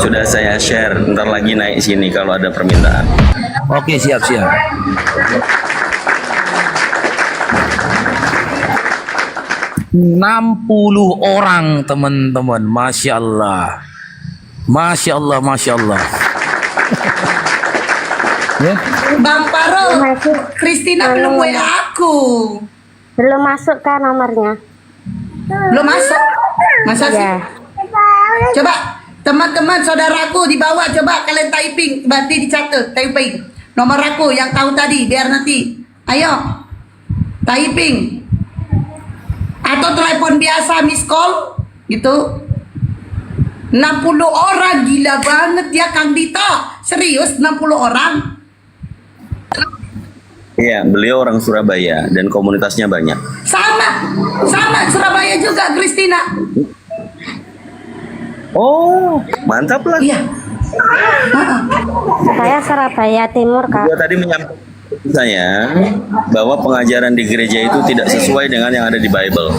sudah saya share. Ntar lagi naik sini kalau ada permintaan. Oke, siap-siap. orang teman-teman, masya Allah, masya Allah, masya Allah. Ya, Bang Paro, Masuk. Kristina belum WA aku. Belum masuk kan nomornya? Belum masuk. Masa sih? Ya. Coba teman-teman saudaraku di bawah coba kalian typing, berarti dicatat typing. Nomor aku yang tahu tadi biar nanti. Ayo. Typing. Atau telepon biasa miss call gitu. 60 orang, gila banget ya Kang Dita. Serius 60 orang? Iya, beliau orang Surabaya dan komunitasnya banyak. Sama Surabaya juga Kristina. Oh, mantap lah. Iya. Saya Surabaya Timur, Kak. Dia tadi menyampaikan ke saya bahwa pengajaran di gereja itu tidak sesuai dengan yang ada di Bible.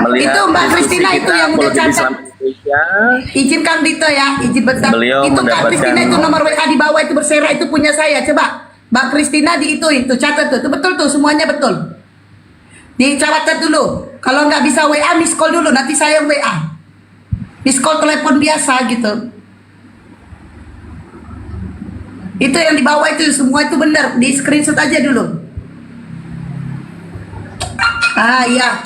Melihat Itu Mbak diskusi Kristina itu kita, yang udah apologi catat. Islam Indonesia, Izin Kang Dito ya, izin bentar. Beliau Itu Kak mendapatkan- Kristina itu nomor WA di bawah itu berserak itu punya saya. Coba Mbak Kristina di itu catat tuh. Itu betul tuh, semuanya betul. Dicatat dulu. Kalau nggak bisa WA, miss call dulu. Nanti saya yang WA. Miss call telepon biasa gitu. Itu yang di bawah itu semua itu benar. Di screenshot aja dulu. Ah iya.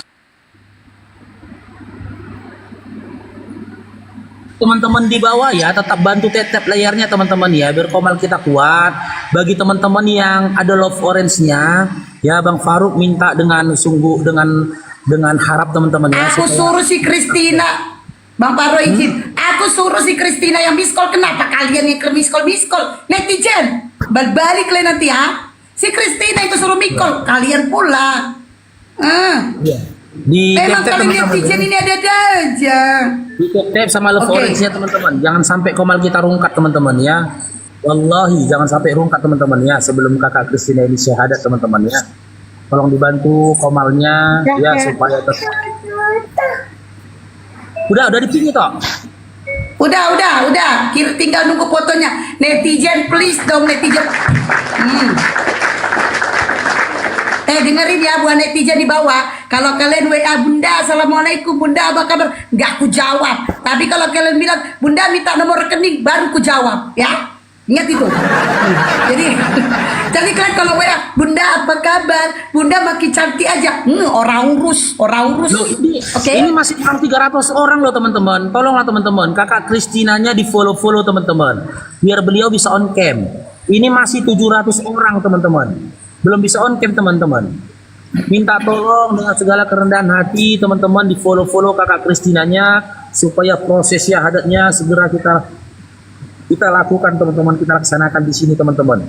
teman-teman di bawah ya, tetap bantu tap layarnya teman-teman ya, biar komal kita kuat. Bagi teman-teman yang ada love orange-nya, ya Bang Faruk minta dengan sungguh dengan harap teman-teman ya. Aku suruh si Kristina, Bang Paro izin. Aku suruh si Kristina yang miss call. Kenapa kalian yang miss call? Netizen, balik kalian nanti ya. Si Kristina itu suruh miss call, kalian pula. Ya. Di Memang tap kalian netizen ini ada aja. Di tap sama love Oke. orange-nya teman-teman. Jangan sampai komal kita rungkat teman-teman ya. Wallahi jangan sampai rungkat teman-teman ya, sebelum kakak Kristina ini syahadat teman-teman ya. Tolong dibantu komalnya ya supaya udah dipilih toh. Udah. Tinggal nunggu fotonya. Netizen, please dong netizen. Dengerin ya buat netizen di bawah. Kalau kalian WA Bunda, Assalamualaikum Bunda, apa kabar? Nggak aku jawab. Tapi kalau kalian bilang Bunda minta nomor rekening, baru ku jawab ya. Ingat itu. Jadi kalian kalau WA Bunda apa kabar? Bunda makin cantik aja. Orang urus. Loh, ini masih kurang 300 orang loh teman-teman. Tolonglah teman-teman, kakak Kristinanya di follow teman-teman, biar beliau bisa on cam. Ini masih 700 orang teman-teman, belum bisa on cam teman-teman. Minta tolong dengan segala kerendahan hati teman-teman di follow kakak Kristinanya supaya proses syahadatnya segera kita lakukan teman-teman, kita laksanakan di sini teman-teman.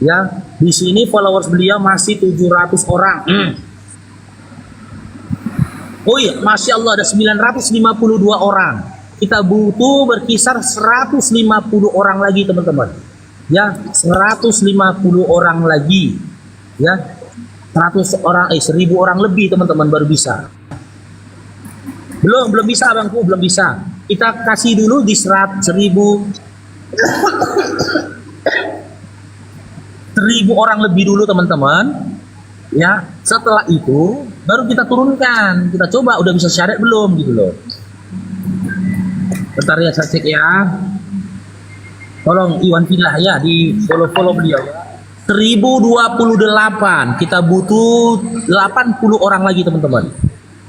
Ya, di sini followers beliau masih 700 orang. Oh iya, Masya Allah ada 952 orang. Kita butuh berkisar 150 orang lagi teman-teman. Ya, 150 orang lagi. Ya, 100 orang, 1000 orang lebih teman-teman baru bisa. Belum bisa abangku, belum bisa. Kita kasih dulu di 1000 orang lebih dulu teman-teman. Ya, setelah itu baru kita turunkan. Kita coba udah bisa syarat belum gitu loh. Bentar ya saya cek ya. Tolong Iwan Filah ya di follow beliau ya. 1028. Kita butuh 80 orang lagi teman-teman.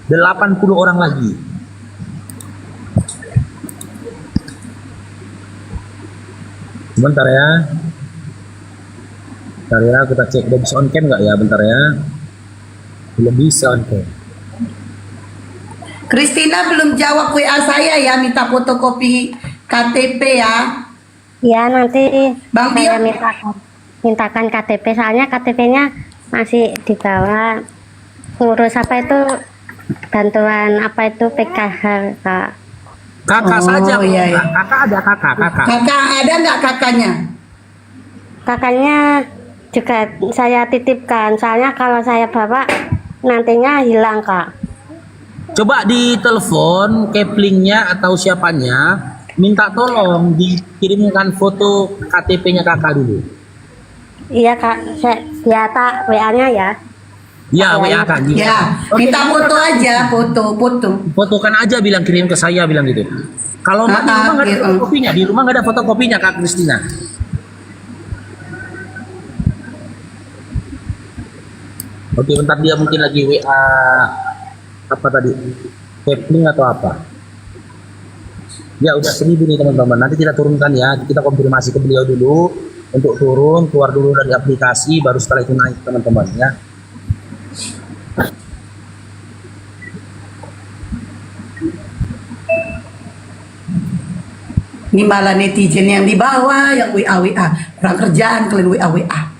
80 orang lagi. Bentar ya. Bentar ya, kita cek udah bisa on cam nggak ya, bentar ya. Belum bisa on cam. Kristina belum jawab WA saya ya, minta fotokopi KTP ya. Ya nanti Bang saya Bio. mintakan KTP, soalnya KTP-nya masih dibawa ngurus apa itu, bantuan apa itu PKH Kak. Kakak Oh, saja, iya, iya. kakak ada kakak. Kakak ada nggak kakaknya? Kakaknya juga saya titipkan, soalnya kalau saya bawa nantinya hilang Kak. Coba di telepon keplingnya atau siapanya, minta tolong dikirimkan foto KTP-nya kakak dulu. Iya kak, ya tak WA-nya ya. Ya, WA kan. Ya, minta foto aja, foto. Fotokan aja, bilang kirim ke saya, bilang gitu. Kalau di rumah nggak ada fotokopinya, di rumah nggak ada fotokopinya Kak Kristina. Oke, bentar, dia mungkin lagi WA apa tadi, Kepling atau apa. Ya udah 1.000 nih teman-teman, nanti kita turunkan ya, kita konfirmasi ke beliau dulu untuk turun, keluar dulu dari aplikasi, baru setelah itu naik teman-teman ya. Ini malah netizen yang di bawah, yang WA, kurang kerjaan kalian WA.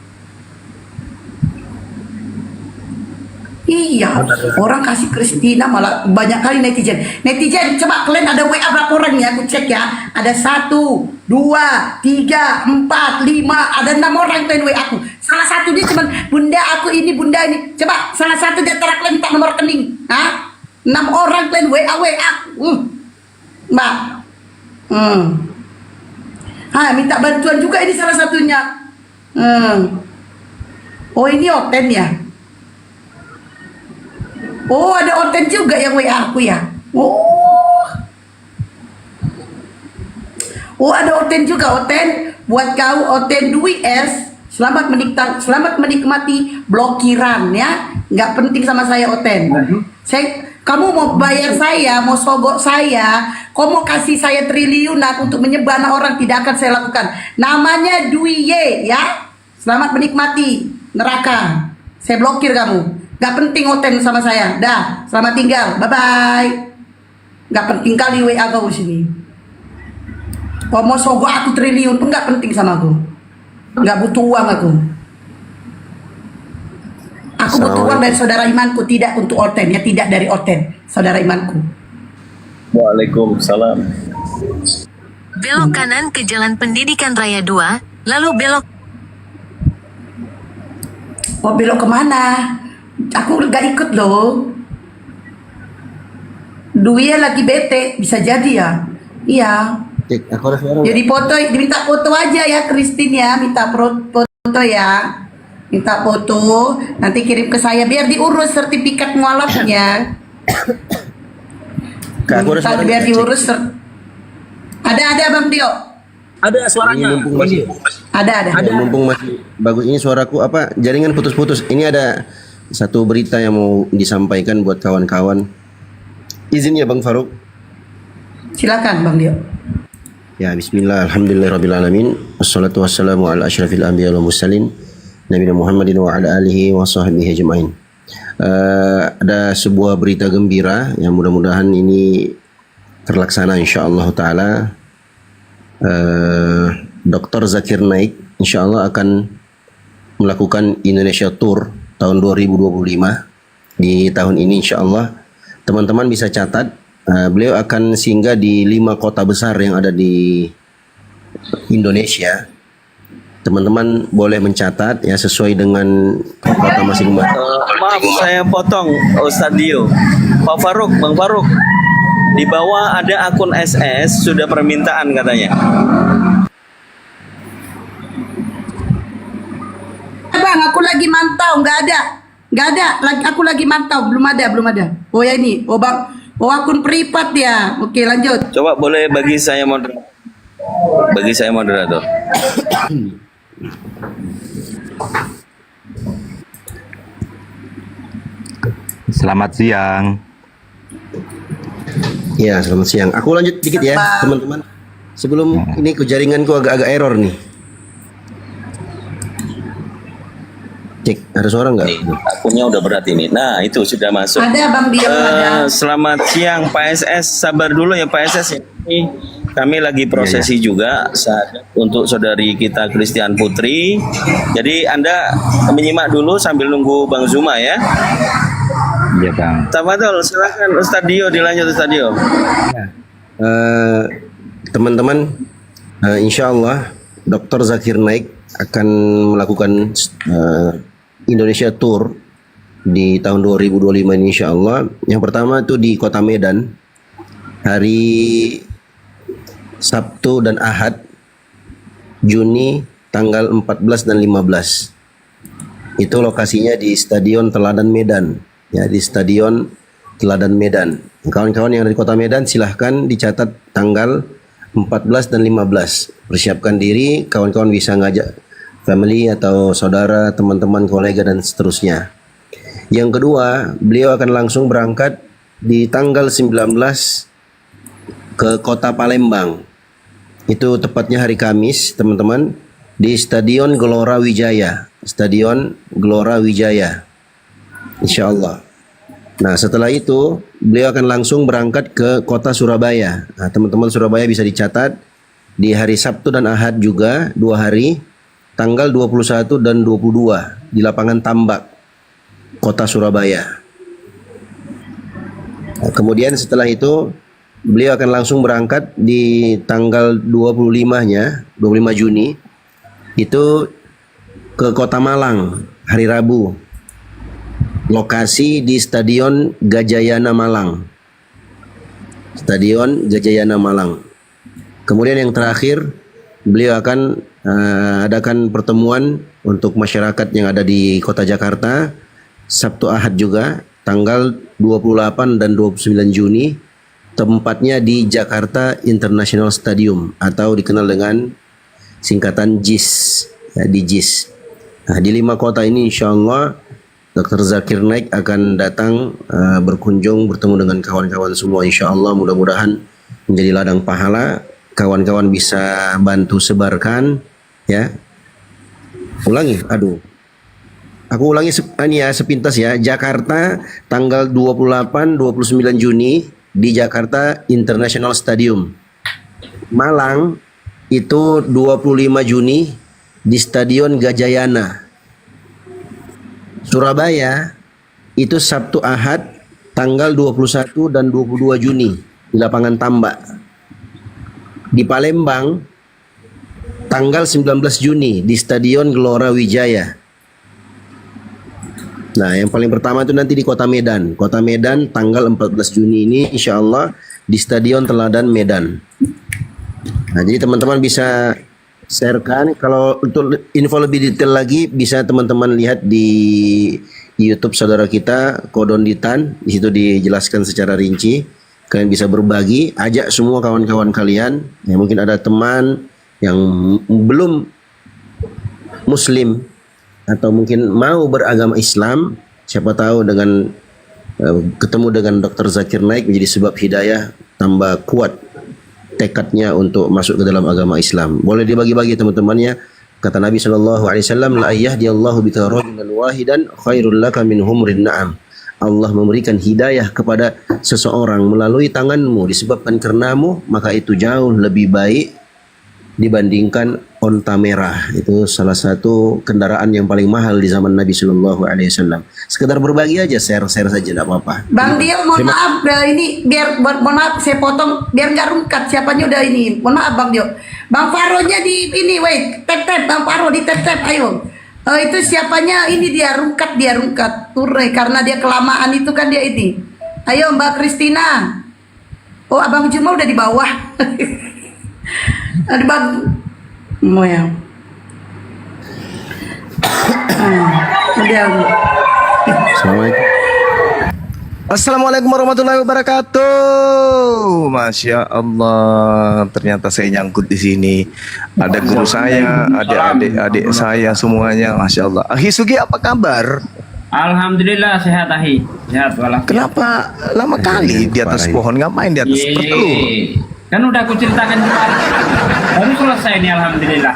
Iya, orang kasih Kristina malah banyak kali netizen. Netizen, coba kalian ada WA berapa orang ya? Aku cek ya. Ada 1, 2, 3, 4, 5, ada 6 orang kalian WA aku. Salah satu dia cuman bunda aku ini, bunda ini. Coba salah satu di antara kalian minta nomor rekening. Hah? 6 orang kalian WA. Mbak. Minta bantuan juga ini salah satunya. Oh ini Oten ya? Oh ada Oten juga yang WA aku ya? Oh ada Oten juga. Oten, buat kau Oten Dwi S, selamat menikmati blokiran ya. Nggak penting sama saya Oten. Kamu mau bayar saya, mau sogok saya, kamu mau kasih saya triliunan untuk menyebar orang, tidak akan saya lakukan. Namanya Dwi Y ya. Selamat menikmati neraka. Saya blokir kamu. Gak penting Oten sama saya. Dah, selamat tinggal. Bye bye. Gak penting kali WA kau sini. Kamu mau sogok aku triliun pun gak penting sama aku. Gak butuh uang aku. Aku butuh uang dari saudara imanku, tidak untuk Oten ya, tidak dari Oten, saudara imanku. Waalaikumsalam. Belok kanan ke Jalan Pendidikan Raya 2, lalu belok. Oh belok kemana? Aku gak ikut loh. Dwi lagi bete, bisa jadi ya. Iya. Cek, aku ada suara. Jadi foto, diminta foto aja ya Christine ya, minta foto ya. Minta foto, nanti kirim ke saya biar diurus sertifikat mualafnya. Kak, aku ada suara. Biar diurus. Ada Bang Dio. Ada suaranya. Mumpung masih, Ada. mumpung masih bagus ini suaraku apa? Jaringan putus-putus. Ini ada satu berita yang mau disampaikan buat kawan-kawan. Izin ya Bang Faruk. Silakan Bang Dio. Ya, bismillah, alhamdulillahirrabbilalamin. Wassalatu wassalamu ala asyrafil anbiya wal mursalin Nabi Muhammadin wa ala alihi wa sahbihi ajma'in. Ada sebuah berita gembira yang mudah-mudahan ini terlaksana insyaallah taala. Dr. Zakir Naik insyaallah akan melakukan Indonesia Tour tahun 2025. Di tahun ini insyaallah teman-teman bisa catat, beliau akan singgah di 5 kota besar yang ada di Indonesia. Teman-teman boleh mencatat ya sesuai dengan kota masing-masing. Maaf saya potong Ustadz Dio. Pak Faruk, Bang Faruk, di bawah ada akun SS sudah permintaan katanya. Bang, aku lagi mantau, nggak ada. Aku lagi mantau, belum ada. Oh ya ini, Bang, akun privat ya. Oke lanjut. Coba boleh bagi saya moderator. Selamat siang. Ya, selamat siang. Aku lanjut dikit ya, teman-teman. Sebelum ini jaringanku agak-agak error nih. Cek, ada suara nggak? Nih, akunnya udah berat ini. Nah, itu sudah masuk. Ada Bang Dio, ada. Selamat siang Pak SS. Sabar dulu ya Pak SS. Ini kami lagi prosesi juga untuk saudari kita Christian Putri. Jadi Anda menyimak dulu sambil nunggu Bang Zuma ya. Iya Bang. Tafadhol, silakan Ustadz Dio, dilanjut Ustadz Dio. Teman-teman, insya Allah Dr. Zakir Naik akan melakukan Indonesia Tour di tahun 2025 ini insya Allah. Yang pertama itu di Kota Medan hari Sabtu dan Ahad Juni tanggal 14 dan 15. Itu lokasinya di Stadion Teladan Medan. Ya, di Stadion Teladan Medan. Kawan-kawan yang ada di Kota Medan silahkan dicatat tanggal 14 dan 15. Persiapkan diri, kawan-kawan bisa ngajak family atau saudara, teman-teman, kolega dan seterusnya. Yang kedua, beliau akan langsung berangkat di tanggal 19 ke Kota Palembang. Itu tepatnya hari Kamis, teman-teman, di Stadion Gelora Wijaya. Stadion Gelora Wijaya. Insya Allah. Nah, setelah itu beliau akan langsung berangkat ke Kota Surabaya. Nah, teman-teman Surabaya bisa dicatat di hari Sabtu dan Ahad juga 2 hari, tanggal 21 dan 22 di lapangan Tambak, Kota Surabaya. Nah, kemudian setelah itu beliau akan langsung berangkat di tanggal 25-nya, 25 Juni itu ke Kota Malang hari Rabu. Lokasi di Stadion Gajayana Malang. Stadion Gajayana Malang. Kemudian yang terakhir beliau akan adakan pertemuan untuk masyarakat yang ada di Kota Jakarta Sabtu Ahad juga tanggal 28 dan 29 Juni, tempatnya di Jakarta International Stadium atau dikenal dengan singkatan JIS, ya, di JIS. Nah, di 5 kota ini insya Allah Dr. Zakir Naik akan datang berkunjung bertemu dengan kawan-kawan semua insya Allah, mudah-mudahan menjadi ladang pahala. Kawan-kawan bisa bantu sebarkan, ya. Ulangi, aduh. Aku ulangi sepintas ya. Jakarta tanggal 28 29 Juni di Jakarta International Stadium. Malang itu 25 Juni di Stadion Gajayana. Surabaya itu Sabtu Ahad tanggal 21 dan 22 Juni di lapangan Tambak. Di Palembang tanggal 19 Juni di Stadion Gelora Wijaya. Nah, yang paling pertama itu nanti di Kota Medan. Kota Medan tanggal 14 Juni ini insya Allah di Stadion Teladan Medan. Nah, jadi teman-teman bisa sharekan. Kalau untuk info lebih detail lagi bisa teman-teman lihat di YouTube saudara kita Kodon Ditan. Di situ dijelaskan secara rinci. Kalian bisa berbagi, ajak semua kawan-kawan kalian. Ya, mungkin ada teman yang belum Muslim atau mungkin mau beragama Islam, siapa tahu dengan ketemu dengan Dr. Zakir Naik menjadi sebab hidayah, tambah kuat tekadnya untuk masuk ke dalam agama Islam. Boleh dibagi-bagi teman-temannya. Kata Nabi SAW, la yahdiyallahu bika rajulan wahidan khairul laka min humrin na'am. Allah memberikan hidayah kepada seseorang melalui tanganmu disebabkan karenamu, maka itu jauh lebih baik dibandingkan onta merah. Itu salah satu kendaraan yang paling mahal di zaman Nabi Shallallahu Alaihi Wasallam. Sekedar berbagi aja, share saja, tidak apa-apa. Bang Dio, mohon maaf, ini biar mohon maaf saya potong biar nggak rungkat siapanya udah ini. Mohon maaf Bang Dio. Bang Faronya di ini, wait, tap Bang Faro di tap ayo. Itu siapanya ini dia rungkat Ture karena dia kelamaan itu kan dia ini. Ayo Mbak Kristina. Oh Abang Juma udah di bawah. Ada Bang mau ya. Assalamualaikum warahmatullahi wabarakatuh. Masya Allah, ternyata saya nyangkut di sini. Ada guru saya, adik-adik saya semuanya. Masya Allah. Ahi Sugi, apa kabar? Alhamdulillah sehat Ahi. Sehat walafiat. Kenapa lama kali di atas pohon? Ngapain di atas telur? Kan udah aku ceritakan kemarin. Baru selesai nih alhamdulillah.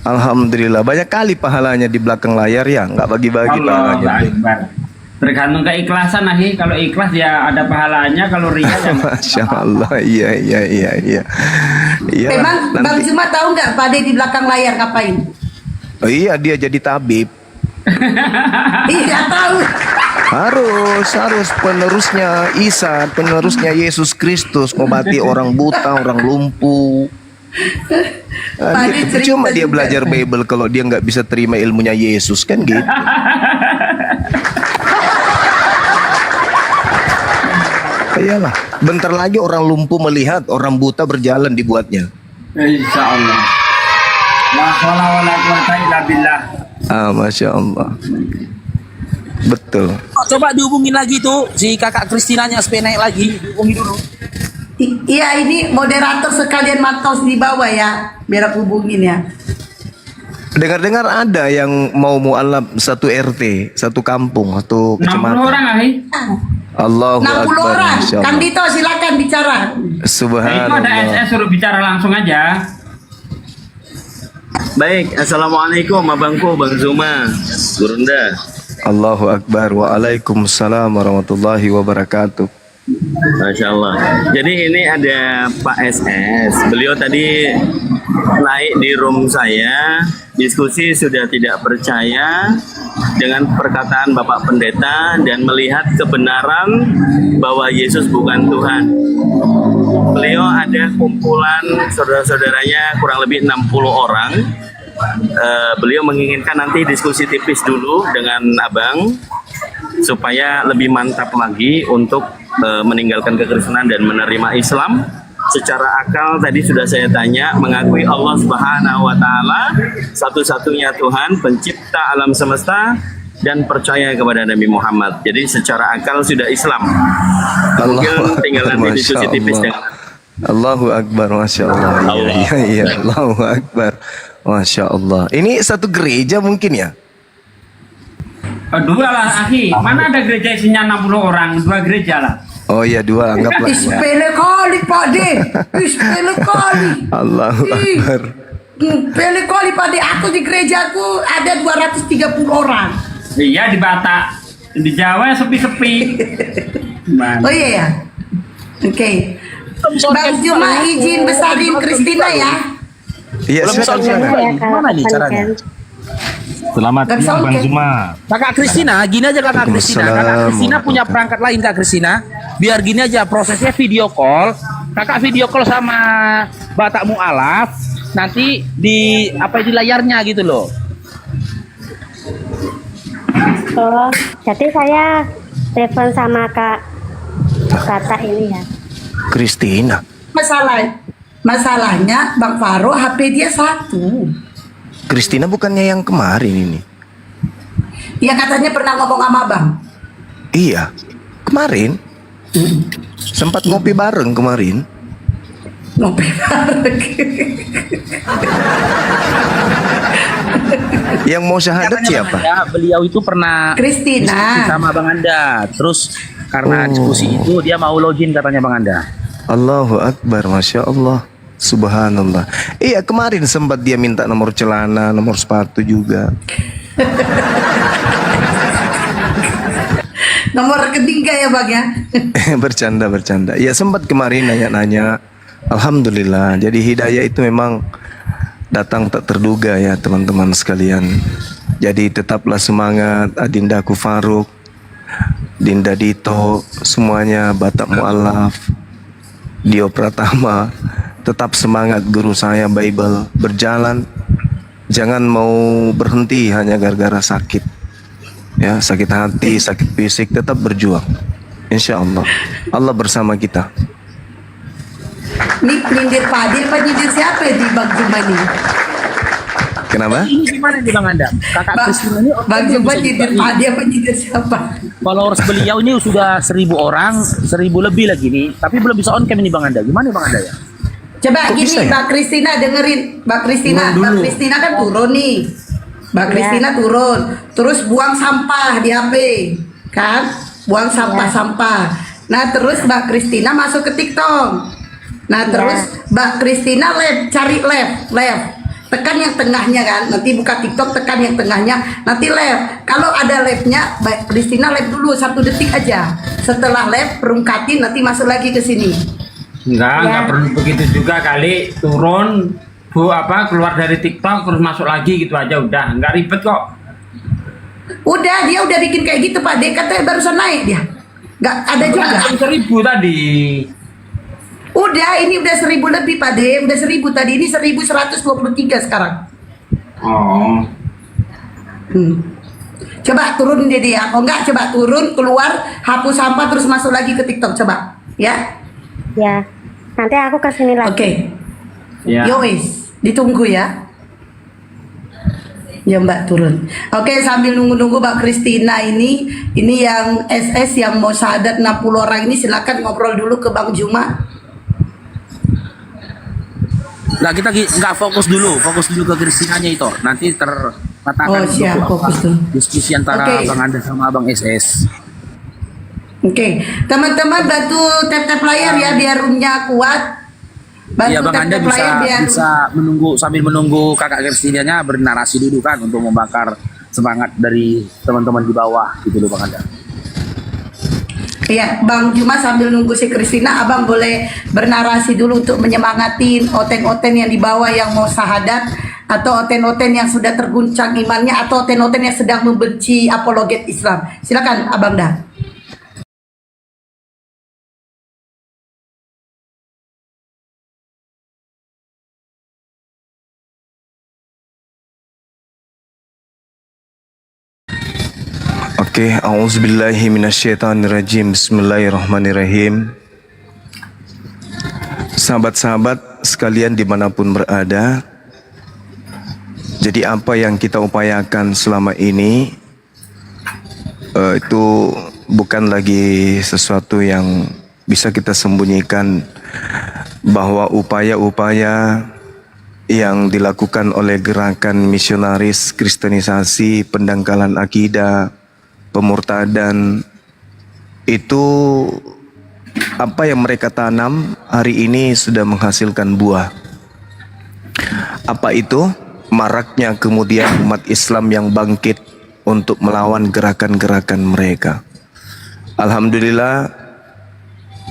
Alhamdulillah, banyak kali pahalanya di belakang layar ya, nggak bagi-bagi pahalanya. Tergantung keikhlasan Ahi. Kalau ikhlas ya ada pahalanya, kalau ria ya. Masya Allah, iya. Memang Bang Juma tahu nggak Pak Ade di belakang layar ngapain? Oh iya, dia jadi tabib. Iya tahu. Harus penerusnya Isa, penerusnya Yesus Kristus, mengobati orang buta, orang lumpuh. Cuma dia belajar Bible kalau dia nggak bisa terima ilmunya Yesus kan gitu. Iyalah, bentar lagi orang lumpuh melihat, orang buta berjalan dibuatnya. Insya Allah. La haula wala quwata illa billah. Masya Allah. Betul. Coba dihubungin lagi tuh si kakak Kristinanya supaya naik lagi, hubungi dulu. Iya, ini moderator sekalian mantau di bawah ya, biar aku hubungin ya. Dengar-dengar ada yang mau mualaf satu RT, satu kampung, satu 60 kecamatan. orang ahi. Allahu 60 Akbar. orang. Masya Allah. Kandito silakan bicara. Nah, itu ada Subhanallah. SS suruh bicara langsung aja. Baik, assalamualaikum abangku, Bang Zuma, Gurunda. Allahu Akbar. Waalaikumsalam warahmatullahi wabarakatuh. Masya Allah. Jadi ini ada Pak SS. Beliau tadi naik di room saya, diskusi sudah tidak percaya dengan perkataan Bapak Pendeta dan melihat kebenaran bahwa Yesus bukan Tuhan. Beliau ada kumpulan saudara-saudaranya kurang lebih 60 orang. Beliau menginginkan nanti diskusi tipis dulu dengan abang supaya lebih mantap lagi untuk meninggalkan kekristenan dan menerima Islam. Secara akal tadi sudah saya tanya, mengakui Allah Subhanahu wa taala satu-satunya Tuhan pencipta alam semesta dan percaya kepada Nabi Muhammad. Jadi secara akal sudah Islam. Mungkin tinggal nanti diskusi tipis dengan Allahu Akbar, Masya Allah. Iya, Allahu Akbar, Masya Allah. Ini satu gereja mungkin ya? Dua lah akhi. Mana ada gereja isinya 60 orang? Dua gereja lah. Oh iya, dua anggaplah. Ya. Sepele kali Pak De. Sepele kali. Allahu Akbar. Sepele kali Pak De. Aku di gerejaku ada 230 orang. Iya di Batak. Di Jawa sepi-sepi. Oh iya ya. Oke. Bang Juma izin besarin Kristina ya. Iya, Belum silakan, soal silakan. lagi. Gimana nih caranya? Selamat Gak bisa siang Bang oke. Zuma. Kakak Kristina, gini aja kakak Kristina. Kakak Waalaikumsalam. Kristina punya perangkat lain Kak Kristina. Biar gini aja prosesnya video call. Kakak video call sama Batak Mu'alaf. Nanti di apa di layarnya gitu loh. Oh, jadi saya telepon sama Kak Batak ini ya. Kristina. Masalahnya Bang Faro HP dia satu. Kristina bukannya yang kemarin ini? Ya katanya pernah ngomong sama Bang. Iya, kemarin. Sempat ngopi bareng kemarin. Ngopi bareng. Yang mau syahadat siapa? Ya, beliau itu pernah Kristina. diskusi sama Bang Anda. Terus karena diskusi itu dia mau login katanya Bang Anda. Allahu Akbar, Masya Allah. Subhanallah. Iya, kemarin sempat dia minta nomor celana, nomor sepatu juga. Nomor rekening gak ya Bang ya? Bercanda. Ya sempat kemarin nanya-nanya. Alhamdulillah. Jadi hidayah itu memang datang tak terduga ya teman-teman sekalian. Jadi tetaplah semangat Adindaku Faruk, Dinda Dito, semuanya Batak Mu'alaf, Dio Pratama. Tetap semangat guru saya Bible, berjalan. Jangan mau berhenti hanya gara-gara sakit. Ya, sakit hati, sakit fisik, tetap berjuang. Insya Allah, Allah bersama kita. Ini nyindir Fadil apa nyindir siapa ya di Bang Juma nih? Kenapa? Ini gimana nih Bang Anda? Kakak Kristina ini Bang Juma nyindir Fadil apa nyindir siapa? followers beliau ini sudah 1000 orang, 1000 lebih lagi nih. Tapi belum bisa on cam ini Bang Anda. Gimana Bang Anda ya? Coba Kok gini bisa ya? Mbak Kristina dengerin. Mbak Kristina kan turun nih. Mbak Kristina turun. Terus buang sampah di HP. Kan? Buang sampah-sampah. Nah terus Mbak Kristina masuk ke TikTok. Nah terus Mbak Kristina cari left. Tekan yang tengahnya kan. Nanti buka TikTok tekan yang tengahnya. Nanti left. Kalau ada leftnya Mbak Kristina left dulu 1 detik aja. Setelah left perungkatin nanti masuk lagi ke sini. Enggak perlu begitu juga kali. Turun keluar dari TikTok terus masuk lagi gitu aja udah. Enggak ribet kok. Udah dia udah bikin kayak gitu Pak De, katanya barusan naik dia. Nggak ada juga. Kan 1000 tadi. Udah ini udah 1000 lebih Pak De, udah 1000 tadi, ini 1123 sekarang. Oh. Coba turunin dia. Oh enggak, coba turun, keluar, hapus sampah terus masuk lagi ke TikTok coba. Ya. Ya, nanti aku kesini lagi. Oke. Ya. Yowes, ditunggu ya. Ya Mbak turun. Oke, sambil nunggu-nunggu Mbak Kristina ini yang SS yang mau syahadat 60 orang ini silakan ngobrol dulu ke Bang Juma. Nah, kita nggak fokus dulu ke Kristinanya itu. Nanti terkatakan Oh, siap, fokus dulu. diskusi antara Oke. Bang Anda sama Bang SS. Oke, teman-teman bantu tap-tap layar ya biar roomnya kuat. Bantu Iya, Bang Anda tap-tap layar biar bisa sambil menunggu Kakak Kristinanya bernarasi dulu kan untuk membakar semangat dari teman-teman di bawah gitu loh Bang Anda. Iya, Bang Juma sambil nunggu si Kristina, Abang boleh bernarasi dulu untuk menyemangatin oten-oten yang di bawah yang mau syahadat atau oten-oten yang sudah terguncang imannya atau oten-oten yang sedang membenci apologet Islam. Silakan Abang dah. Oke, auzubillahi minasyaitonirrajim. Bismillahirrahmanirrahim. Sahabat-sahabat sekalian dimanapun berada, jadi apa yang kita upayakan selama ini itu bukan lagi sesuatu yang bisa kita sembunyikan, bahwa upaya-upaya yang dilakukan oleh gerakan misionaris kristenisasi, pendangkalan akidah, pemurtadan, itu apa yang mereka tanam hari ini sudah menghasilkan buah. Apa itu? Maraknya kemudian umat Islam yang bangkit untuk melawan gerakan-gerakan mereka. Alhamdulillah,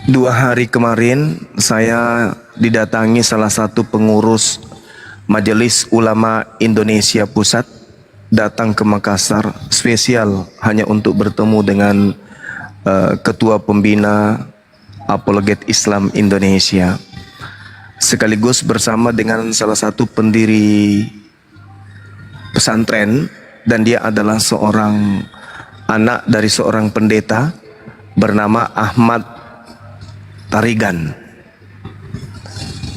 2 hari kemarin saya didatangi salah satu pengurus Majelis Ulama Indonesia Pusat, datang ke Makassar spesial hanya untuk bertemu dengan Ketua Pembina Apologet Islam Indonesia, sekaligus bersama dengan salah satu pendiri pesantren, dan dia adalah seorang anak dari seorang pendeta bernama Ahmad Tarigan,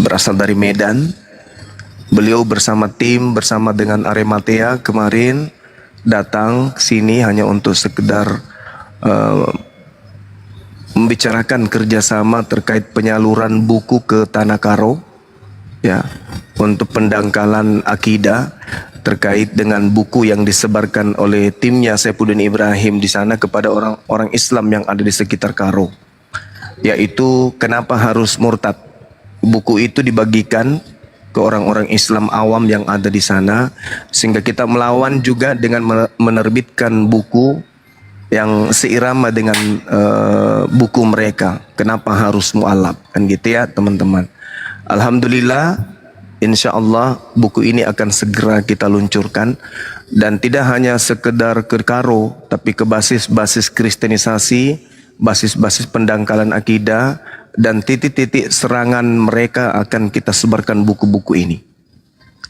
berasal dari Medan. Beliau bersama tim, bersama dengan Arematea kemarin datang ke sini hanya untuk sekedar membicarakan kerjasama terkait penyaluran buku ke Tanah Karo, ya, untuk pendangkalan akidah terkait dengan buku yang disebarkan oleh timnya Saifuddin Ibrahim di sana kepada orang-orang Islam yang ada di sekitar Karo, yaitu kenapa harus murtad. Buku itu dibagikan ke orang-orang Islam awam yang ada di sana, sehingga kita melawan juga dengan menerbitkan buku yang seirama dengan buku mereka. Kenapa harus mu'alaf, kan gitu ya teman-teman. Alhamdulillah, insya Allah buku ini akan segera kita luncurkan, dan tidak hanya sekedar ke Karo, tapi ke basis-basis kristenisasi, basis-basis pendangkalan akidah, dan titik-titik serangan mereka akan kita sebarkan buku-buku ini.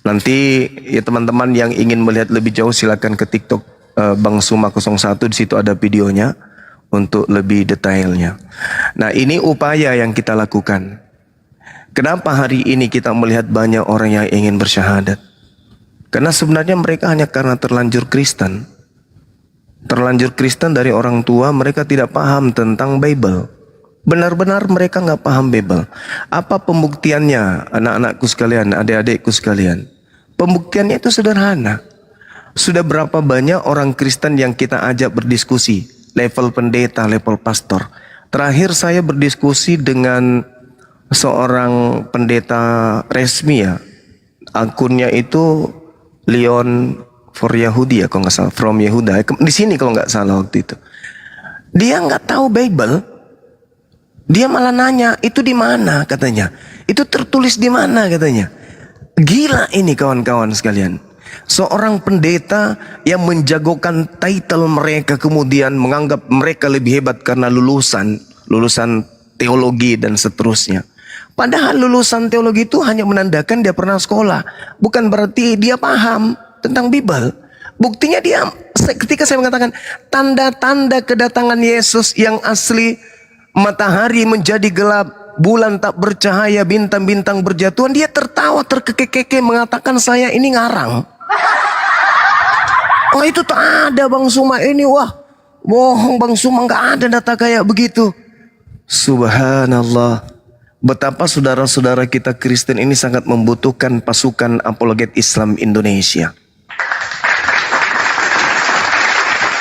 Nanti ya teman-teman yang ingin melihat lebih jauh silakan ke TikTok Bang Suma 01, di situ ada videonya untuk lebih detailnya. Nah, ini upaya yang kita lakukan. Kenapa hari ini kita melihat banyak orang yang ingin bersyahadat? Karena sebenarnya mereka hanya karena terlanjur Kristen. Terlanjur Kristen dari orang tua, mereka tidak paham tentang Bible. Benar-benar mereka nggak paham Bible. Apa pembuktiannya, anak-anakku sekalian, adik-adikku sekalian? Pembuktiannya itu sederhana. Sudah berapa banyak orang Kristen yang kita ajak berdiskusi, level pendeta, level pastor. Terakhir saya berdiskusi dengan seorang pendeta resmi, ya. Akunnya itu Leon for Yahudi, ya, kalau nggak salah, from Yehuda. Di sini kalau nggak salah waktu itu. Dia nggak tahu Bible. Dia malah nanya, itu di mana katanya? Itu tertulis di mana katanya? Gila ini kawan-kawan sekalian. Seorang pendeta yang menjagokan title mereka, kemudian menganggap mereka lebih hebat karena lulusan teologi dan seterusnya. Padahal lulusan teologi itu hanya menandakan dia pernah sekolah, bukan berarti dia paham tentang Bible. Buktinya dia, ketika saya mengatakan tanda-tanda kedatangan Yesus yang asli, matahari menjadi gelap, bulan tak bercahaya, bintang-bintang berjatuhan, dia tertawa terkekeh-kekeh mengatakan saya ini ngarang. Oh itu tak ada Bang Suma ini, wah bohong Bang Suma, nggak ada data kayak begitu. Subhanallah, betapa saudara-saudara kita Kristen ini sangat membutuhkan pasukan apologet Islam Indonesia.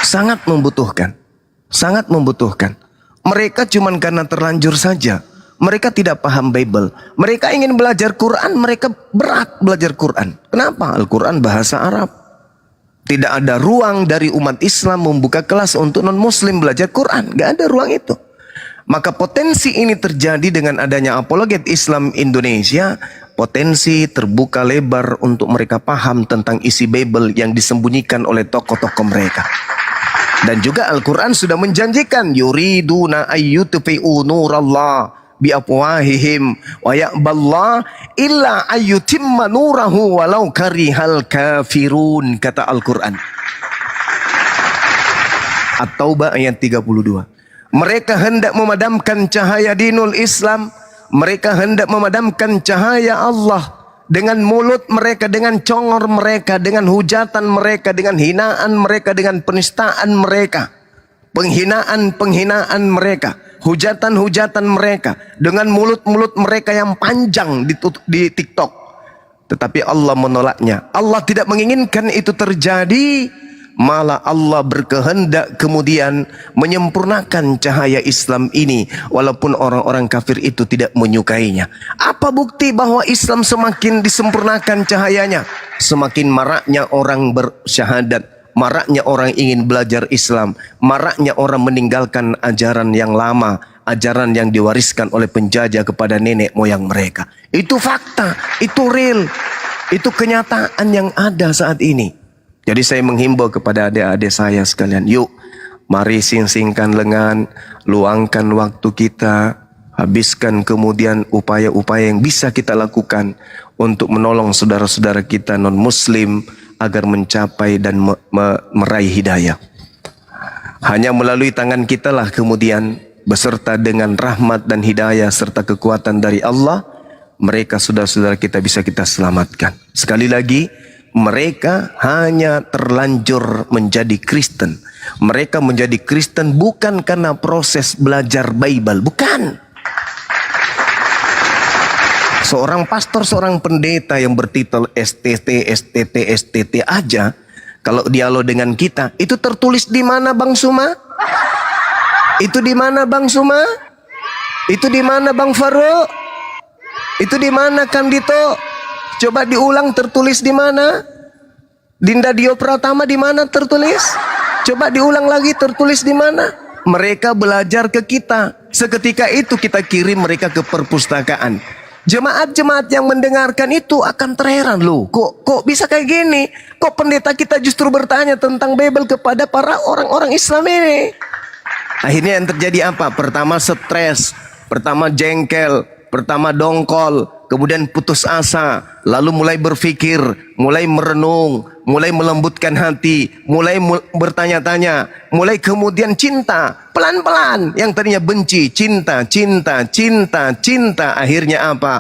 Sangat membutuhkan, sangat membutuhkan. Mereka cuman karena terlanjur saja. Mereka tidak paham Bible. Mereka ingin belajar Quran, mereka berat belajar Quran. Kenapa? Al-Quran bahasa Arab. Tidak ada ruang dari umat Islam membuka kelas untuk non-muslim belajar Quran. Gak ada ruang itu. Maka potensi ini terjadi dengan adanya apologet Islam Indonesia. Potensi terbuka lebar untuk mereka paham tentang isi Bible yang disembunyikan oleh tokoh-tokoh mereka. Dan juga Al-Quran sudah menjanjikan, yuriduna ayyutfi'u nurallah biafwahihim wa ya'ballah illa ayyutimma nurahu walau karihal kafirun, kata Al-Quran. At-Taubah ayat 32. Mereka hendak memadamkan cahaya dinul Islam, mereka hendak memadamkan cahaya Allah dengan mulut mereka, dengan congor mereka, dengan hujatan mereka, dengan hinaan mereka, dengan penistaan mereka, penghinaan mereka, hujatan mereka, dengan mulut-mulut mereka yang panjang di TikTok. Tetapi Allah menolaknya. Allah tidak menginginkan itu terjadi. Malah Allah berkehendak kemudian menyempurnakan cahaya Islam ini, walaupun orang-orang kafir itu tidak menyukainya. Apa bukti bahwa Islam semakin disempurnakan cahayanya? Semakin maraknya orang bersyahadat, maraknya orang ingin belajar Islam, maraknya orang meninggalkan ajaran yang lama, ajaran yang diwariskan oleh penjajah kepada nenek moyang mereka. Itu fakta, itu real, itu kenyataan yang ada saat ini. Jadi saya menghimbau kepada adik-adik saya sekalian, yuk mari sing-singkan lengan, luangkan waktu kita, habiskan kemudian upaya-upaya yang bisa kita lakukan untuk menolong saudara-saudara kita non-muslim agar mencapai dan meraih hidayah. Hanya melalui tangan kita lah kemudian beserta dengan rahmat dan hidayah serta kekuatan dari Allah, mereka saudara-saudara kita bisa kita selamatkan. Sekali lagi, mereka hanya terlanjur menjadi Kristen. Mereka menjadi Kristen bukan karena proses belajar Bible, bukan. Seorang pastor, seorang pendeta yang bertitel STT aja, kalau dialog dengan kita, itu tertulis di mana Bang Suma? Itu di mana Bang Suma? Itu di mana Bang Farouk? Itu di mana Kang Dito? Coba diulang, tertulis di mana? Dinda Dio Pratama di mana tertulis? Coba diulang lagi, tertulis di mana? Mereka belajar ke kita. Seketika itu kita kirim mereka ke perpustakaan. Jemaat-jemaat yang mendengarkan itu akan terheran, loh, kok bisa kayak gini? Kok pendeta kita justru bertanya tentang Bible kepada para orang-orang Islam ini? Akhirnya yang terjadi apa? Pertama stres, pertama jengkel, pertama dongkol, kemudian putus asa, lalu mulai berpikir, mulai merenung, mulai melembutkan hati, mulai bertanya-tanya, mulai kemudian cinta, pelan-pelan. Yang tadinya benci, cinta, akhirnya apa?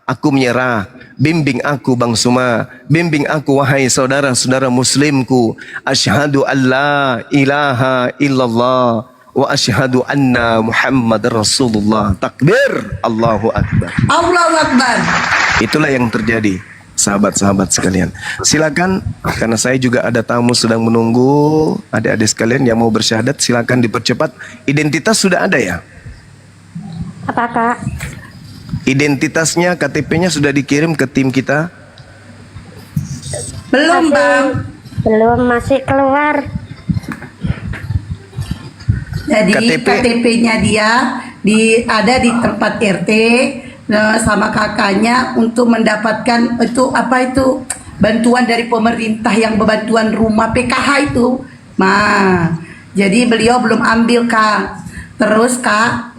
Aku menyerah. Bimbing aku Bang Suma, bimbing aku wahai saudara-saudara muslimku. Asyhadu an la ilaha illallah wa asyhadu anna Muhammad Rasulullah. Takbir, Allahu Akbar. Allahu Akbar. Itulah yang terjadi, sahabat-sahabat sekalian. Silakan, karena saya juga ada tamu sedang menunggu. Adik-adik sekalian yang mau bersyahadat, silakan dipercepat. Identitas sudah ada ya? Apa Kak? Identitasnya, KTP-nya sudah dikirim ke tim kita? Belum, Bang. Belum, masih keluar. Jadi KTP-nya dia ada di tempat RT sama kakaknya untuk mendapatkan bantuan dari pemerintah yang bantuan rumah PKH itu. Nah, jadi beliau belum ambil Kak. Terus Kak,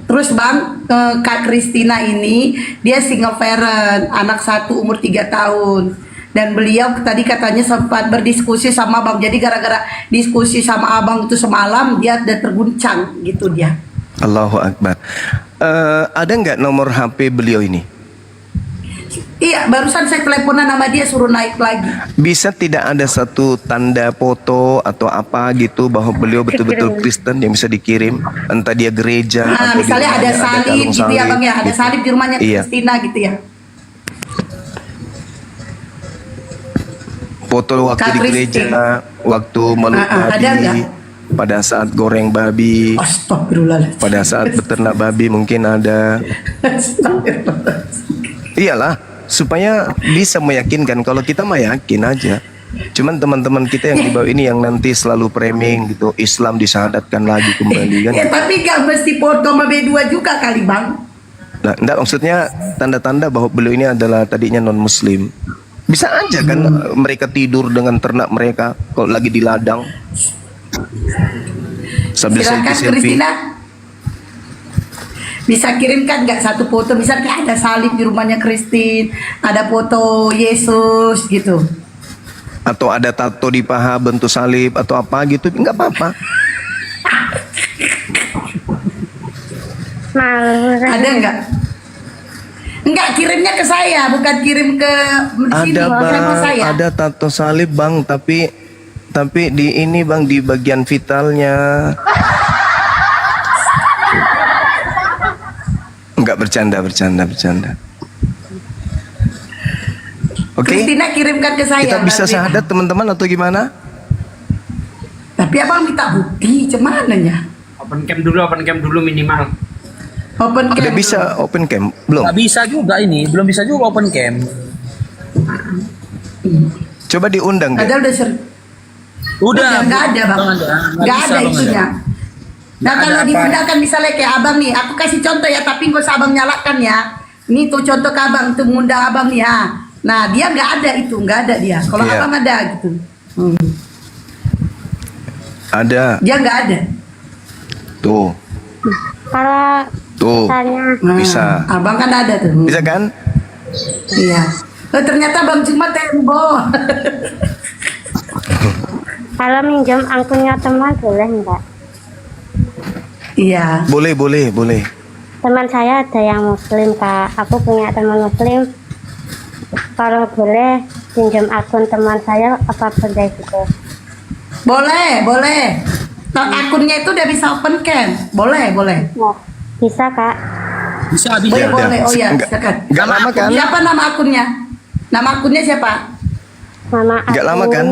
terus Bang, Kak Kristina ini dia single parent, anak satu umur 3 tahun. Dan beliau tadi katanya sempat berdiskusi sama Abang. Jadi gara-gara diskusi sama Abang itu semalam dia udah terguncang gitu dia. Allahu Akbar. Ada nggak nomor HP beliau ini? Iya, barusan saya teleponan sama dia suruh naik lagi. Bisa tidak ada satu tanda foto atau apa gitu bahwa beliau betul-betul Kristen yang bisa dikirim, entah dia gereja Nah, atau di misalnya ada rumahnya salib kalung gitu ya Bang ya, ada gitu. salib di rumahnya Iya. Kristina gitu ya. Foto waktu Kak di Kristi. gereja, waktu meluk Ada babi, nggak? pada saat goreng babi, Astagfirullahaladzim. pada saat beternak babi mungkin ada. Iyalah, supaya bisa meyakinkan. Kalau kita mah yakin aja. Cuman teman-teman kita yang di bawah ini yang nanti selalu framing gitu, Islam disahadatkan lagi kembali kan. Ya tapi gak mesti foto sama B2 juga kali Bang. Nah, enggak, maksudnya tanda-tanda bahwa beliau ini adalah tadinya non-muslim. Bisa aja kan mereka tidur dengan ternak mereka kalau lagi di ladang. Sambil Silakan selfie-selfie. Kristina. Bisa kirimkan nggak satu foto, misalnya ada salib di rumahnya Kristin, ada foto Yesus gitu. Atau ada tato di paha bentuk salib atau apa gitu, enggak apa-apa. Malu. Ada nggak? Enggak, kirimnya ke saya, bukan kirim ke sini, Ada kirim ke bang, saya. ada tato salib bang, tapi di ini bang, di bagian vitalnya. Enggak, bercanda. Oke, Kristina kirimkan ke saya. kita bisa Mbak Rina. syahadat teman-teman atau gimana? Tapi abang minta bukti, cuman ya? Open cam dulu minimal. Open cam. Udah bisa open cam belum? Nggak bisa juga ini, belum bisa juga open cam. Coba diundang deh. Padahal udah sering. Udah, Nggak ada bang. Nggak bisa, ada Bang, itunya. Nah Nggak kalau ada diundang kan misalnya kayak abang nih, aku kasih contoh ya, tapi nggak usah abang nyalakan ya. Ini tuh contoh ke abang, tuh ngundang abang nih ya. Nah dia nggak ada itu, nggak ada dia. Kalau Iya. abang ada gitu. Ada Dia nggak ada. tuh, Kalau tuh misalnya Nah, Bisa. Abang kan ada tuh. bisa kan? Iya. Oh, ternyata bang cuma tembok. kalau minjem akunnya teman boleh enggak? Iya. Boleh. Teman saya ada yang muslim kak, aku punya teman muslim. Kalau boleh pinjam akun teman saya apa boleh gitu? Boleh. Nah, akunnya itu udah bisa open cam. Boleh. Ya, bisa kak. Bisa. Boleh, Ya, boleh. udah. Oh iya, Nggak- silakan. nggak lama kan? Siapa nama akunnya? Nama akunnya siapa? Nama Nggak lama kan?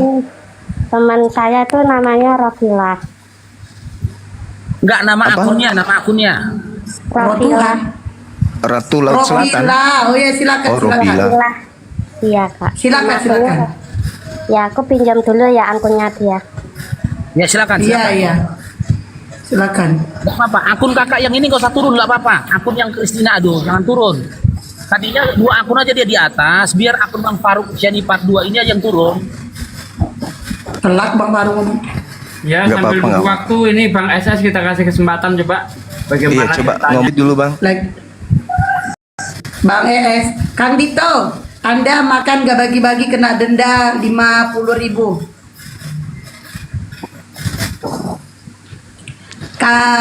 Teman saya tuh namanya Rofila. Enggak, nama Apa? akunnya. Rofila. Ratu Laut Selatan. Rofila. Oh iya, silakan. Oh, Rofila. Rofila. Iya kak. Silakan, Nama silakan. akunnya- Ya aku pinjam dulu ya akunnya dia. Ya silakan. Iya. Silakan. Nggak apa-apa. Akun kakak yang ini nggak usah turun, nggak apa-apa. Akun yang Kristina, aduh, jangan turun. Tadinya 2 akun aja dia di atas, biar akun Bang Faruk Syani Part 2 ini aja yang turun. Telat Bang Baru ngomong. Ya Nggak sambil apa-apa, nunggu nggak waktu ini Bang SS kita kasih kesempatan coba Iya, bagaimana coba ceritanya. ngomong dulu bang. Like. Bang ES, Kang Dito, Anda makan gak bagi-bagi kena denda 50.000.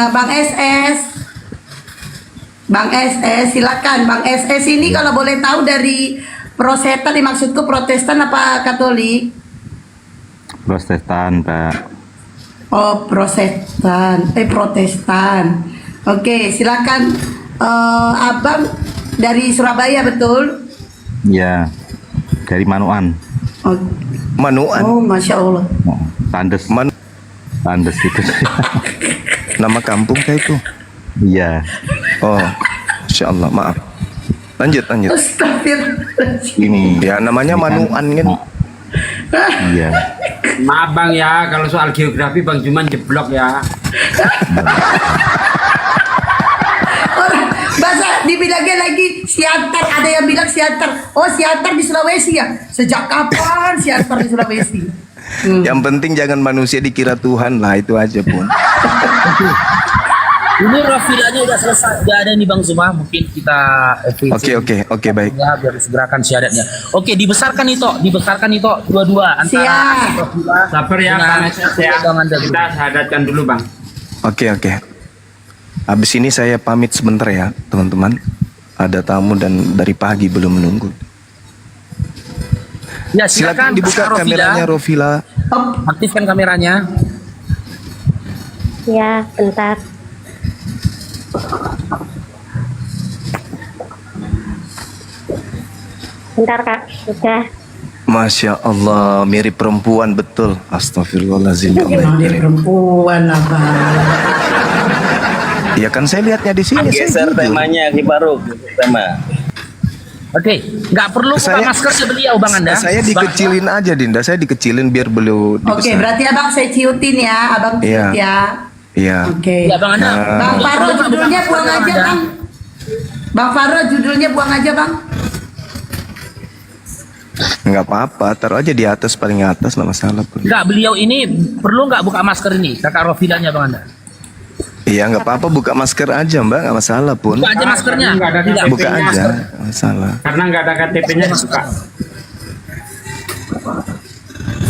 Bang SS, Bang SS, silakan Bang SS ini kalau boleh tahu dari Prosetan, maksudku Protestan apa Katolik? Protestan, Pak. Oh, Protestan. Oke, silakan. Abang dari Surabaya betul? Ya, dari Manuan. Oh, Manuan. oh Masya Allah. Oh, Tandes. Man- Tandes itu. Nama kampung kayak itu. Iya. Oh, Insya Allah, maaf. Lanjut. Astagfirullahaladzim. Ini. Ya namanya Manuan kan. Iya. Maaf Bang ya, kalau soal geografi Bang Juman jeblok ya. Orang bahasa dibilangnya lagi Siantar, ada yang bilang Siantar. Oh, Siantar di Sulawesi ya? Sejak kapan Siantar di Sulawesi? Yang penting jangan manusia dikira Tuhan lah, itu aja pun. Ini Rafilanya udah selesai, udah ada nih Bang Zuma, mungkin kita Oke, baik. ya biar segerakan syahadatnya. Oke, dibesarkan itu dua-dua antara Siap. Rafila Sabar ya dengan Bang SS ya. Bang Anda. Kita syahadatkan dulu Bang. Oke. Habis ini saya pamit sebentar ya, teman-teman. Ada tamu dan dari pagi belum menunggu. Ya silakan Silakan dibuka Kak Rofila. kameranya, Rofila. Aktifkan kameranya. Ya, bentar. Bentar Kak, sudah. Masya Allah, mirip perempuan betul. Astagfirullahaladzim. ya Allah. Perempuan apa? Ya kan saya lihatnya di sini. saya Geser jujur. temanya Ki Faruk, tema. Oke, nggak perlu buka Saya- maskernya beliau Bang Anda. Saya dikecilin aja, Dinda. Saya dikecilin biar beliau Oke, dibesar. berarti abang saya ciutin ya, abang ciut Iya. ya. Iya. Oke. Ya Bang Anda. Bang Faro Buka judulnya masker, buang Bang aja Anda. bang. Bang Faro judulnya buang aja bang. Nggak apa-apa, taruh aja di atas, paling atas, nggak masalah. Nggak, beliau ini perlu nggak buka masker ini, Kakak Rofilanya Bang Anda? Iya, nggak apa-apa, buka masker aja, Mbak, nggak masalah pun. Buka aja maskernya. Nggak ada Tidak. Buka KTP-nya. aja, nggak masalah. Karena nggak ada KTP-nya dibuka.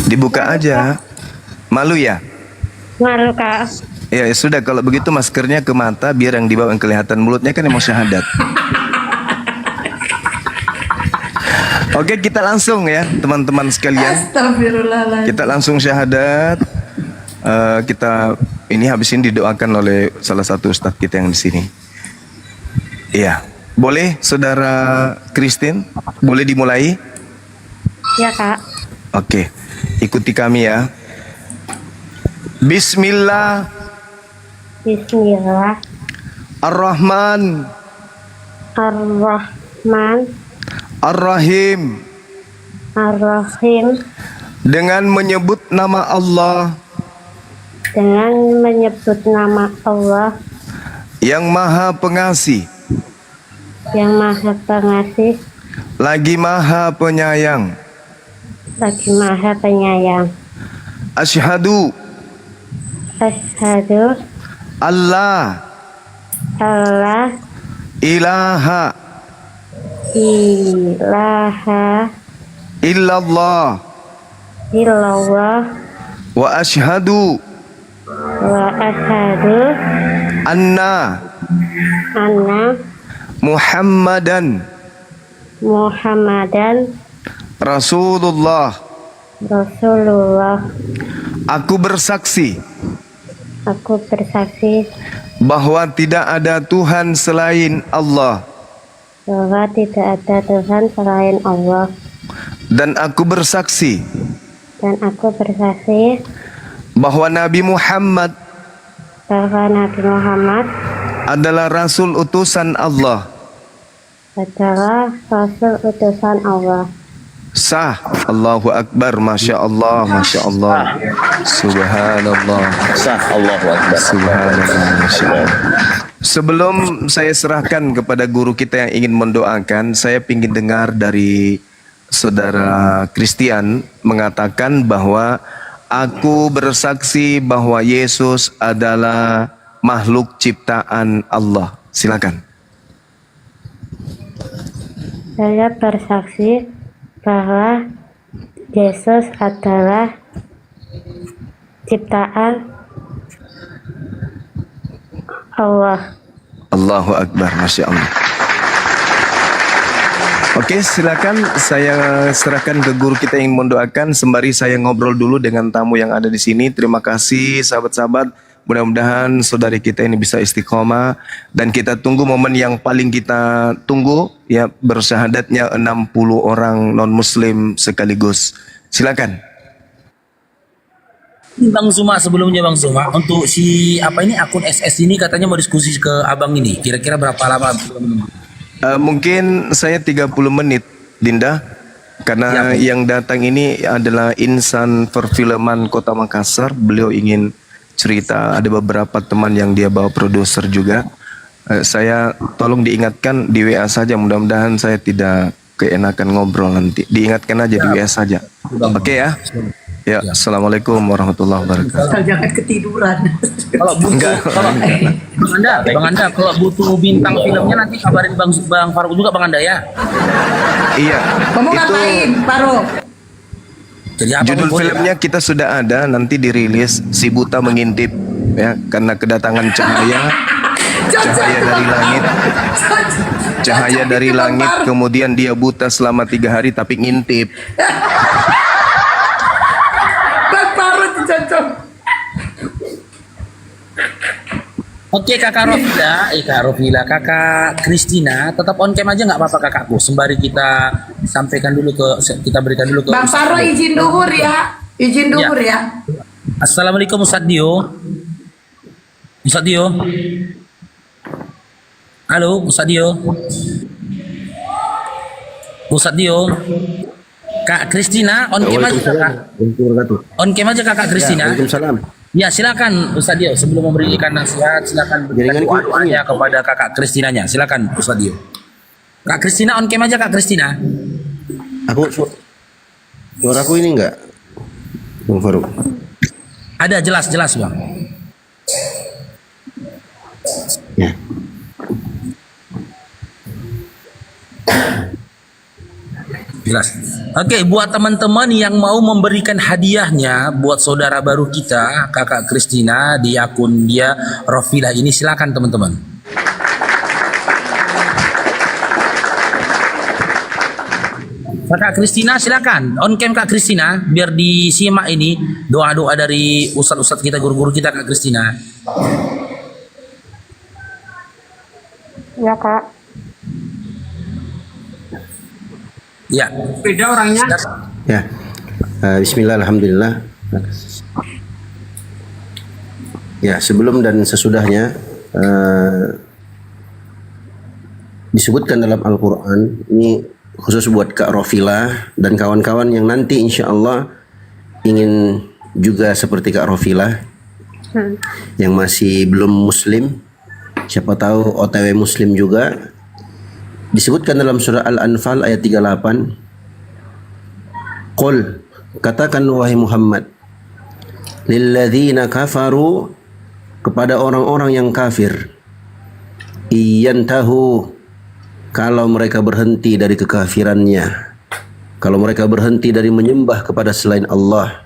Dibuka aja. Malu ya? Malu Kak. Ya, ya sudah, kalau begitu maskernya ke mata, biar yang di bawah yang kelihatan mulutnya kan yang mau syahadat. Oke, kita langsung ya, teman-teman sekalian. Astagfirullahaladzim. Kita langsung syahadat. Kita ini habis ini didoakan oleh salah satu ustadz kita yang di sini. Iya, boleh saudara Christine, boleh dimulai? Ya Kak. Oke, ikuti kami ya. Bismillah Bismillah. ar-Rahman Ar-Rahman. ar-Rahim. Ar-Rahim. Dengan menyebut nama Allah Dengan menyebut nama Allah yang Maha Pengasih, yang Maha Pengasih, lagi Maha Penyayang. lagi Maha Penyayang. Asyhadu Asyhadu Allah alla ilaha ilaha illallah illallah wa asyhadu wa asyhadu anna anna Muhammadan Muhammadan Rasulullah. Rasulullah. Aku bersaksi Aku bersaksi bahwa tidak ada Tuhan selain Allah, bahwa tidak ada Tuhan selain Allah, dan aku bersaksi dan aku bersaksi bahwa Nabi Muhammad bahwa Nabi Muhammad adalah Rasul utusan Allah. adalah Rasul utusan Allah. Sah. Allahu Akbar. Masya Allah, Masya Allah, Subhanallah, Sah, Allahu Akbar. Subhanallah, Masya Allah. Sebelum saya serahkan kepada guru kita yang ingin mendoakan, saya ingin dengar dari saudara Christian mengatakan bahwa aku bersaksi bahwa Yesus adalah makhluk ciptaan Allah. Silakan. Saya bersaksi bahwa Yesus adalah ciptaan Allah. Allahu Akbar, Masya Allah. Oke, silakan saya serahkan ke guru kita yang mendoakan sembari saya ngobrol dulu dengan tamu yang ada di sini. Terima kasih sahabat-sahabat. Mudah-mudahan saudari kita ini bisa istiqomah dan kita tunggu momen yang paling kita tunggu ya, bersyahadatnya 60 orang non-muslim sekaligus. Silakan. Bang Zuma, sebelumnya Bang Zuma, untuk si apa ini akun SS ini katanya mau diskusi ke abang ini. Kira-kira berapa lama? Mungkin saya 30 menit, Dinda. Karena yang datang ini adalah insan perfilman Kota Makassar. Beliau ingin cerita, ada beberapa teman yang dia bawa produser juga. Saya tolong diingatkan di WA saja, mudah-mudahan saya tidak keenakan ngobrol nanti. Diingatkan aja di WA saja. Oke ya? Ya, Assalamualaikum warahmatullahi wabarakatuh. Jangan ketiduran. Kalau butuh, kalau Bang Anda, kalau butuh bintang filmnya nanti kabarin Bang Faruk juga Bang Anda ya. Iya, Kamu itu ngapain, Faro? Jadi apa judul pun filmnya kita sudah ada, nanti dirilis. Si Buta Mengintip ya, karena kedatangan cahaya cahaya dari langit, cahaya dari langit, kemudian dia buta selama 3 hari tapi ngintip. Bang Parut cocok. Oke kakak Rofila, kakak Kristina, tetap on cam aja nggak apa-apa kakakku. Sembari kita sampaikan dulu kita berikan dulu ke Bang Ustadz Parut Dio. izin duhur ya. Izin duhur ya. Assalamualaikum Ustadz Dio. Ustadz Dio. Halo Ustadz Dio. Ustadz Dio. Kak Kristina on cam aja kakak. On cam aja kakak Kristina. Waalaikumsalam. Ya silakan Ustadz Dio, sebelum memberikan nasihat silakan berikan doa-doanya kepada kakak Kristinanya. Silakan Ustadz Dio. Kak Kristina on cam aja Kak Kristina. Suaraku ini enggak? Bang Faruk. Ada jelas Bang. Ya. Jelas. Oke, buat teman-teman yang mau memberikan hadiahnya buat saudara baru kita, kakak Kristina di akun dia Rofila ini, silakan teman-teman. Kakak Kristina silakan on cam Kak Kristina biar disimak ini doa-doa dari ustadz-ustadz kita, guru-guru kita Kak Kristina. Ya Kak. Ya. Beda orangnya. Ya. Bismillah, alhamdulillah. Ya, sebelum dan sesudahnya disebutkan dalam Al-Quran, ini khusus buat Kak Rofila dan kawan-kawan yang nanti insya Allah ingin juga seperti Kak Rofila yang masih belum muslim, siapa tahu OTW muslim juga. Disebutkan dalam surah Al-Anfal ayat 38. Qul, katakan wahai Muhammad, lilladzina kafaru, kepada orang-orang yang kafir, iyantahu, kalau mereka berhenti dari kekafirannya, kalau mereka berhenti dari menyembah kepada selain Allah,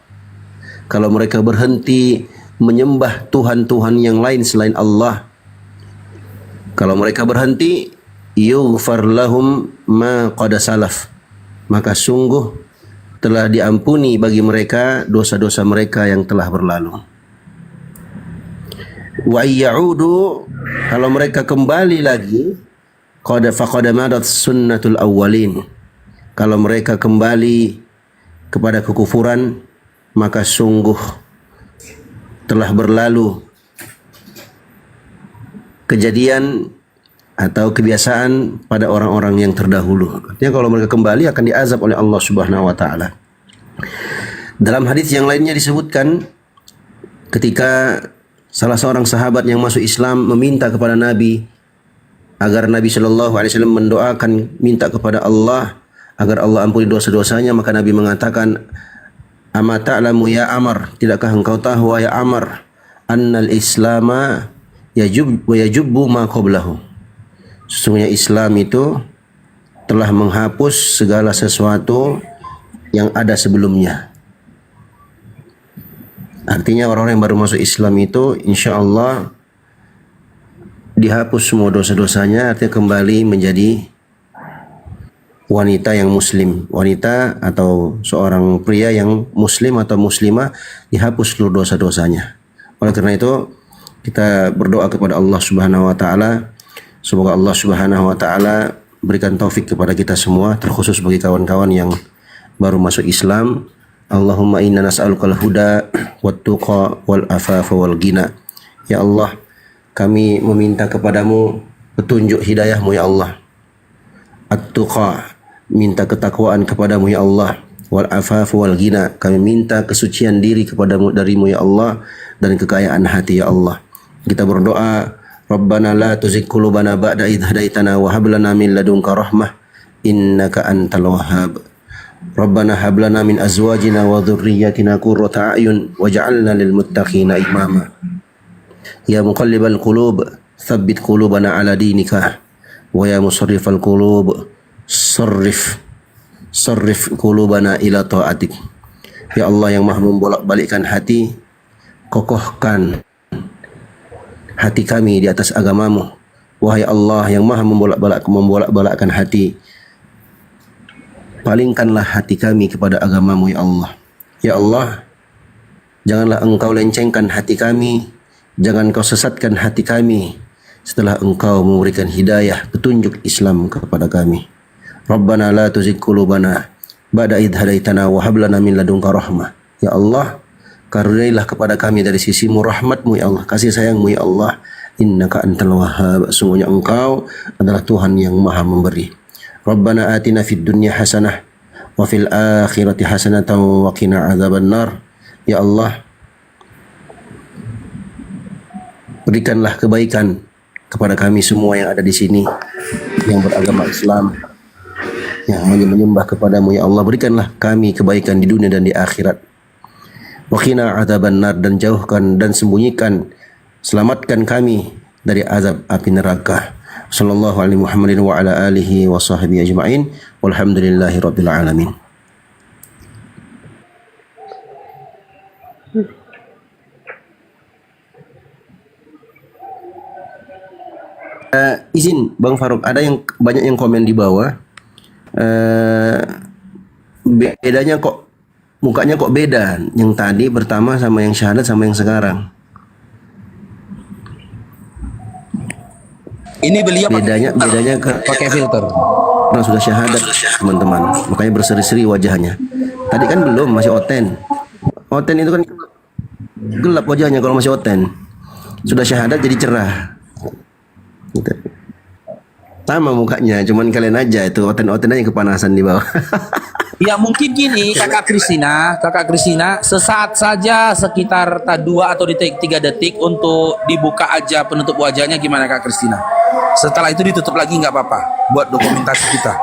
kalau mereka berhenti menyembah Tuhan-Tuhan yang lain selain Allah, kalau mereka berhenti, yughfar lahum ma qad salaf, maka sungguh telah diampuni bagi mereka dosa-dosa mereka yang telah berlalu. Wa ya'udu, kalau mereka kembali lagi, qad faqad madat sunnatul awwalin, kalau mereka kembali kepada kekufuran, maka sungguh telah berlalu kejadian atau kebiasaan pada orang-orang yang terdahulu. Artinya kalau mereka kembali akan diazab oleh Allah Subhanahu wa taala. Dalam hadis yang lainnya disebutkan ketika salah seorang sahabat yang masuk Islam meminta kepada Nabi agar Nabi Shallallahu alaihi wasallam mendoakan, minta kepada Allah agar Allah ampuni dosa-dosanya, maka Nabi mengatakan, "Ama ta'lamu ya Amr, tidakkah engkau tahu ya Amr, annal islama yajubbu ma qablahu?" Sesungguhnya Islam itu telah menghapus segala sesuatu yang ada sebelumnya. Artinya orang-orang yang baru masuk Islam itu insya Allah dihapus semua dosa-dosanya, artinya kembali menjadi wanita yang muslim, wanita atau seorang pria yang muslim atau muslimah, dihapus seluruh dosa-dosanya. Oleh karena itu kita berdoa kepada Allah Subhanahu wa taala, semoga Allah Subhanahu wa taala berikan taufik kepada kita semua, terkhusus bagi kawan-kawan yang baru masuk Islam. Allahumma inna nas'alukal huda wat tuqa wal afafa wal ghina. Ya Allah, kami meminta kepadamu petunjuk hidayahmu ya Allah. At-tuqa, minta ketakwaan kepadamu ya Allah. Wal afafa wal ghina, kami minta kesucian diri kepadamu darimu ya Allah, dan kekayaan hati ya Allah. Kita berdoa, Rabbana la tuzigh qulubana ba'da idh hadaitana wa hab lana min ladunka rahmah innaka antal wahhab. Rabbana hab lana min azwajina wa dhurriyyatina qurrata a'yun waj'alna lil muttaqina imama. Ya muqallibal qulub, tsabbit qulubana ala dinika, wa ya musarrifal qulub, sarrif qulubana ila ta'atik. Ya Allah yang Maha membolak-balikkan hati, kokohkan hati kami di atas agamamu. Wahai Allah yang maha membolak-balikkan hati, palingkanlah hati kami kepada agamamu ya Allah. Ya Allah, janganlah engkau lencengkan hati kami, jangan kau sesatkan hati kami setelah engkau memberikan hidayah petunjuk Islam kepada kami. Rabbana la tuzigh qulubana ba'da idh hadaitana wa hab lana min ladunka rahmah. Ya Allah, karuniailah kepada kami dari sisimu rahmatmu ya Allah, kasih sayangmu ya Allah. Innaka antal wahhab, sungguhnya engkau adalah Tuhan yang maha memberi. Rabbana atina fid dunya hasanah wa fil akhirati hasanatan wa qina adzabannar. Ya Allah, berikanlah kebaikan kepada kami semua yang ada di sini yang beragama Islam, yang menyembah kepadamu ya Allah. Berikanlah kami kebaikan di dunia dan di akhirat. Wa qina adzabannar, dan jauhkan dan selamatkan kami dari azab api neraka. Sallallahu alaihi Muhammadin wa ala alihi wa sahbihi ajma'in. Walhamdulillahi rabbil alamin. Izin Bang Faruk, ada yang banyak yang komen di bawah. Bedanya kok, mukanya kok beda, yang tadi pertama sama yang syahadat sama yang sekarang. Ini beliau Bedanya pakai filter. karena sudah syahadat teman-teman, makanya berseri-seri wajahnya. Tadi kan belum, masih oten. Oten itu kan gelap wajahnya kalau masih oten. Sudah syahadat jadi cerah. Gitu. Sama mukanya, cuman kalian aja itu oten-oten aja kepanasan di bawah. Ya mungkin gini kakak Kristina sesaat saja sekitar 2 atau 3 detik untuk dibuka aja penutup wajahnya, gimana kak Kristina? Setelah itu ditutup lagi nggak apa-apa buat dokumentasi kita.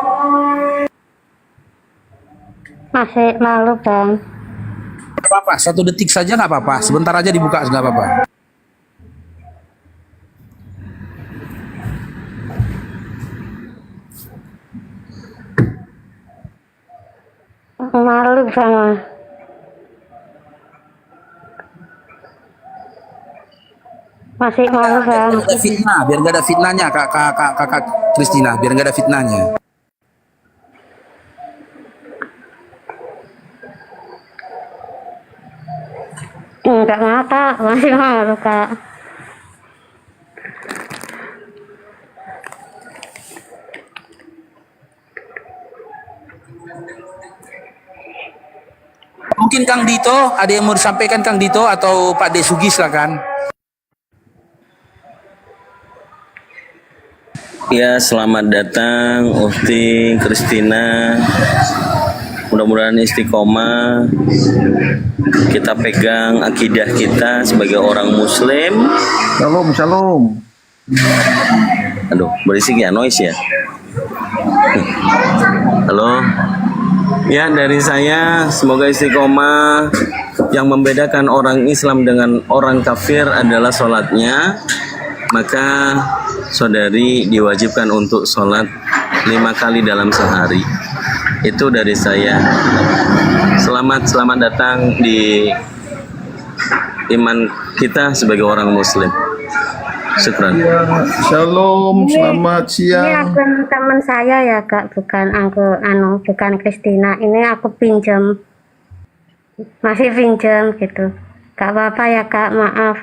Masih malu bang. Nggak apa-apa, 1 detik saja nggak apa-apa, sebentar aja dibuka nggak apa-apa. Malu bang. Masih malu bang. Ada fitnah, biar nggak ada fitnahnya kakak Kristina, biar nggak ada fitnahnya. Enggak mau kak, masih malu kak. Mungkin Kang Dito, ada yang mau disampaikan Kang Dito atau Pak De Sugis lah kan? Ya, selamat datang Ukti Kristina. Mudah-mudahan istiqomah. Kita pegang akidah kita sebagai orang Muslim. Shalom. Aduh, berisik ya, noise ya. Halo. Ya, dari saya semoga istiqomah. Yang membedakan orang Islam dengan orang kafir adalah sholatnya. Maka saudari diwajibkan untuk sholat 5 kali dalam sehari. Itu dari saya. Selamat datang di iman kita sebagai orang Muslim. Syukran. Shalom, selamat Ini siang. akun teman saya ya kak, bukan bukan Kristina. Ini aku pinjam, masih pinjam gitu. Gak apa-apa ya kak, maaf.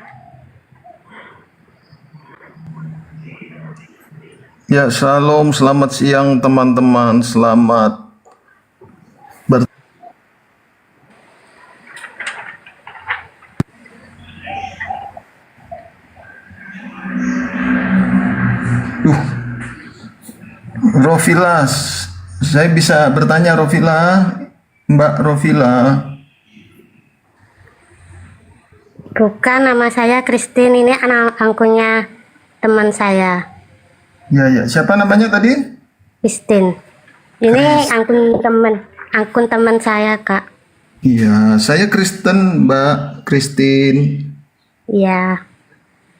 Ya, shalom, selamat siang teman-teman. Selamat Rofila, saya bisa bertanya Rofila, Mbak Rofila. Bukan, nama saya Christine. Ini akunnya teman saya, Ya, siapa namanya tadi? Christine. Ini akun teman saya kak. Iya, saya Kristen, Mbak Christine. Iya.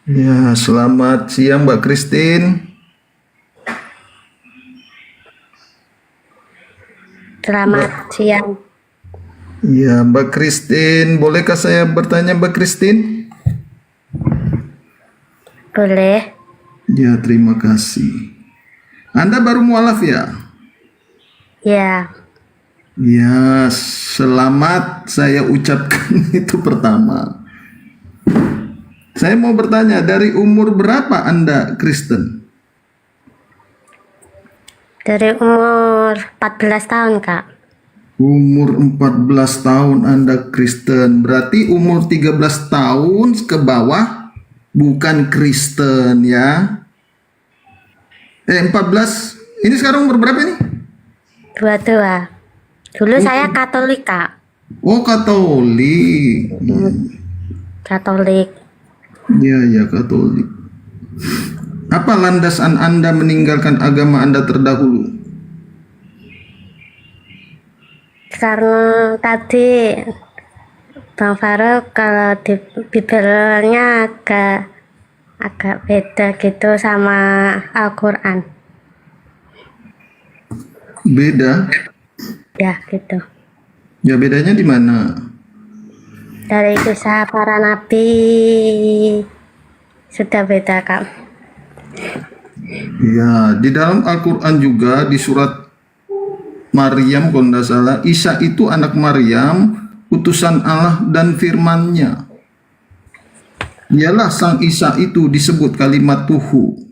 Ya, selamat siang Mbak Christine. Selamat siang. Ya, Mbak Christine, bolehkah saya bertanya Mbak Christine? Boleh. Ya, terima kasih. Anda baru mualaf ya? Ya. Ya, selamat saya ucapkan itu pertama. Saya mau bertanya, dari umur berapa Anda Kristen? Dari umur 14 tahun, Kak. Umur 14 tahun Anda Kristen. Berarti umur 13 tahun ke bawah bukan Kristen ya. 14. Ini sekarang umur berapa nih? 22. Dulu saya Katolik, Kak. Oh, Katolik. Katolik. Ya, ya, Katolik. Apa landasan Anda meninggalkan agama Anda terdahulu? Karena tadi Bang Farouk kalau di Bibelnya agak beda gitu sama Al-Quran. Beda? Ya gitu. Ya, bedanya di mana? Dari kisah para nabi sudah beda, Kak. Ya, di dalam Al-Quran juga di surat Maryam kalau tidak salah, Isa itu anak Maryam, utusan Allah dan firman-Nya. Ialah sang Isa itu disebut kalimat Tuhu.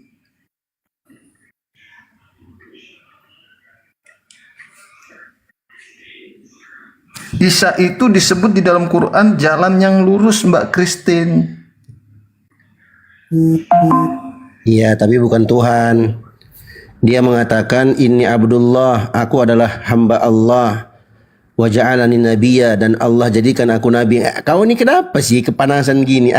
Isa itu disebut di dalam Quran jalan yang lurus, Mbak Christine. Iya, tapi bukan Tuhan. Dia mengatakan inni Abdullah, aku adalah hamba Allah. Wa ja'alani nabiyya, dan Allah jadikan aku nabi. Kau ini kenapa sih kepanasan gini?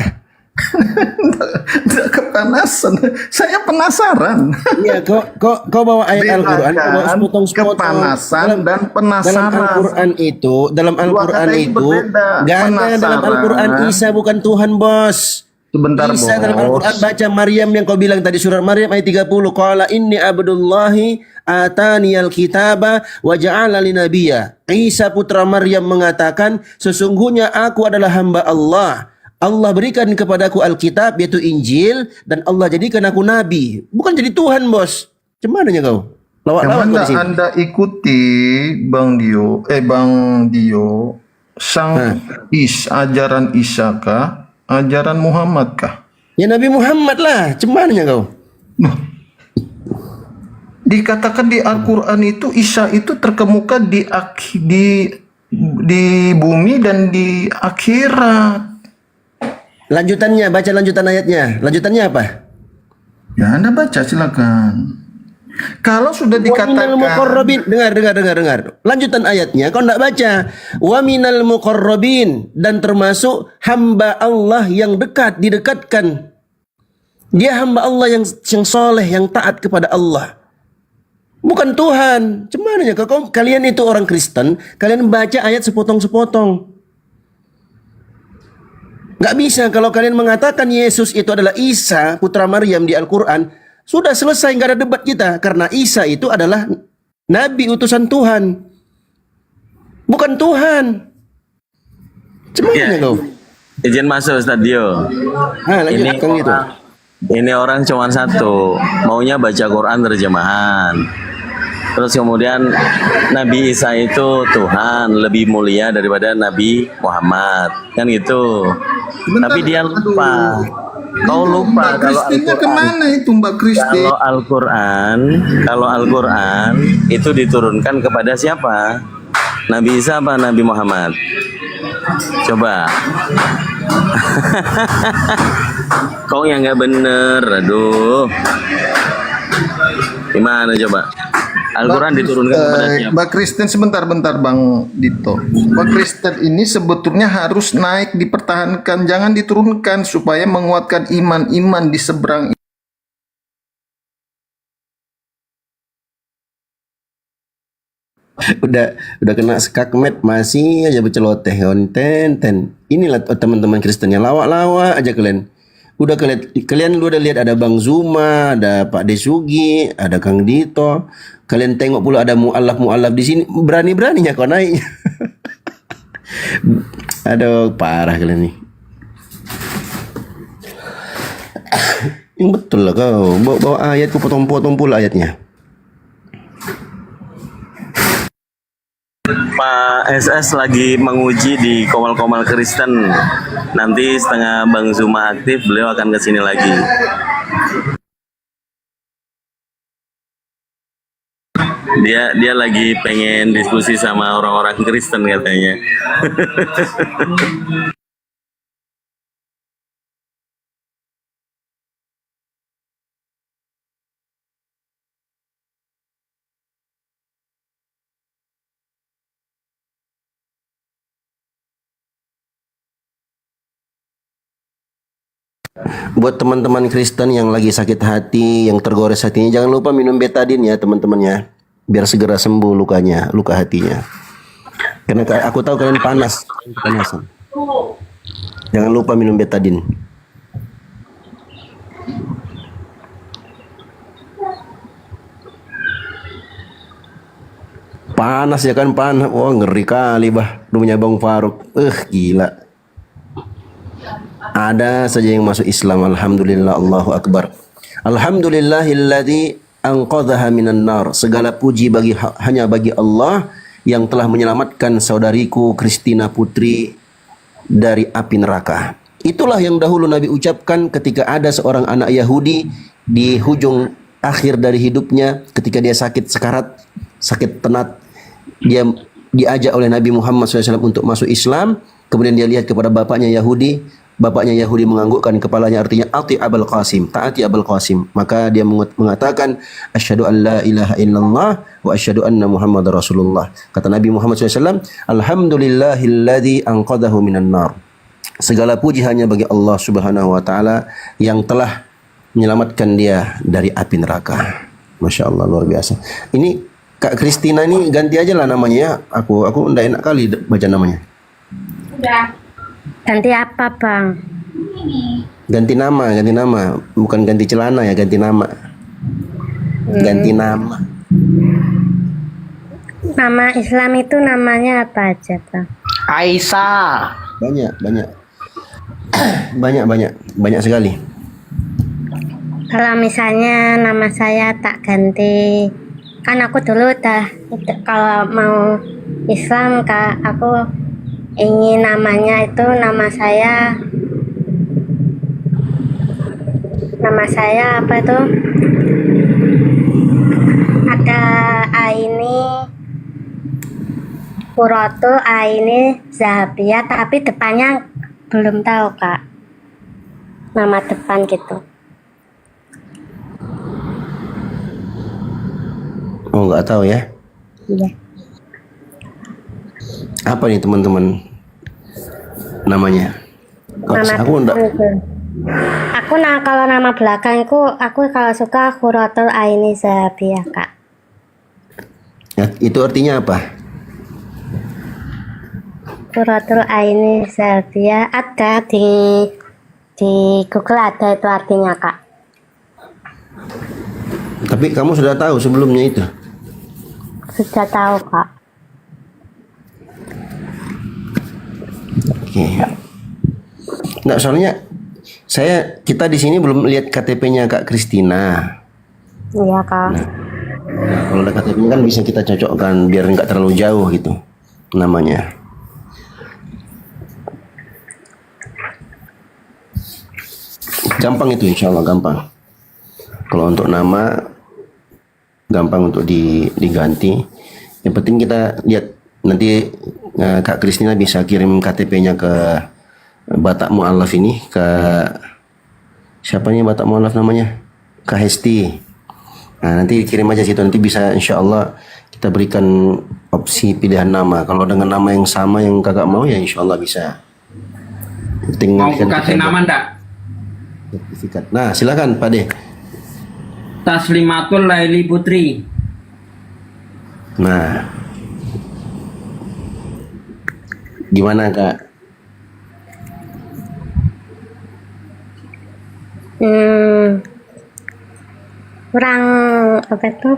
Tidak kepanasan, saya penasaran. Iya, kau bawa ayat Al-Quran, kau bawa sepotong-sepotong. Kepanasan dan penasaran. Dalam Al-Quran itu, berbeda. gak ada dalam Al-Quran Isa bukan Tuhan, bos. Sebentar, Isa bos. dalam Al-Quran, baca Maryam yang kau bilang tadi, surat Maryam ayat 30. Qala inni abdullahi ataniyal kitaba wa ja'alani nabiyya. Isa putra Maryam mengatakan, sesungguhnya aku adalah hamba Allah. Allah berikan kepadaku Alkitab yaitu Injil, dan Allah jadikan aku nabi. Bukan jadi Tuhan, bos. Cumananya kau? Lawak-lawak kau di sini. Anda ikuti Bang Dio sang ajaran Isa kah? Ajaran Muhammad kah? Ya Nabi Muhammad lah. Cumananya kau? Dikatakan di Al-Quran itu Isa itu terkemuka di bumi dan di akhirat. Lanjutannya, baca lanjutan ayatnya. Lanjutannya apa? Ya, Anda baca silakan. Kalau sudah Wa minal muqarrabin, dengar. Lanjutan ayatnya kau enggak baca. Wa minal muqarrabin, dan termasuk hamba Allah yang dekat, didekatkan. Dia hamba Allah yang soleh, yang taat kepada Allah. Bukan Tuhan. Cumananya kalian itu orang Kristen, kalian baca ayat sepotong-sepotong. Nggak bisa kalau kalian mengatakan Yesus itu adalah Isa putra Maryam di Al-Quran, sudah selesai, nggak ada debat kita, karena Isa itu adalah Nabi utusan Tuhan, bukan Tuhan. Cuman kau Izin masuk Ustaz Dio. Ini orang cuma satu, maunya baca Quran terjemahan. Terus kemudian Nabi Isa itu Tuhan, lebih mulia daripada Nabi Muhammad, kan gitu. Tapi dia lupa. Kau lupa kalau Al-Quran. Kemana itu Mbak Kristi? Kalau Al-Quran itu diturunkan kepada siapa? Nabi Isa apa Nabi Muhammad? Coba. Kau yang nggak bener, aduh. Gimana coba? Al-Quran diturunkan kepada siapa? Mbak Kristen, sebentar Bang Dito. Mbak Kristen ini sebetulnya harus naik, dipertahankan, jangan diturunkan supaya menguatkan iman di seberang. udah kena skakmet masih aja berceloteh konten. Inilah teman-teman Kristen yang lawak-lawak aja kalian. Kalian udah lihat ada Bang Zuma, ada Pak Desugi, ada Kang Dito. Kalian tengok pula ada mu'alaf di sini. Berani-beraninya kau naik. Aduh, parah kalian nih. Yang betul lah kau. Bawa ayat kau potong-potong pula ayatnya. Pak SS lagi menguji di Komal-Komal Kristen. Nanti setengah Bang Zuma aktif, beliau akan ke sini lagi. Dia lagi pengen diskusi sama orang-orang Kristen katanya. Buat teman-teman Kristen yang lagi sakit hati, yang tergores hatinya, jangan lupa minum betadine ya teman-teman ya, biar segera sembuh lukanya, luka hatinya. Karena aku tahu kalian panas, kepanasan. Jangan lupa minum betadine. Panas ya kan, panas. Wah, ngeri kali bah rumahnya Bang Faruk. Gila. Ada saja yang masuk Islam. Alhamdulillah, Allahu Akbar. Alhamdulillahilladzi anqadhaha minan nar. Segala puji hanya bagi Allah yang telah menyelamatkan saudariku Christina Putri dari api neraka. Itulah yang dahulu Nabi ucapkan ketika ada seorang anak Yahudi di hujung akhir dari hidupnya, ketika dia sakit sekarat, sakit tenat, dia diajak oleh Nabi Muhammad SAW untuk masuk Islam. Kemudian dia lihat kepada bapaknya Yahudi. Bapaknya Yahudi menganggukkan kepalanya, artinya ati Abul Qasim, taati Abul Qasim. Maka dia mengatakan asyhadu an la ilaha illallah wa asyhadu anna Muhammadar Rasulullah. Kata Nabi Muhammad SAW, alhamdulillahilladzi anqadhahu minan nar. Segala puji hanya bagi Allah Subhanahu wa taala yang telah menyelamatkan dia dari api neraka. Masya Allah, luar biasa. Ini Kak Christina ini ganti aja lah namanya ya. Aku ndak enak kali baca namanya. Ganti apa, Bang? Ganti nama, bukan ganti celana ya, ganti nama. Ganti nama. Nama Islam itu namanya apa aja, Bang? Aisyah. Banyak sekali. Kalau misalnya nama saya tak ganti, kan aku dulu kalau mau Islam, Kak, aku ingin namanya itu nama saya apa itu, ada Aini Kurotul, Aini Zahabia, tapi depannya belum tahu, Kak, nama depan gitu. Oh, nggak tahu ya? Iya. Apa nih teman-teman namanya? Kalau nama belakangku, aku kalau suka Khuratul Aini Zahabia, Kak. Ya, itu artinya apa? Khuratul Aini Zahabia ada di Google, ada itu artinya, Kak. Tapi kamu sudah tahu sebelumnya itu? Sudah tahu, Kak. Oke. Nggak, soalnya kita di sini belum lihat KTP-nya Kak Christina. Iya, Kak. Nah, kalau ada KTP kan bisa kita cocokkan biar nggak terlalu jauh gitu namanya. Gampang itu, insya Allah gampang. Kalau untuk nama gampang untuk diganti. Yang penting kita lihat nanti Kak Christina bisa kirim KTP-nya ke Batak Mu'alaf ini, ke siapa nih Batak Mu'alaf namanya? Kak Hesti. Nah, nanti kirim aja situ, nanti bisa insya Allah kita berikan opsi pilihan nama. Kalau dengan nama yang sama yang kakak mau ya insya Allah bisa. Mau kasih nama ndak? Sertifikat. Nah, silakan Pak De. Taslimatul Laili Putri. Nah, gimana Kak? Kurang apa tuh?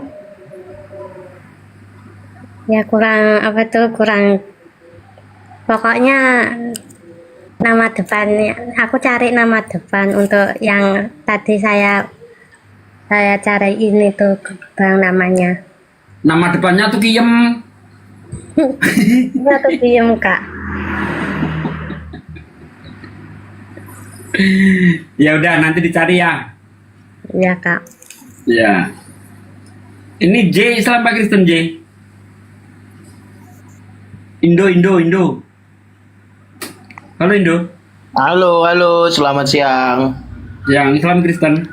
Ya kurang apa tuh? Kurang. Pokoknya nama depannya. Aku cari nama depan untuk yang tadi saya cari ini tuh bang namanya. Nama depannya tuh Kiem. Iya tuh diem kak. Ya udah nanti dicari ya. Iya kak. Ya. Ini J Islam apa Kristen J? Indo. Halo Indo. Halo, selamat siang. Yang Islam Kristen.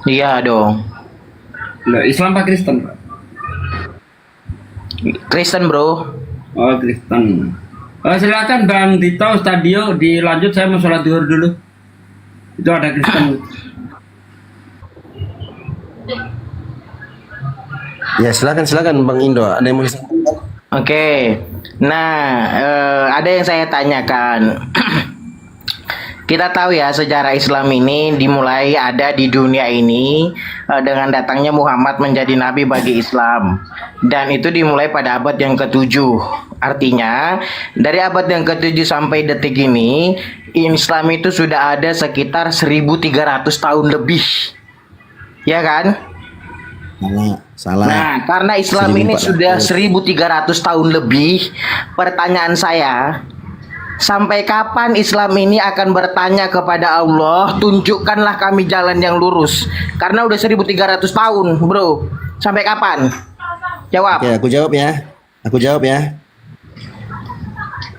Iya dong. Loh, Islam apa Kristen? Pak? Kristen bro. Oh Kristen. Silakan Bang Dito Stadio dilanjut, saya mau sholat zuhur dulu. Itu ada Kristen. Ya silakan Bang Indo. Ada yang mau disampaikan? Oke. Nah, ada yang saya tanyakan. Kita tahu ya sejarah Islam ini dimulai ada di dunia ini dengan datangnya Muhammad menjadi nabi bagi Islam. Dan itu dimulai pada abad yang ke-7. Artinya dari abad yang ke-7 sampai detik ini Islam itu sudah ada sekitar 1300 tahun lebih. Ya kan? Salah. Nah, karena Islam ini sudah 1300 tahun lebih, pertanyaan saya, sampai kapan Islam ini akan bertanya kepada Allah, tunjukkanlah kami jalan yang lurus? Karena udah 1300 tahun, bro. Sampai kapan? Jawab. Oke, aku jawab ya.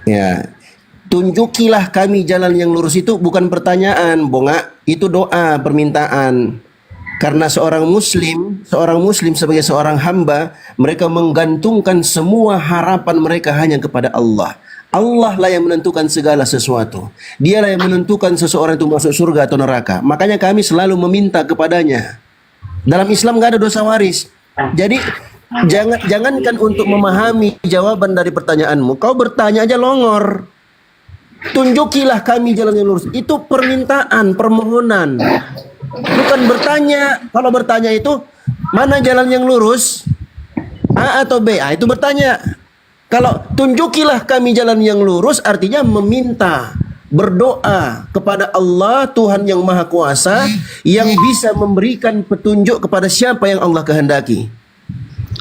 Ya. Tunjukilah kami jalan yang lurus itu bukan pertanyaan, Bonga. Itu doa, permintaan. Karena seorang muslim sebagai seorang hamba, mereka menggantungkan semua harapan mereka hanya kepada Allah. Allah lah yang menentukan segala sesuatu. Dialah yang menentukan seseorang itu masuk surga atau neraka. Makanya kami selalu meminta kepadanya. Dalam Islam gak ada dosa waris. Jadi jangankan untuk memahami jawaban dari pertanyaanmu, kau bertanya aja longor. Tunjukilah kami jalan yang lurus. Itu permintaan, permohonan. Bukan bertanya. Kalau bertanya itu mana jalan yang lurus, A atau B? Itu bertanya. Kalau tunjukilah kami jalan yang lurus artinya meminta, berdoa kepada Allah Tuhan yang Maha Kuasa yang bisa memberikan petunjuk kepada siapa yang Allah kehendaki.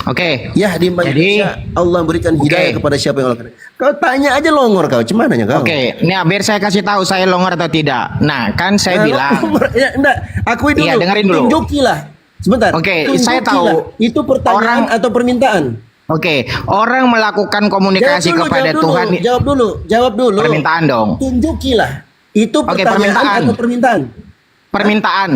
Oke. Ya di Malaysia Allah berikan hidayah kepada siapa yang Allah kehendaki. Kau tanya aja longor kau, cemananya kau. Oke, ini biar saya kasih tahu saya longor atau tidak. Nah, kan saya bilang. Ya, enggak, akui dulu. Iya, dengerin dulu. Tunjukilah. Sebentar. Oke, tunjukilah. saya tahu. Itu pertanyaan atau permintaan? Oke, orang melakukan komunikasi kepada Tuhan. Jawab dulu. Permintaan dong. Tunjukilah. Itu pertanyaan atau permintaan? Permintaan.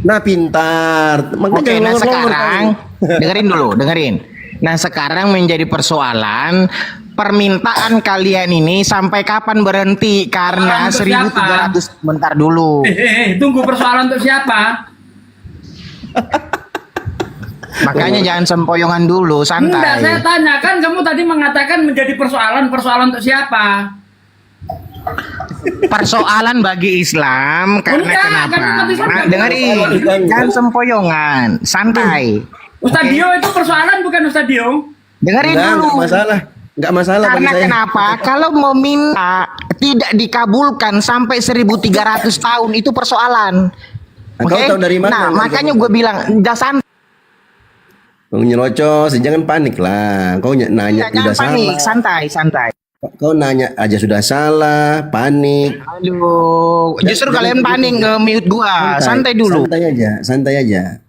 Nah, pintar. Oke, nah sekarang dengerin. Nah, sekarang menjadi persoalan permintaan kalian ini sampai kapan berhenti? Karena 1300. Bentar dulu. Tunggu, persoalan untuk siapa? Makanya jangan sempoyongan dulu, santai. Enggak, saya tanya kan kamu tadi mengatakan menjadi persoalan untuk siapa? Persoalan bagi Islam karena kenapa? Nah, dengerin, jangan sempoyongan, santai. Ustadz Dio itu persoalan bukan Ustadz Dio? Dengerin dulu. Enggak masalah bagi karena saya. kenapa? Kalau meminta tidak dikabulkan sampai 1300 tahun itu persoalan. Kau tahu dari mana? Nah, makanya gue bilang jangan Kau nyelocos, jangan panik lah. Kau nanya udah panik, salah. santai. Kau nanya aja sudah salah, panik. Aduh, justru kalian panik nge-mute gua. Santai dulu. Santai aja.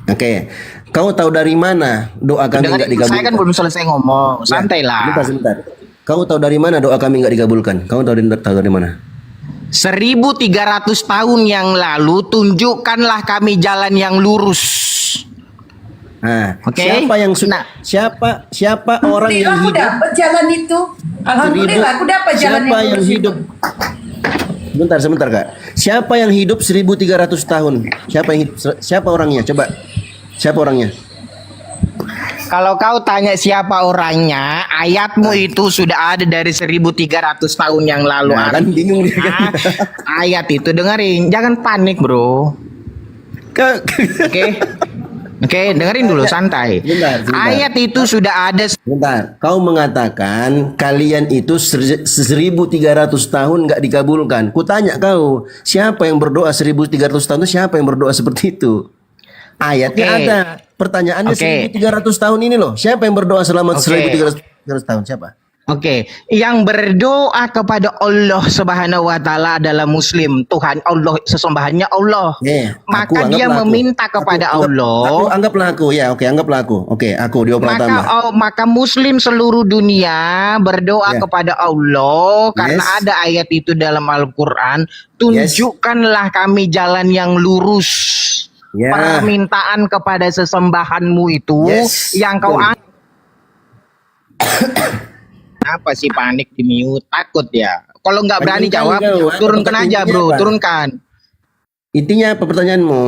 Oke. Kau tahu dari mana doa kami enggak dikabulkan? Saya kan belum selesai ngomong. Santai lah. Sebentar. Kau tahu dari mana doa kami enggak dikabulkan? Kau tahu dari mana? 1300 tahun yang lalu tunjukkanlah kami jalan yang lurus. Nah, okay. Siapa orang yang aku hidup? dapat jalan itu. Alhamdulillah aku dapat jalan Siapa yang hidup? Sebentar Kak. Siapa yang hidup 1300 tahun? Siapa orangnya? Coba. Siapa orangnya? Kalau kau tanya siapa orangnya, ayatmu itu sudah ada dari 1300 tahun yang lalu. Nah, kan bingung dia kan. Ayat itu dengerin, jangan panik, bro. Oke. Oke, dengerin dulu santai. Sebentar. Ayat itu sudah ada. Bentar, kau mengatakan kalian itu 1300 tahun nggak dikabulkan. Kutanya kau, siapa yang berdoa 1300 tahun itu siapa yang berdoa seperti itu? Ayatnya Oke. ada. Pertanyaannya Oke. 1300 tahun ini loh. Siapa yang berdoa selama Oke. 1300 tahun? Siapa? Oke, yang berdoa kepada Allah Subhanahu wa taala adalah muslim. Tuhan Allah, sesembahannya Allah. Maka dia meminta kepada Allah. Anggaplah aku, ya, oke, anggaplah aku. Oke, aku Dio Pratama. Maka muslim seluruh dunia berdoa kepada Allah karena ada ayat itu dalam Al-Qur'an, tunjukkanlah kami jalan yang lurus. Permintaan kepada sesembahanmu itu yang kau apa sih panik di mute? Takut ya. Kalau nggak berani jawab, turunkan aja bro, turunkan. Intinya apa pertanyaanmu?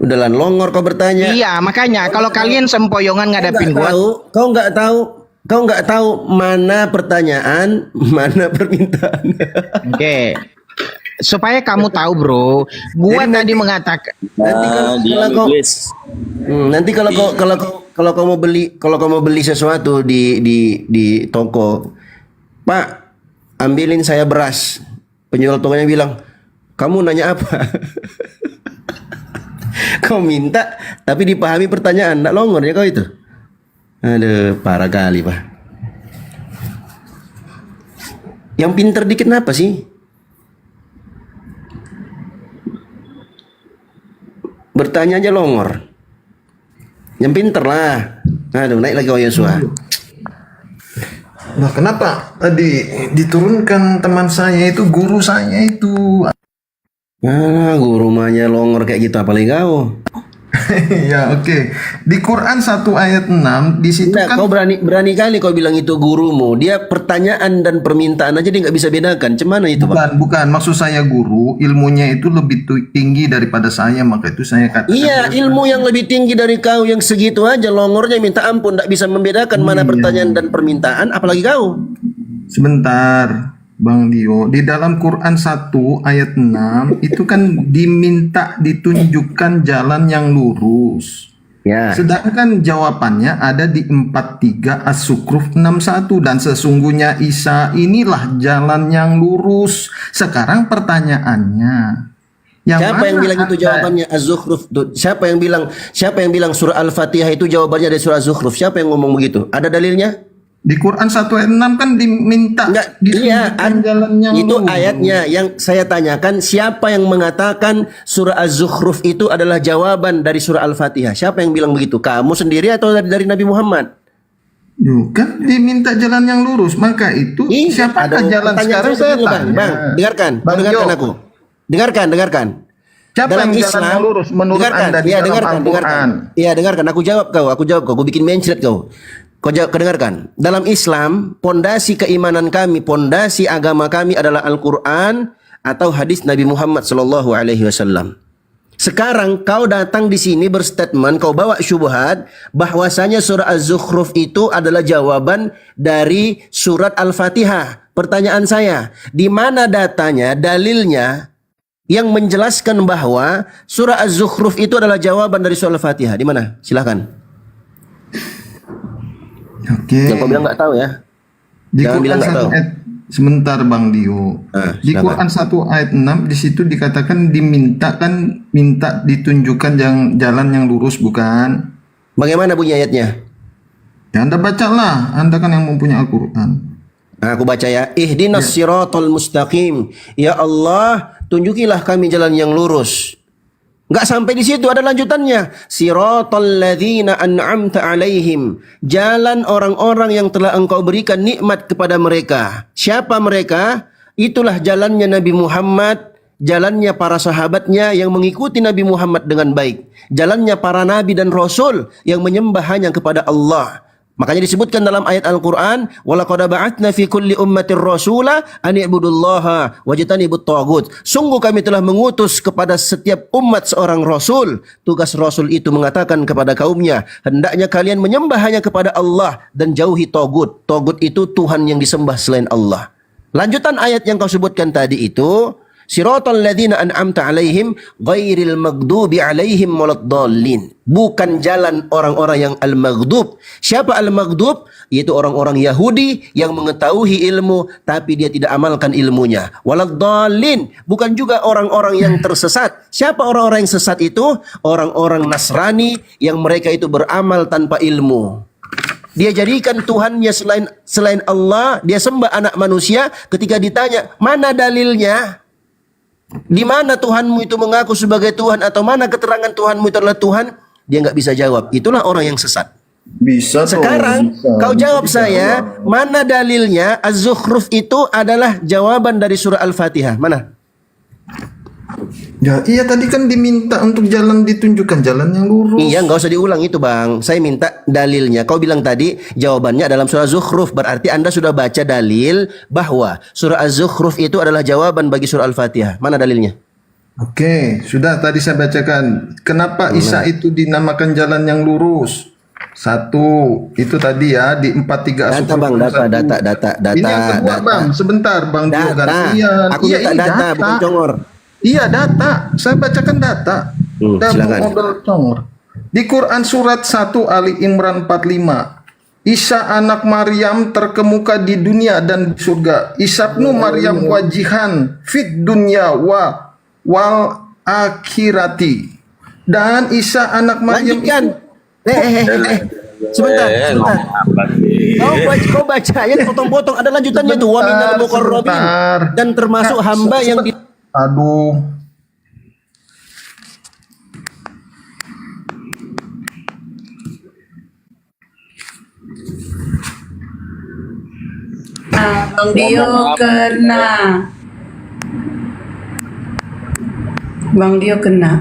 Udahlah longor kau bertanya. Iya, makanya kalau kalian sempoyongan ngadepin gua. Kau nggak tahu mana pertanyaan, mana permintaan. Oke. Supaya kamu tahu bro, gua tadi mengatakan nanti kalau kau mau beli sesuatu di toko, Pak, ambilin saya beras. Penjual tokonya bilang, kamu nanya apa? Kau minta tapi dipahami pertanyaan, nggak longor ya kau itu. Aduh, parah kali, Pak. Yang pinter dikit kenapa sih? Bertanya aja longor. Yang pinter lah. Aduh, naik lagi Yosua. Nah, kenapa tadi diturunkan teman saya itu, guru saya itu? Guru rumahnya longor kayak gitu, apalagi kau. Ya, oke. Di Quran 1 ayat 6 di situ kan kau berani kali kau bilang itu gurumu. Dia pertanyaan dan permintaan aja dia nggak bisa bedakan. Cemana itu, Pak? bukan maksud saya guru, ilmunya itu lebih tinggi daripada saya, maka itu saya katakan. Iya, ilmu yang lebih tinggi dari kau yang segitu aja longornya minta ampun, nggak bisa membedakan mana pertanyaan dan permintaan, apalagi kau. Sebentar, Bang Dio, di dalam Quran 1 ayat 6 itu kan diminta ditunjukkan jalan yang lurus. Ya. Sedangkan jawabannya ada di 43 As-Zukhruf 61, dan sesungguhnya Isa inilah jalan yang lurus. Sekarang pertanyaannya, Siapa yang bilang itu jawabannya Az-Zukhruf? Siapa yang bilang surah Al-Fatihah itu jawabannya dari surah Az-Zukhruf? Siapa yang ngomong begitu? Ada dalilnya? Di Quran 1 ayat 6 kan diminta jalan yang itu lurus. ayatnya yang saya tanyakan, siapa yang mengatakan surah Az-Zukhruf itu adalah jawaban dari surah Al-Fatihah? Siapa yang bilang begitu? Kamu sendiri atau dari Nabi Muhammad? Kan diminta jalan yang lurus, maka itu siapakah jalan sekarang saya tanya. Bang, dengarkan, dengarkan aku. Dengarkan. Siapa dalam yang Islam, jalan yang lurus menurut Anda di dalam Al-Quran? Iya, dengarkan. Aku jawab kau. Aku bikin mencret kau. Kau dengarkan. Dalam Islam, pondasi keimanan kami, pondasi agama kami adalah Al-Quran atau hadis Nabi Muhammad SAW. Sekarang kau datang di sini berstatement, kau bawa syubhat bahwasanya surah Az-Zukhruf itu adalah jawaban dari surat Al-Fatihah. Pertanyaan saya, di mana datanya, dalilnya yang menjelaskan bahwa surah Az-Zukhruf itu adalah jawaban dari surah Al-Fatihah? Di mana? Silahkan. Oke. Yang kau bilang nggak tahu ya? Di Jangan Quran bilang nggak 1 tahu. ayat, sebentar Bang Dio. Di silakan. Quran 1 ayat 6 di situ dikatakan minta ditunjukkan jalan yang lurus, bukan? Bagaimana bunyi ayatnya? Ya Anda bacalah, Anda kan yang mempunyai Al-Quran. Aku baca ya. Ihdinas siratal mustaqim. Ya Allah, tunjukilah kami jalan yang lurus. Enggak sampai di situ, ada lanjutannya. Siratal ladzina an'amta alaihim. Jalan orang-orang yang telah engkau berikan nikmat kepada mereka. Siapa mereka? Itulah jalannya Nabi Muhammad, jalannya para sahabatnya yang mengikuti Nabi Muhammad dengan baik. Jalannya para nabi dan rasul yang menyembah hanya kepada Allah. Makanya disebutkan dalam ayat Al-Quran, وَلَقَدْ بَعَثْنَا فِي كُلِّ أُمَّةٍ رَسُولًا أَنِ اعْبُدُوا اللَّهَ وَاجْتَنِبُوا الطَّاغُوتَ. Sungguh kami telah mengutus kepada setiap umat seorang rasul. Tugas rasul itu mengatakan kepada kaumnya, hendaknya kalian menyembah hanya kepada Allah dan jauhi togut. Togut itu Tuhan yang disembah selain Allah. Lanjutan ayat yang kau sebutkan tadi itu, Siratal ladzina an'amta 'alaihim ghairil maghdubi 'alaihim waladdallin. Bukan jalan orang-orang yang al-maghdub. Siapa al-maghdub? Yaitu orang-orang Yahudi yang mengetahui ilmu tapi dia tidak amalkan ilmunya. Waladdallin, bukan juga orang-orang yang tersesat. Siapa orang-orang yang sesat itu? Orang-orang Nasrani yang mereka itu beramal tanpa ilmu. Dia jadikan Tuhannya selain Allah, dia sembah anak manusia. Ketika ditanya, mana dalilnya? Di mana Tuhanmu itu mengaku sebagai Tuhan, atau mana keterangan Tuhanmu itu adalah Tuhan? Dia nggak bisa jawab. Itulah orang yang sesat. Bisa dong, Sekarang bisa. kau jawab Bisa saya, jawab. mana dalilnya? Az-Zukhruf itu adalah jawaban dari surah Al-Fatihah. Mana? Ya, iya tadi kan diminta untuk jalan, ditunjukkan jalan yang lurus. Iya, nggak usah diulang itu bang. Saya minta dalilnya. Kau bilang tadi jawabannya dalam surah Az-Zukhruf. Berarti Anda sudah baca dalil bahwa surah Az-Zukhruf itu adalah jawaban bagi surah Al-Fatihah. Mana dalilnya? Oke, sudah tadi saya bacakan. Kenapa Isa itu dinamakan jalan yang lurus? Satu, itu tadi ya di 43 Data bang, data. Ini yang kedua data. bang, sebentar bang Dio Data. Garcian. Aku Iya, minta ini data, bukan congor. Iya data, saya bacakan data. Silakan. Model congor. Di Quran surat 1 Ali Imran 45. Isa anak Maryam terkemuka di dunia dan di surga. Isa ibnu Maryam wajihan fit dunya wal akhirati. Dan Isa anak Maryam Lanjutkan. Sebentar. Kau baca ayat potong-potong, ada lanjutannya tuh, wa minal muqarrabin, sebentar. dan termasuk hamba yang di Aduh. Bang Dio kena. Bang Dio kena.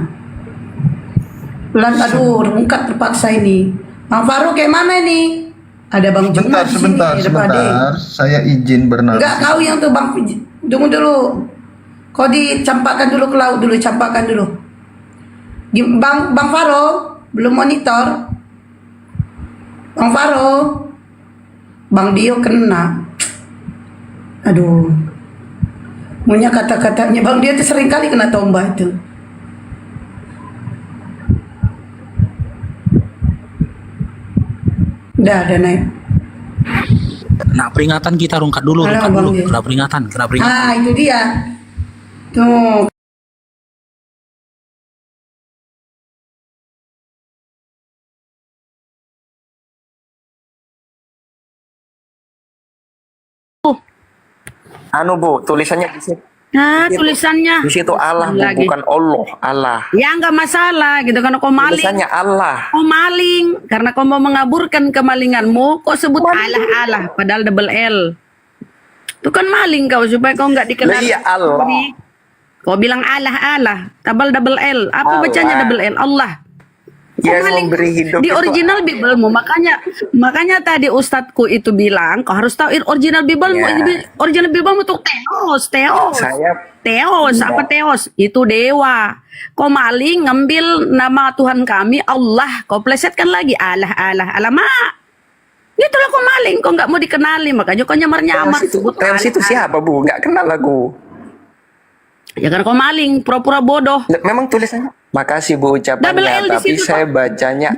Pelan, aduh, rungkat terpaksa ini. Bang Faru kayak mana ini? Ada Bang Juma di sini, ada Pak Ade. Saya izin bernafas. Enggak, kau yang tuh Bang, tunggu dulu. Kau dicampakkan dulu ke laut dulu, campakkan dulu. Bang Faro belum monitor. Bang Faro, Bang Dio kena. Aduh, punya kata-katanya Bang Dio tuh sering kali kena tombak itu. Udah ada naik. Kena peringatan kita rungkat dulu, Halo, rungkat Bang dulu. Dio. Kena peringatan. Ah, itu dia. Tuh. Anu Bu, tulisannya di situ. Nah, tulisannya Di situ Allah, Bu, lagi. bukan Allah, Allah. Ya nggak masalah gitu, karena kau maling. Tulisannya Allah. Kau maling karena kau mau mengaburkan kemalinganmu, kau sebut Allah padahal double L. Itu kan maling kau, supaya kau nggak dikenal. Lah iya, Allah. Kau bilang Allah, tabal double L. Apa Allah. bacanya double L? Allah. Yang memberi hidup Di itu original Biblemu, makanya tadi ustadku itu bilang kau harus tahu original Biblemu. Ya. Original Biblemu tuh Theos. Theos, apa Theos? Itu dewa. Kau maling ngambil nama Tuhan kami Allah, kau plesetkan lagi Allah. Alamak. Itulah kau maling, kau nggak mau dikenali, makanya kau nyamar-nyamar. Teos itu siapa Bu? Nggak kenal aku. Ya karena kau maling, pura-pura bodoh. Memang tulisannya. Makasih Bu Double L ucapannya, di tapi situ, saya Pak. bacanya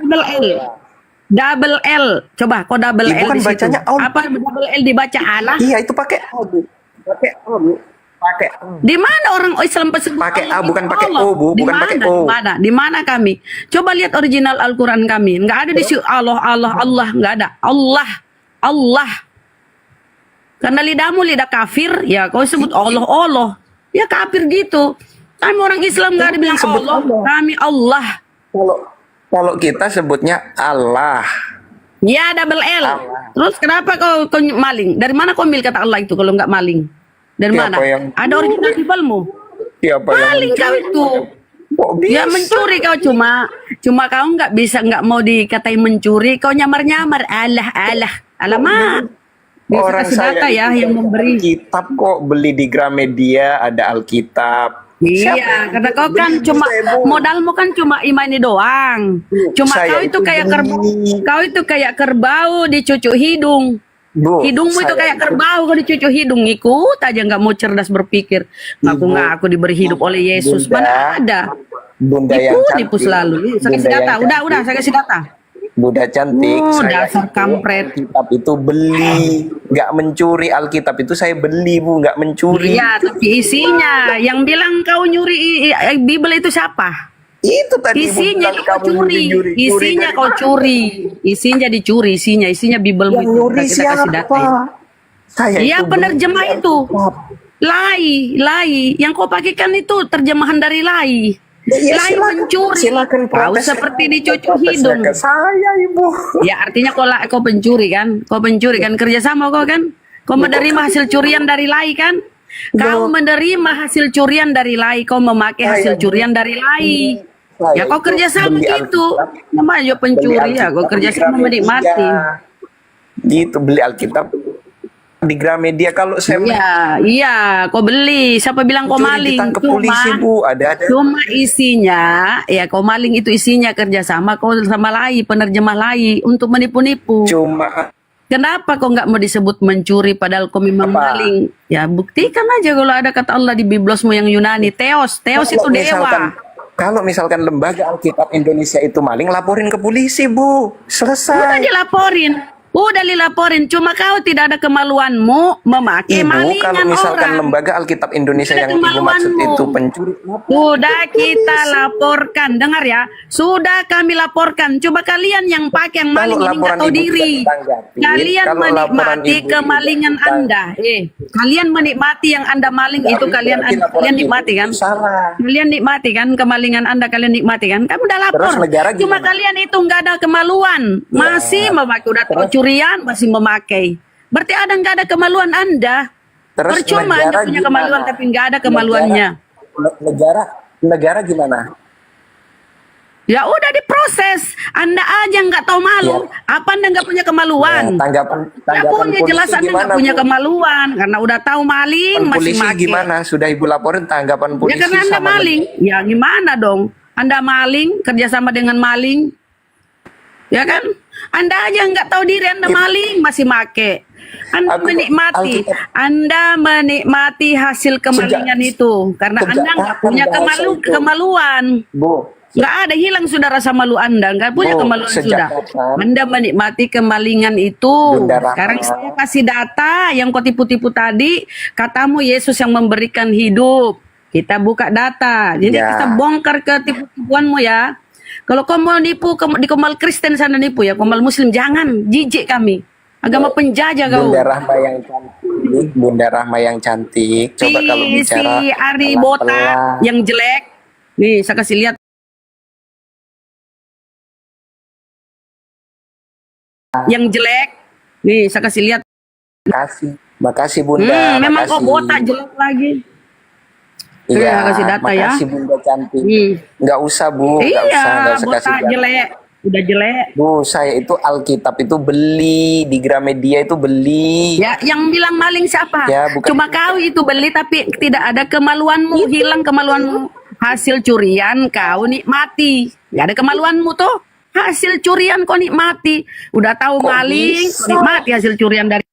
Double L. Coba kau double Ibu L kan di situ. bacanya Allah. Apa double L dibaca Allah? Iya, itu pakai A, Bu. Pakai A, Bu. Pakai A. Di mana orang Islam pesebut Pakai Allah A, bukan itu pakai Allah? O, Bu, Di bukan mana? pakai O. Di mana kami? Coba lihat original Al-Quran kami. Nggak ada di situ Allah, nggak ada. Allah. Karena lidahmu lidah kafir, ya kau sebut Allah. Ya kafir gitu. Kami orang Islam nggak ada bilang Sebut Allah. Allah. Kami Allah. Kalau kita sebutnya Allah. Ya double L. Terus kenapa kau maling? Dari mana kau ambil kata Allah itu kalau nggak maling? Dari Siapa mana? yang- Ada original Biblemu. Siapa Maling kau itu. Kok bisa? Ya mencuri kau cuma kau nggak mau dikatain mencuri, kau nyamar-nyamar Allah. Alamak. Bisa Orang kasih saya data ya itu yang memberi. kitab kok beli di Gramedia, ada Alkitab. Iya, karena kau kan cuma modalmu kan cuma imani doang. Cuma Saya kau itu itu kayak kerbau, kau itu kayak kerbau dicucuk hidung. Bu, Hidungmu itu kayak kerbau kalau dicucuk hidung, ikut aja nggak mau cerdas berpikir. Ngaku-ngaku diberi hidup oleh Yesus, Bunda, mana ada? Bunda yang Nipu cantik. selalu. Saya kasih Bunda yang data, udah cantik. saya kasih data. Bunda cantik, saya Dasar itu kampret. Alkitab itu beli, nggak mencuri. Alkitab itu saya beli, Bu, nggak mencuri. Iya, tapi isinya, yang bilang kau nyuri Bible itu siapa? Itu tadi Ibu Isinya bilang kau kamu curi, nyuri. isinya Dari kau mana? curi, isinya dicuri, isinya Bible Yang itu. nyuri Kita kasih data ya. siapa? Saya Iya, itu beli penerjemah itu. Alkitab. Lai. Yang kau pakaikan itu terjemahan dari lai. Ya, Lai mencuri. silakan Kau protes. seperti dicucuk Protesnya hidung. ke saya, Ibu. Ya artinya kau pencuri kan? Kau pencuri kan, kerjasama kau kan? Kau menerima hasil curian dari lai kan? Kau menerima hasil curian dari lai, kau memakai hasil curian dari lai. Ya kau kerjasama gitu. Namanya pencuri ya, kau kerjasama menikmati. Gitu, beli Alkitab di Gramedia. Kalau saya Iya, kau beli. Siapa bilang kau mencuri maling? ditangkap polisi, Bu. Ada. Cuma isinya, ya kau maling itu isinya kerjasama kau sama lai, penerjemah lai untuk menipu-nipu. Cuma Kenapa kau nggak mau disebut mencuri padahal kau memang maling? Ya buktikan aja kalau ada kata Allah di Biblosmu yang Yunani. Theos itu dewa. Kalau misalkan lembaga Alkitab Indonesia itu maling, laporin ke polisi, Bu. Selesai. Udah dilaporin. Cuma kau tidak ada kemaluanmu memakai Ibu, malingan kalau misalkan orang. lembaga Alkitab Indonesia Tidak yang Ibu maksud kemaluanmu. itu pencuri, Sudah kita laporkan, dengar ya. Sudah kami laporkan. Coba kalian yang pakai yang maling ini nggak laporan tahu Ibu diri. tidak ditanggapi, Kalian kalau laporan menikmati Ibu kemalingan tidak Anda. Kalian menikmati yang Anda maling itu kalian nikmati kan? Kalian nikmati kan kemalingan Anda, kalian nikmati kan? Kamu udah lapor. Terus negara Cuma gimana? kalian itu nggak ada kemaluan, masih memakai, udah tahu curian masih memakai. Berarti nggak ada kemaluan Anda. Terus Percuma negara Anda punya gimana? kemaluan tapi nggak ada kemaluannya. Negara gimana? Ya udah diproses. Anda aja nggak tahu malu. Apa Anda nggak punya kemaluan? Tanggapan Ya punya, polisi jelas Anda nggak gimana, punya Bu? kemaluan karena udah tahu maling masih Polisi make. gimana? Sudah Ibu laporin tanggapan Ya polisi karena Anda sama maling. Ya gimana dong? Anda maling, kerjasama dengan maling. Ya kan? Anda aja nggak tahu diri Anda maling masih make. Anda menikmati hasil kemalingan itu karena sejak Anda nggak kapan punya bahasa itu? kemaluan. Bu, Nggak ada, hilang sudah rasa malu Anda, nggak punya Bu, kemaluan sejak sudah. kapan? Anda menikmati kemalingan itu. Bunda Rahma. Sekarang saya kasih data yang kau tipu-tipu tadi. Katamu Yesus yang memberikan hidup. Kita buka data, jadi Ya. kita bongkar ke tipu-tipuanmu ya. Kalau kau mau nipu di Komal Kristen sana nipu ya, Komal Muslim jangan, jijik kami. Agama penjajah kau. Bunda Rahma yang cantik, Bunda Rahma yang cantik. Coba kalau bicara Si Ari pelan-pelan. Botak yang jelek. Nih, saya kasih lihat. Yang jelek. Nih, saya kasih lihat. Makasih Bunda. Memang makasih. kok botak jelek lagi. Iya, kasih data ya. makasih Bunda cantik. Nggak usah Bu, nggak Iya, usah kasih botak data. jelek. Udah jelek. Bu, saya itu Alkitab itu beli di Gramedia itu beli. Ya, yang bilang maling siapa? Ya, bukan Cuma kau itu beli tapi tidak ada kemaluanmu, hilang kemaluanmu. Hasil curian kau nikmati. Gak ada kemaluanmu tuh. Hasil curian kau nikmati. Udah tahu Kok maling, bisa? kau nikmati hasil curian dari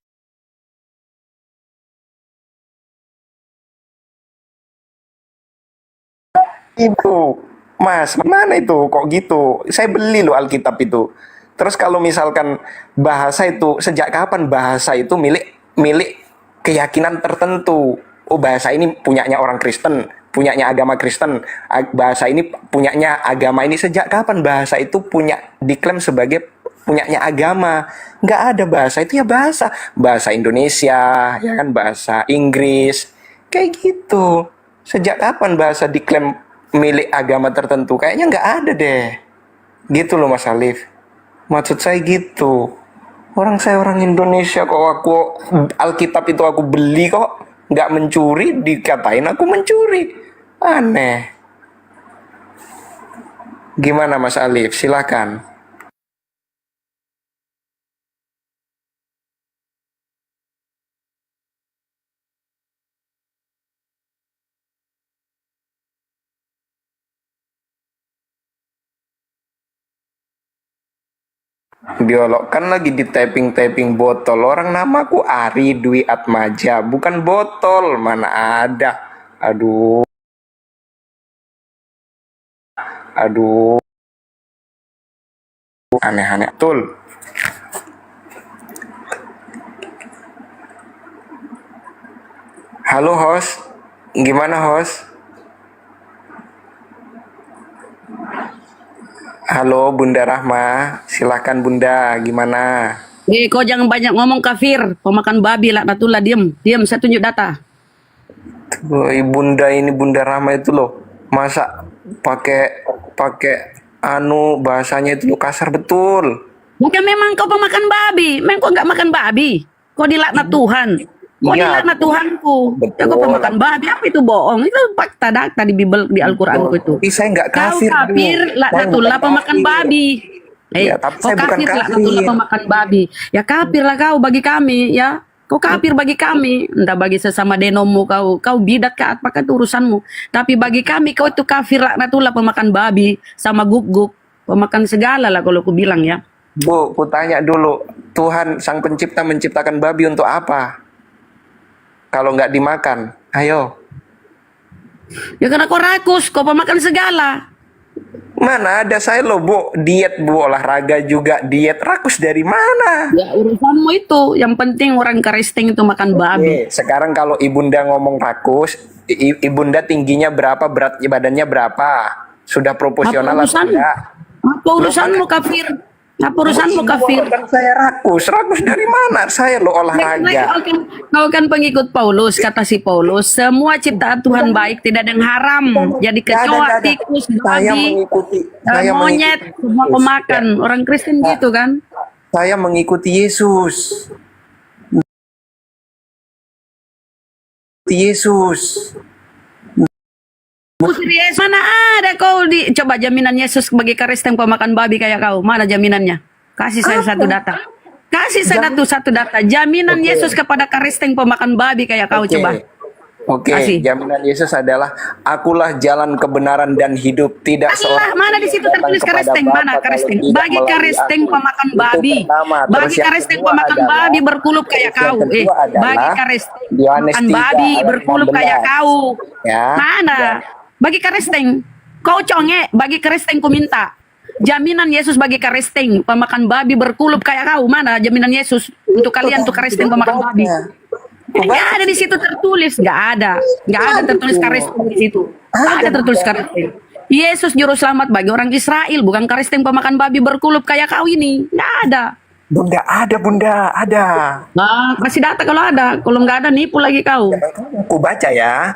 Ibu, Mas, mana itu? Kok gitu? Saya beli loh Alkitab itu. Terus kalau misalkan bahasa itu, sejak kapan bahasa itu milik keyakinan tertentu? Oh, bahasa ini punyanya orang Kristen, punyanya agama Kristen. Bahasa ini punyanya agama ini. Sejak kapan bahasa itu diklaim sebagai punyanya agama? Nggak ada, bahasa itu ya bahasa. Bahasa Indonesia, ya kan, bahasa Inggris. Kayak gitu. Sejak kapan bahasa diklaim milik agama tertentu? Kayaknya nggak ada deh. Gitu loh Mas Alif. Maksud saya gitu. Saya orang Indonesia kok, aku Alkitab itu aku beli kok. Nggak mencuri, dikatain aku mencuri. Aneh. Gimana Mas Alif? Silakan. Diolokkan lagi di typing botol. Orang namaku Ari Dwi Atmaja, bukan botol. Mana ada. Aduh. Aneh-aneh. Betul. Halo host. Gimana host? Halo Bunda Rahma, silakan Bunda, gimana? Kau jangan banyak ngomong kafir, pemakan babi laknatullah, diam, saya tunjuk data. Woi Bunda, ini Bunda Rahma itu loh, masa pakai bahasanya itu loh kasar betul. Bukan memang kau pemakan babi, memang kau nggak makan babi, kau dilaknat Tuhan. Kau dilaknat Tuhanku. Ya kau pemakan babi, apa itu bohong? Itu fakta data di Bible, di Al-Quranku itu. Tapi saya nggak kafir. Kau kafir, laknatullah pemakan babi. Ya, tapi kau saya bukan kafir, kafir. laknatullah pemakan babi. Ya kafir lah kau bagi kami, ya. Kau kafir bagi kami, entah bagi sesama denomu kau bidat ke apakah itu urusanmu. Tapi bagi kami kau itu kafir, laknatullah pemakan babi sama guk-guk, pemakan segala lah kalau aku bilang ya. Bu, aku tanya dulu, Tuhan Sang Pencipta menciptakan babi untuk apa? Kalau nggak dimakan, ayo. Ya karena kau rakus, kau pemakan segala. Mana ada saya loh bu, diet bu, olahraga juga diet, rakus dari mana? Ya urusanmu itu, yang penting orang Kristen itu makan babi. Sekarang kalau ibunda ngomong rakus, ibunda tingginya berapa, berat badannya berapa? Sudah proporsional atau tidak? Apa urusanmu kafir? Apa urusanmu kafir? Kan saya rakus dari mana? Saya lo olahraga. Kau kan pengikut Paulus, kata si Paulus, semua ciptaan Tuhan baik, tidak ada yang haram. Jadi kecoa, tikus, babi, monyet, semua pemakan. Orang Kristen gitu kan? Saya mengikuti Yesus. Serius, mana ada kau coba jaminan Yesus bagi Kristen pemakan babi kayak kau? Mana jaminannya? Kasih saya satu data. Kasih saya satu data. Jaminan Yesus kepada Kristen pemakan babi kayak kau coba. Oke, jaminan Yesus adalah akulah jalan kebenaran dan hidup, tidak seorang. Mana di situ tertulis Kristen? Mana Kristen? Bagi Kristen pemakan babi. Bagi Kristen pemakan babi berkulup kayak kau. Bagi Kristen pemakan babi berkulup kayak kau. Mana? Bagi Kristen, kau conge, bagi Kristen ku minta. Jaminan Yesus bagi Kristen pemakan babi berkulup kayak kau. Mana jaminan Yesus untuk kalian tuh Kristen pemakan babi? Nggak ada di situ tertulis, nggak ada tertulis Kristen di situ. Nggak ada tertulis Kristen. Yesus juru selamat bagi orang Israel, bukan Kristen pemakan babi berkulup kayak kau ini. Nggak ada. Bunda, ada. Nah, kasih data kalau ada. Kalau nggak ada nipu lagi kau. Aku baca ya.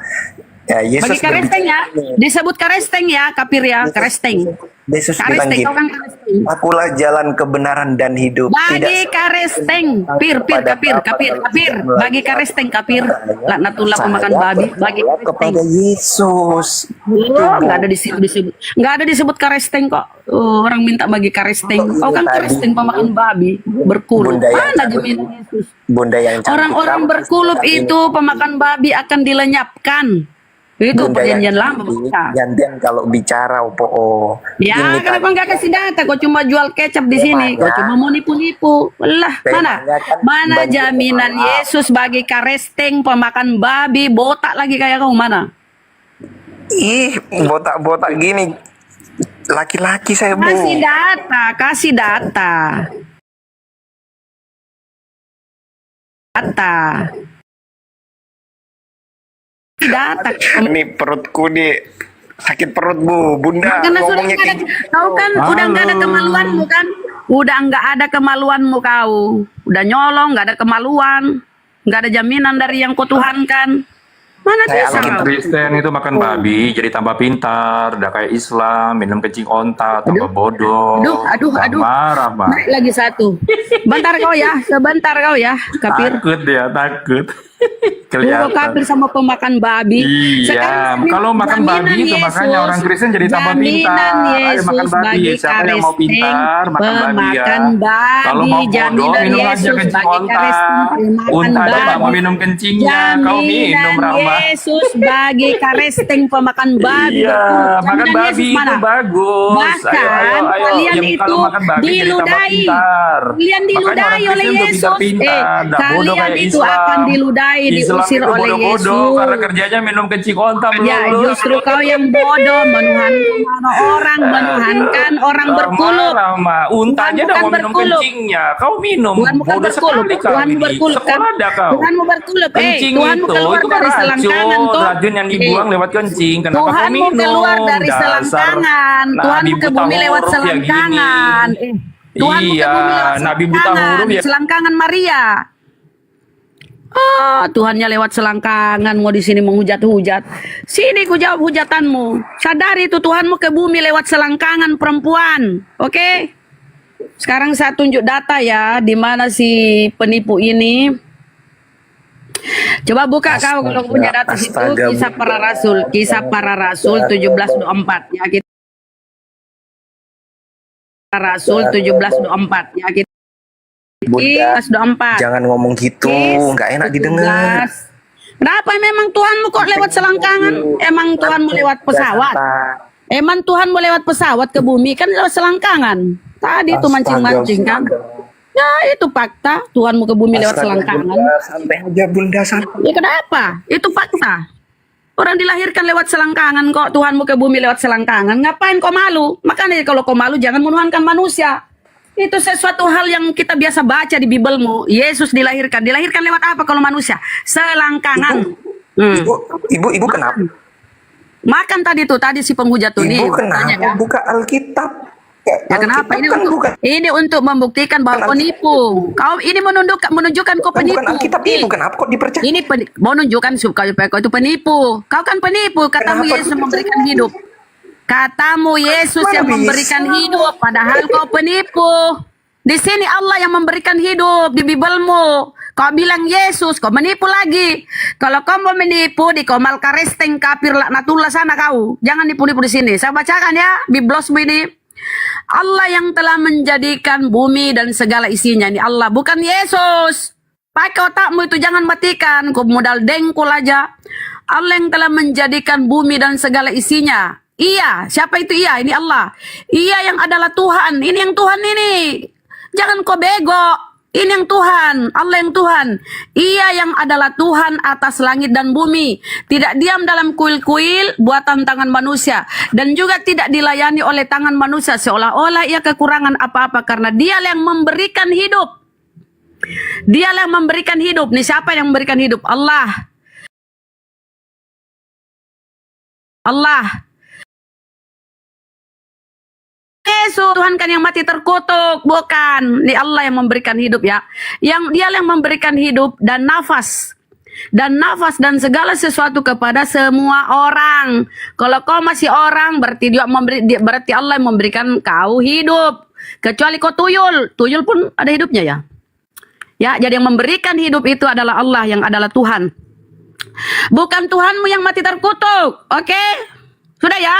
Ya, Yesus bagi Kristen ya, disebut Kristen ya, kafir ya, Kristen. Yesus bilang gini, akulah jalan kebenaran dan hidup. Bagi Kristen, kafir. Bagi Kristen kafir, laknatullah pemakan babi. Bagi kepada Yesus. Nggak ada disebut, nggak ada disebut Kristen kok. Orang minta bagi Kristen. Kau kan Kristen pemakan babi, berkulup. Mana jaminan Yesus? Bunda yang orang-orang berkulup itu pemakan babi akan dilenyapkan. Itu perjanjian lama. Gantian kalau bicara opo. Ya, kenapa nggak kasih data? Kau cuma jual kecap di sini. Kau cuma mau nipu-nipu. Lah, mana jaminan Yesus bagi Kristen pemakan babi botak lagi kayak kau mana? Ih, botak gini. Laki-laki saya bu. Kasih data. Ini perutku nih sakit perut bu, Bunda. Karena ngomongnya kau kan udah nggak ada kemaluanmu kan? Udah nggak ada kemaluanmu kau. Udah nyolong, nggak ada kemaluan, nggak ada jaminan dari yang kau tuhankan. Mana bisa kau? Kristen itu makan babi, jadi tambah pintar, udah kayak Islam, minum kencing onta, tambah bodoh. Aduh. Marah, Pak. Naik lagi satu. Sebentar kau ya, kafir. Takut dia, takut. Kelihatan. kafir sama pemakan babi. Iya, Sekarang kalau makan jaminan babi itu makanya Yesus, orang Kristen jadi tambah jaminan pintar. Ayo Yesus makan babi. bagi Siapa yang mau karesting pintar makan babi ya. pemakan babi. Kalau mau bodoh Jaminan minum aja Yesus kencing bagi onta. karesting pemakan Unta aja nggak mau babi. minum kencingnya. Kau minum Jaminan Rahma. Yesus bagi karesting pemakan babi. Iya, makan Jaminan babi Yesus itu mana? bagus. Bahkan kalian Yang itu kalau makan babi jadi tambah diludahi. pintar. Kalian Makanya diludahi orang oleh Kristen tuh Yesus. pintar-pintar. Nggak bodoh Kalian kayak itu Islam. akan diludahi, Islam diusir itu oleh bodoh-bodoh Yesus. karena kerjanya minum kencing onta Ya, melulu. justru kau yang bodoh menuhankan orang, menuhankan orang berkuluk. Rama, unta aja Tuhan dah bukan mau minum berkuluk. kencingnya. Kau minum. Tuhan bukan Bodoh berkuluk, sekali kau Tuhan ini. berkuluk kan? Sekolah dah kau. Tuhanmu berkuluk, Kencing Tuhanmu itu keluar kan dari selangkangan racun. toh. Racun yang dibuang lewat kencing. Kenapa kau Tuhanmu minum? keluar dari Dasar selangkangan, Tuhanmu Nabi ke buta bumi lewat huruf ya gini. selangkangan. Tuhanmu ke Iya, bumi lewat Nabi buta selangkangan, huruf ya. selangkangan Maria. Tuhannya lewat selangkangan mau di sini menghujat-hujat. Sini ku jawab hujatanmu. Sadari itu Tuhanmu ke bumi lewat selangkangan perempuan. Oke? Sekarang saya tunjuk data ya di mana si penipu ini. Coba buka kau kalau punya data situ kisah para rasul, kisah para rasul 17:24 ya kita. Rasul 17:24 ya kita. Bunda, 17:24. jangan ngomong gitu, nggak enak didengar. Kenapa memang Tuhanmu kok lewat selangkangan? Emang Tuhanmu lewat pesawat? Emang Tuhanmu lewat pesawat ke bumi kan lewat selangkangan? Tadi itu mancing-mancing kan? Ya itu fakta. Tuhanmu ke bumi lewat selangkangan. Santai aja Bunda, santai. Ya kenapa? Itu fakta. Orang dilahirkan lewat selangkangan kok. Tuhanmu ke bumi lewat selangkangan. Ngapain kau malu? Makanya kalau kau malu jangan menuhankan manusia. Itu sesuatu hal yang kita biasa baca di Bibelmu. Yesus dilahirkan. Dilahirkan lewat apa kalau manusia? Selangkangan. Ibu kenapa? Makan tadi si penghujat tuh nih. Ibu kenapa Kan? buka Alkitab? Ya kenapa ini untuk membuktikan bahwa penipu. Kau ini menunjukkan kau penipu. Bukan Alkitab ibu, kenapa kok dipercaya? Ini mau menunjukkan supaya kau itu penipu. Kau kan penipu. Katamu Yesus memberikan hidup. Katamu Yesus yang memberikan hidup, padahal kau penipu. Di sini Allah yang memberikan hidup di Bibelmu. Kau bilang Yesus, kau menipu lagi. Kalau kau mau menipu di Komal Karesteng kafir laknatullah sana kau. Jangan nipu-nipu di sini. Saya bacakan ya Biblosmu ini. Allah yang telah menjadikan bumi dan segala isinya. Ini Allah, bukan Yesus. Pakai otakmu itu, jangan matikan. Kau modal dengkul aja. Allah yang telah menjadikan bumi dan segala isinya. Iya, siapa itu iya? Ini Allah. Iya yang adalah Tuhan. Ini yang Tuhan ini. Jangan kau bego. Ini yang Tuhan. Allah yang Tuhan. Ia yang adalah Tuhan atas langit dan bumi. Tidak diam dalam kuil-kuil buatan tangan manusia. Dan juga tidak dilayani oleh tangan manusia. Seolah-olah ia kekurangan apa-apa. Karena dia yang memberikan hidup. Dia yang memberikan hidup. Nih siapa yang memberikan hidup? Allah. Allah. Yesus Tuhan kan yang mati terkutuk, bukan. Ini Allah yang memberikan hidup ya. Yang dia yang memberikan hidup dan nafas dan segala sesuatu kepada semua orang. Kalau kau masih orang berarti berarti Allah yang memberikan kau hidup. Kecuali kau tuyul pun ada hidupnya ya. Ya, jadi yang memberikan hidup itu adalah Allah yang adalah Tuhan. Bukan Tuhanmu yang mati terkutuk. Oke? Sudah ya?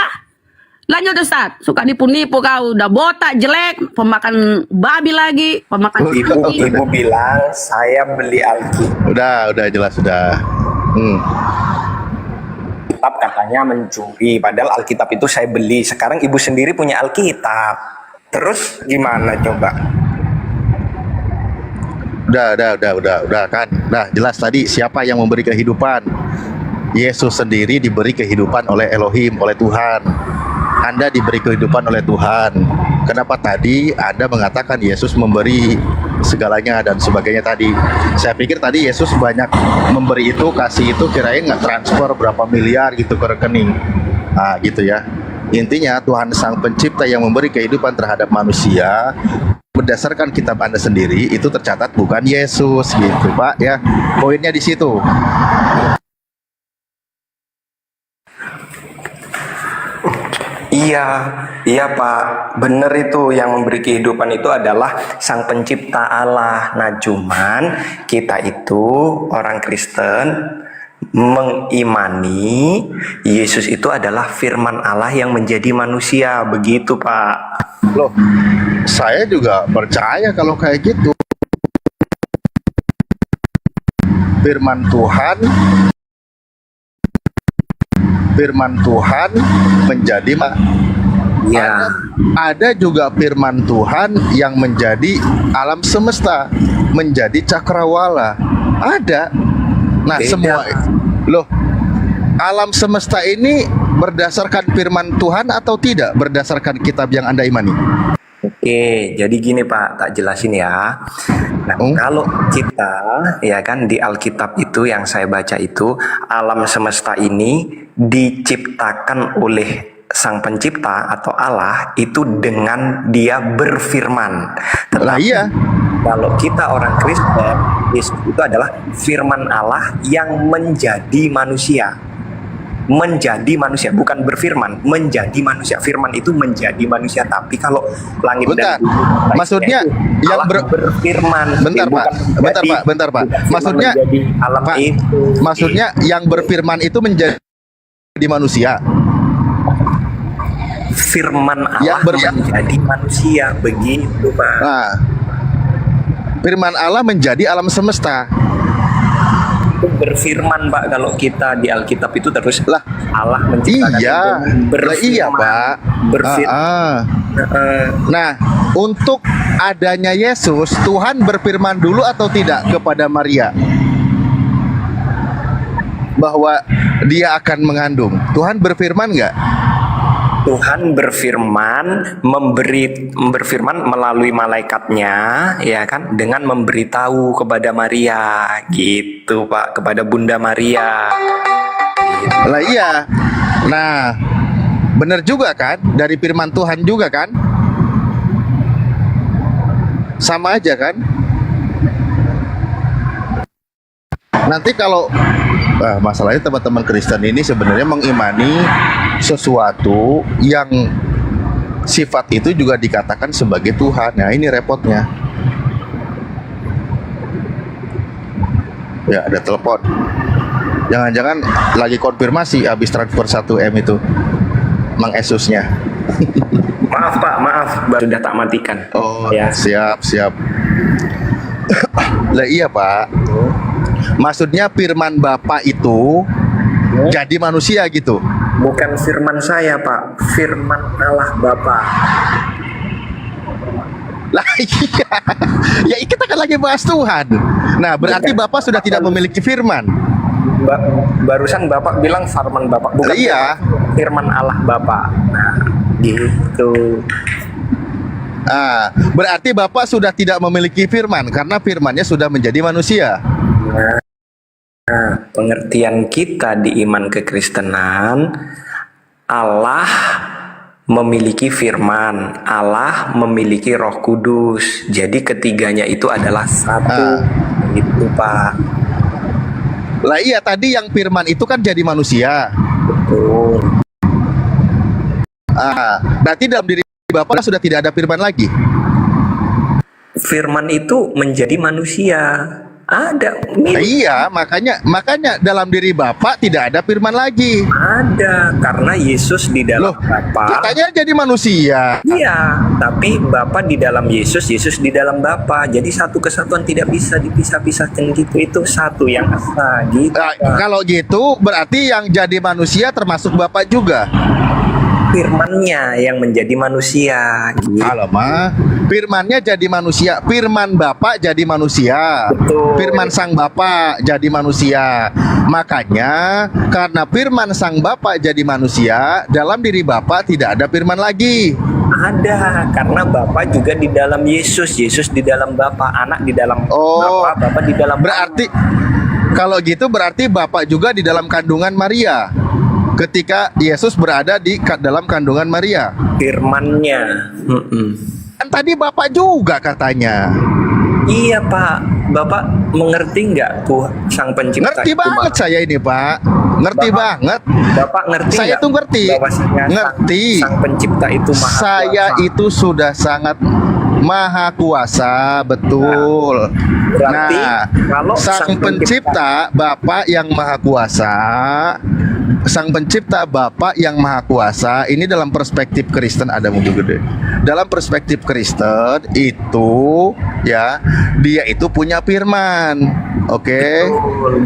Lanjut Ustaz, suka nipu-nipu kau, udah botak, jelek, pemakan babi lagi, pemakan Ibu bilang saya beli Alkitab. Udah jelas sudah. Alkitab katanya mencuri, padahal Alkitab itu saya beli. Sekarang ibu sendiri punya Alkitab. Terus gimana coba? Udah kan. Nah, jelas tadi siapa yang memberi kehidupan? Yesus sendiri diberi kehidupan oleh Elohim, oleh Tuhan. Anda diberi kehidupan oleh Tuhan. Kenapa tadi Anda mengatakan Yesus memberi segalanya dan sebagainya tadi? Saya pikir tadi Yesus banyak memberi itu, kasih itu, kirain nggak transfer berapa miliar gitu ke rekening. Nah gitu ya. Intinya Tuhan Sang Pencipta yang memberi kehidupan terhadap manusia. Berdasarkan kitab Anda sendiri itu tercatat bukan Yesus gitu Pak ya. Poinnya di situ. Iya, iya Pak, benar itu yang memberi kehidupan itu adalah Sang Pencipta Allah. Nah, cuman kita itu orang Kristen mengimani Yesus itu adalah firman Allah yang menjadi manusia, begitu Pak. Loh, saya juga percaya kalau kayak gitu. Firman Tuhan menjadi Ya. ada juga firman Tuhan yang menjadi alam semesta, menjadi cakrawala. Ada. Nah, Beda. semua loh, alam semesta ini berdasarkan firman Tuhan atau tidak berdasarkan kitab yang Anda imani? Oke, jadi gini Pak, tak jelasin ya. Nah, kalau kita ya kan di Alkitab itu yang saya baca itu alam semesta ini diciptakan oleh Sang Pencipta atau Allah itu dengan Dia berfirman. Tetapi kalau kita orang Kristen, Yesus itu adalah firman Allah yang menjadi manusia. Menjadi manusia, bukan berfirman, menjadi manusia. Firman itu menjadi manusia, tapi kalau langit dan bumi, maksudnya itu yang Allah berfirman. Bentar Pak. Maksudnya alam Pak, itu. maksudnya yang berfirman itu menjadi manusia. Firman Allah menjadi manusia, begitu Pak. Nah, firman Allah menjadi alam semesta. Itu berfirman Pak, kalau kita di Alkitab itu terus Allah menciptakan Iya Pak. Nah, untuk adanya Yesus, Tuhan berfirman dulu atau tidak kepada Maria bahwa dia akan mengandung? Tuhan berfirman nggak? Tuhan berfirman melalui malaikatnya, ya kan, dengan memberitahu kepada Maria, gitu Pak, kepada Bunda Maria. Lah iya. Nah, benar juga kan? Dari firman Tuhan juga kan? Sama aja kan? Nanti kalau masalahnya teman-teman Kristen ini sebenarnya mengimani sesuatu yang sifat itu juga dikatakan sebagai Tuhan. Nah, ini repotnya. Ya, ada telepon. Jangan-jangan lagi konfirmasi habis transfer 1M itu Mang Esusnya. Maaf Pak, maaf, sudah tak matikan. Oh ya, siap. Lah iya Pak, maksudnya firman Bapak itu jadi manusia gitu. Bukan firman saya Pak, firman Allah Bapa. Lah iya, ya kita kan lagi bahas Tuhan. Nah, berarti Bapak sudah tidak memiliki firman. Barusan Bapak bilang firman Bapak, bukan firman Allah Bapa. Nah, gitu. Berarti Bapak sudah tidak memiliki firman karena firmannya sudah menjadi manusia. Nah, pengertian kita di iman kekristenan, Allah memiliki firman, Allah memiliki Roh Kudus. Jadi ketiganya itu adalah satu. Itu Pak. Lah iya, tadi yang firman itu kan jadi manusia. Betul. Berarti dalam diri Bapak sudah tidak ada firman lagi. Firman itu menjadi manusia. Ada. Iya, makanya dalam diri Bapak tidak ada firman lagi. Ada, karena Yesus di dalam Bapa. Katanya jadi manusia. Iya, tapi Bapa di dalam Yesus, Yesus di dalam Bapa. Jadi satu kesatuan tidak bisa dipisah-pisahkan gitu. Itu satu yang asa gitu. Kalau gitu berarti yang jadi manusia termasuk Bapak juga. Firmannya yang menjadi manusia gitu. Alamak, firmannya jadi manusia, firman Bapak jadi manusia. Betul. Firman Sang Bapa jadi manusia. Makanya karena firman Sang Bapa jadi manusia, dalam diri Bapak tidak ada firman lagi. Ada, karena Bapa juga di dalam Yesus, Yesus di dalam Bapa, Anak di dalam Bapa, Bapa di dalam berarti kalau gitu berarti Bapak juga di dalam kandungan Maria. Ketika Yesus berada di dalam kandungan Maria, firmannya. Kan tadi Bapak juga katanya. Iya Pak, Bapak mengerti nggak tuh Sang Pencipta Ngerti itu, banget saya ini, Pak. Ngerti banget. Bapak ngerti Saya nggak tuh ngerti. bahwasanya Ngerti. Sang Pencipta itu maha Saya kuasa? itu sudah sangat maha kuasa, betul. Berarti Nah, kalau Sang Pencipta, Bapak yang maha kuasa, Sang Pencipta Bapa yang Maha Kuasa, ini dalam perspektif Kristen ada mobil gede. Dalam perspektif Kristen itu ya, dia itu punya firman. Oke.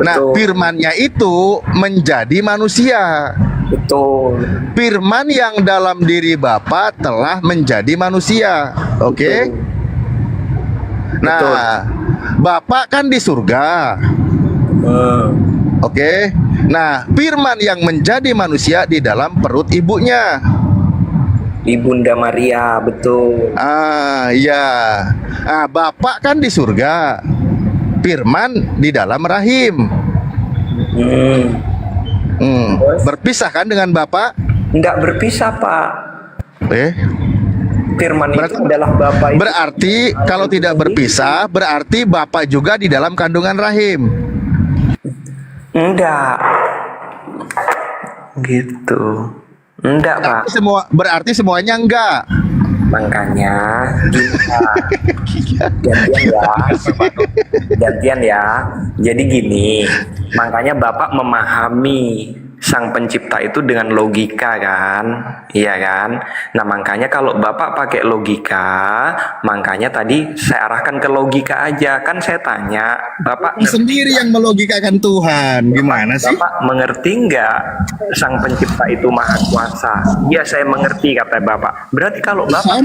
Nah, firmannya itu menjadi manusia. Betul. Firman yang dalam diri Bapa telah menjadi manusia. Oke. Nah, Bapak kan di surga. Oke. Nah, firman yang menjadi manusia di dalam perut ibunya. Ibunda Maria, betul. Iya. Bapak kan di surga. Firman di dalam rahim. Berpisah kan dengan Bapak? Enggak berpisah, Pak. Firman itu adalah Bapak. Berarti kalau tidak berpisah, berarti Bapak juga di dalam kandungan rahim. Enggak. Gitu. Enggak, Pak. Berarti semuanya enggak. Makanya gantian ya. Jadi gini, makanya Bapak memahami Sang Pencipta itu dengan logika kan, iya kan? Nah makanya kalau Bapak pakai logika, makanya tadi saya arahkan ke logika aja. Kan saya tanya, Bapak sendiri yang melogikakan Tuhan, gimana sih? Bapak mengerti nggak Sang Pencipta itu maha kuasa? Iya saya mengerti, kata Bapak. Berarti kalau Bapak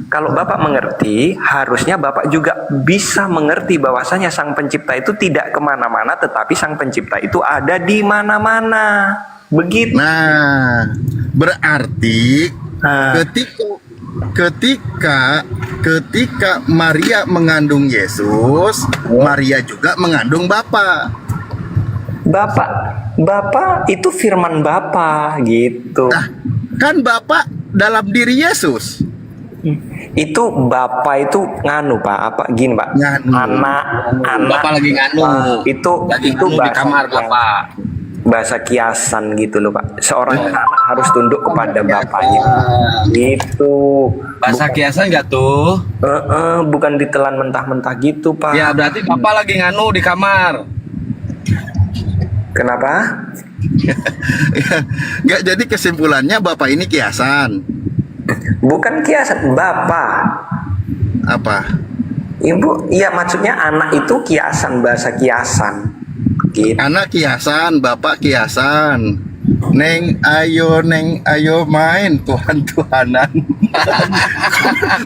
kalau Bapak mengerti, harusnya Bapak juga bisa mengerti bahwasanya Sang Pencipta itu tidak kemana-mana, tetapi Sang Pencipta itu ada di mana-mana. Begitu. Nah, berarti ketika Maria mengandung Yesus, Maria juga mengandung Bapa. Bapak itu firman Bapa gitu. Nah, kan Bapa dalam diri Yesus. Itu Bapak itu nganu Pak, apa gini Pak? Anak Bapak lagi nganu. Itu di kamar Bapak. Bahasa kiasan gitu loh Pak. Seorang anak harus tunduk kepada bapaknya. Gitu. Bahasa kiasan nggak tuh? Bukan ditelan mentah-mentah gitu Pak. Ya berarti Bapak lagi nganu di kamar. Kenapa? Nggak, jadi kesimpulannya Bapak ini kiasan. Bukan kiasan, Bapak. Apa? Ibu, iya maksudnya anak itu kiasan, bahasa kiasan. Gitu. Anak kiasan, Bapak kiasan. Neng ayo main Tuhan-Tuhanan.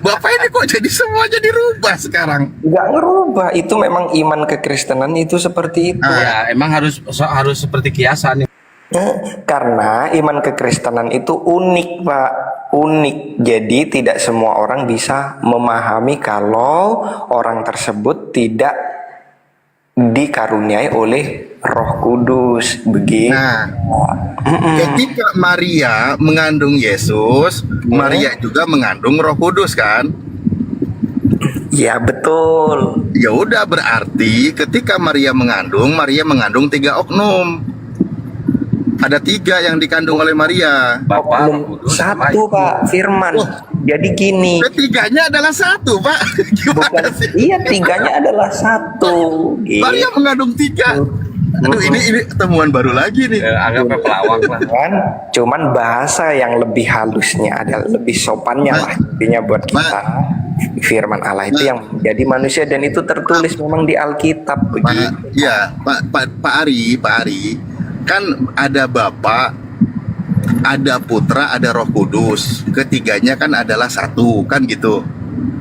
Bapak ini kok jadi semuanya dirubah sekarang? Nggak ngerubah, itu memang iman kekristenan itu seperti itu. Ya emang harus seperti kiasan. Karena iman kekristenan itu unik Pak, unik. Jadi tidak semua orang bisa memahami kalau orang tersebut tidak dikaruniai oleh Roh Kudus. Begitu. Nah, ketika Maria mengandung Yesus, Maria juga mengandung Roh Kudus kan? Ya betul. Ya udah, berarti ketika Maria mengandung 3 oknum. Ada 3 yang dikandung oleh Maria. Satu Pak, firman. Jadi gini. Ketiganya adalah 1 Pak. Gimana sih? Iya, 3-nya adalah 1. Gitu. Maria mengandung 3. Aduh, ini temuan baru lagi nih. Anggapnya pelawak lah. Cuman bahasa yang lebih halusnya adalah lebih sopannya lah intinya buat kita. Firman Allah itu yang menjadi manusia dan itu tertulis memang di Alkitab begitu. Ya, Pak Ari. Kan ada Bapa, ada Putra, ada Roh Kudus. Ketiganya kan adalah 1, kan gitu.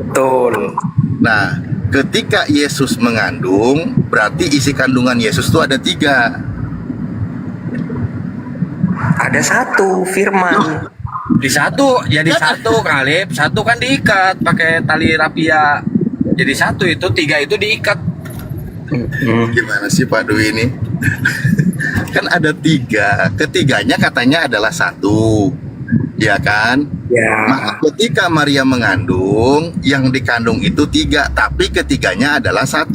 Betul. Nah, ketika Yesus mengandung, berarti isi kandungan Yesus itu ada 3. Ada 1 firman. Di 1 jadi 1 kali. 1 kan diikat pakai tali rapia. Jadi 1 itu 3 itu diikat. Gimana sih Pak Dwi ini? Kan ada 3, ketiganya katanya adalah 1. ya kan? Ya. Maka ketika Maria mengandung, yang dikandung itu 3, tapi ketiganya adalah 1.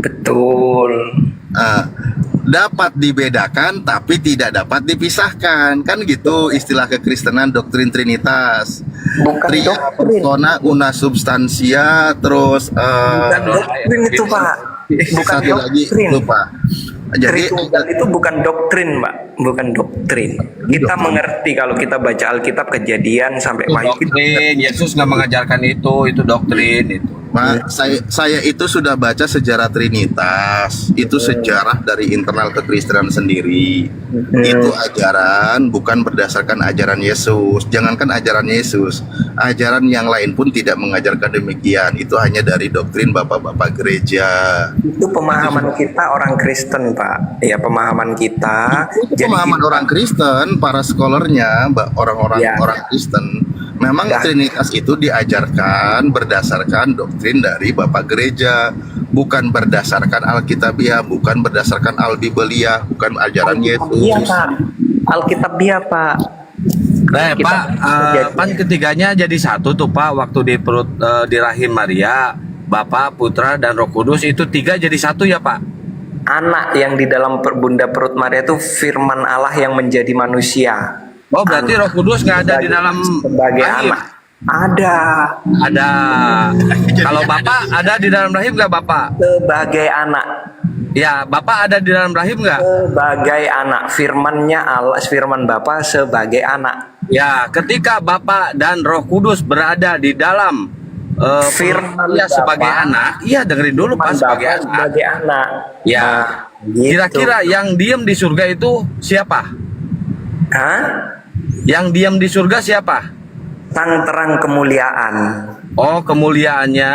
Betul. Dapat dibedakan tapi tidak dapat dipisahkan, kan gitu istilah kekristenan doktrin Trinitas. Bukan Tria doktrin. persona una substantia, terus Bukan doktrin itu, Pak. Bukan satu lagi doktrin. lupa. Jadi Tritunggal itu bukan doktrin, Mbak. Bukan doktrin. Kita mengerti kalau kita baca Alkitab Kejadian sampai Wahyu. Doktrin, Yesus nggak mengajarkan itu doktrin itu. Pak, saya itu sudah baca sejarah Trinitas. Itu sejarah dari internal kekristenan sendiri. Itu ajaran bukan berdasarkan ajaran Yesus. Jangankan ajaran Yesus, ajaran yang lain pun tidak mengajarkan demikian. Itu hanya dari doktrin bapak-bapak gereja. Itu pemahaman kita orang Kristen, Pak. Ya, pemahaman kita. Itu pemahaman orang Kristen, para scholarnya, orang-orang orang Kristen. Memang Trinitas itu diajarkan berdasarkan doktrin dari Bapak Gereja, bukan berdasarkan Alkitabiah, bukan berdasarkan Albibeliah, bukan ajaran Yesus. Iya, Pak. Alkitabiah, Pak. Pak, kan ketiganya jadi 1 tuh Pak, waktu di perut di rahim Maria, Bapa, Putra, dan Roh Kudus itu 3 jadi 1 ya Pak? Anak yang di dalam bunda perut Maria itu firman Allah yang menjadi manusia. Oh, berarti Roh Kudus nggak ada di dalam sebagai rahim? anak. Ada. Ada. Kalau Bapak ada di dalam rahim nggak Bapak? Sebagai anak. Ya, Bapak ada di dalam rahim nggak? Sebagai anak. Firmannya Allah, firman Bapa sebagai anak. Ya, ketika Bapak dan Roh Kudus berada di dalam firman ya sebagai anak, iya dengerin dulu Pak, sebagai anak. Sebagai anak. Ya, gitu. kira-kira yang diem di surga itu siapa? Hah? Yang diam di surga siapa? Sang terang kemuliaan. Oh, kemuliaannya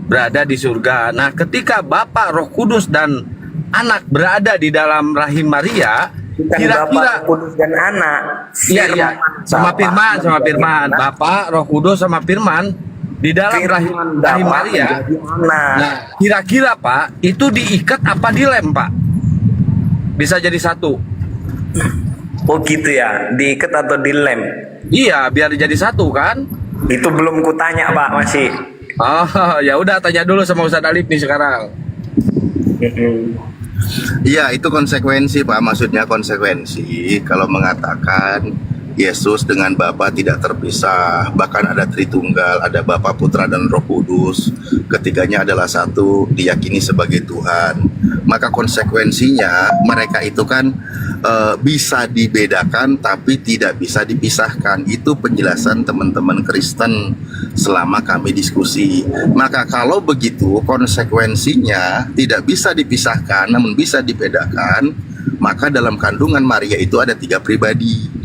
berada di surga. Nah, ketika Bapa, Roh Kudus, dan Anak berada di dalam rahim Maria, kira-kira Bapa, Kudus dan Anak. Iya, sama Firman, Bapa, Roh Kudus sama Firman di dalam rahim Maria. Nah, kira-kira Pak, itu diikat apa dilem Pak? Bisa jadi 1. Oh gitu ya, diikat atau dilem? Iya, biar jadi 1 kan? Itu belum kutanya Pak, masih. Oh, ya udah tanya dulu sama Ustadz Alif nih sekarang. Iya, itu konsekuensi Pak, maksudnya konsekuensi kalau mengatakan Yesus dengan Bapa tidak terpisah, bahkan ada Tritunggal, ada Bapa, Putra, dan Roh Kudus, ketiganya adalah 1, diyakini sebagai Tuhan. Maka konsekuensinya mereka itu kan bisa dibedakan tapi tidak bisa dipisahkan. Itu penjelasan teman-teman Kristen selama kami diskusi. Maka kalau begitu konsekuensinya tidak bisa dipisahkan namun bisa dibedakan, maka dalam kandungan Maria itu ada 3 pribadi.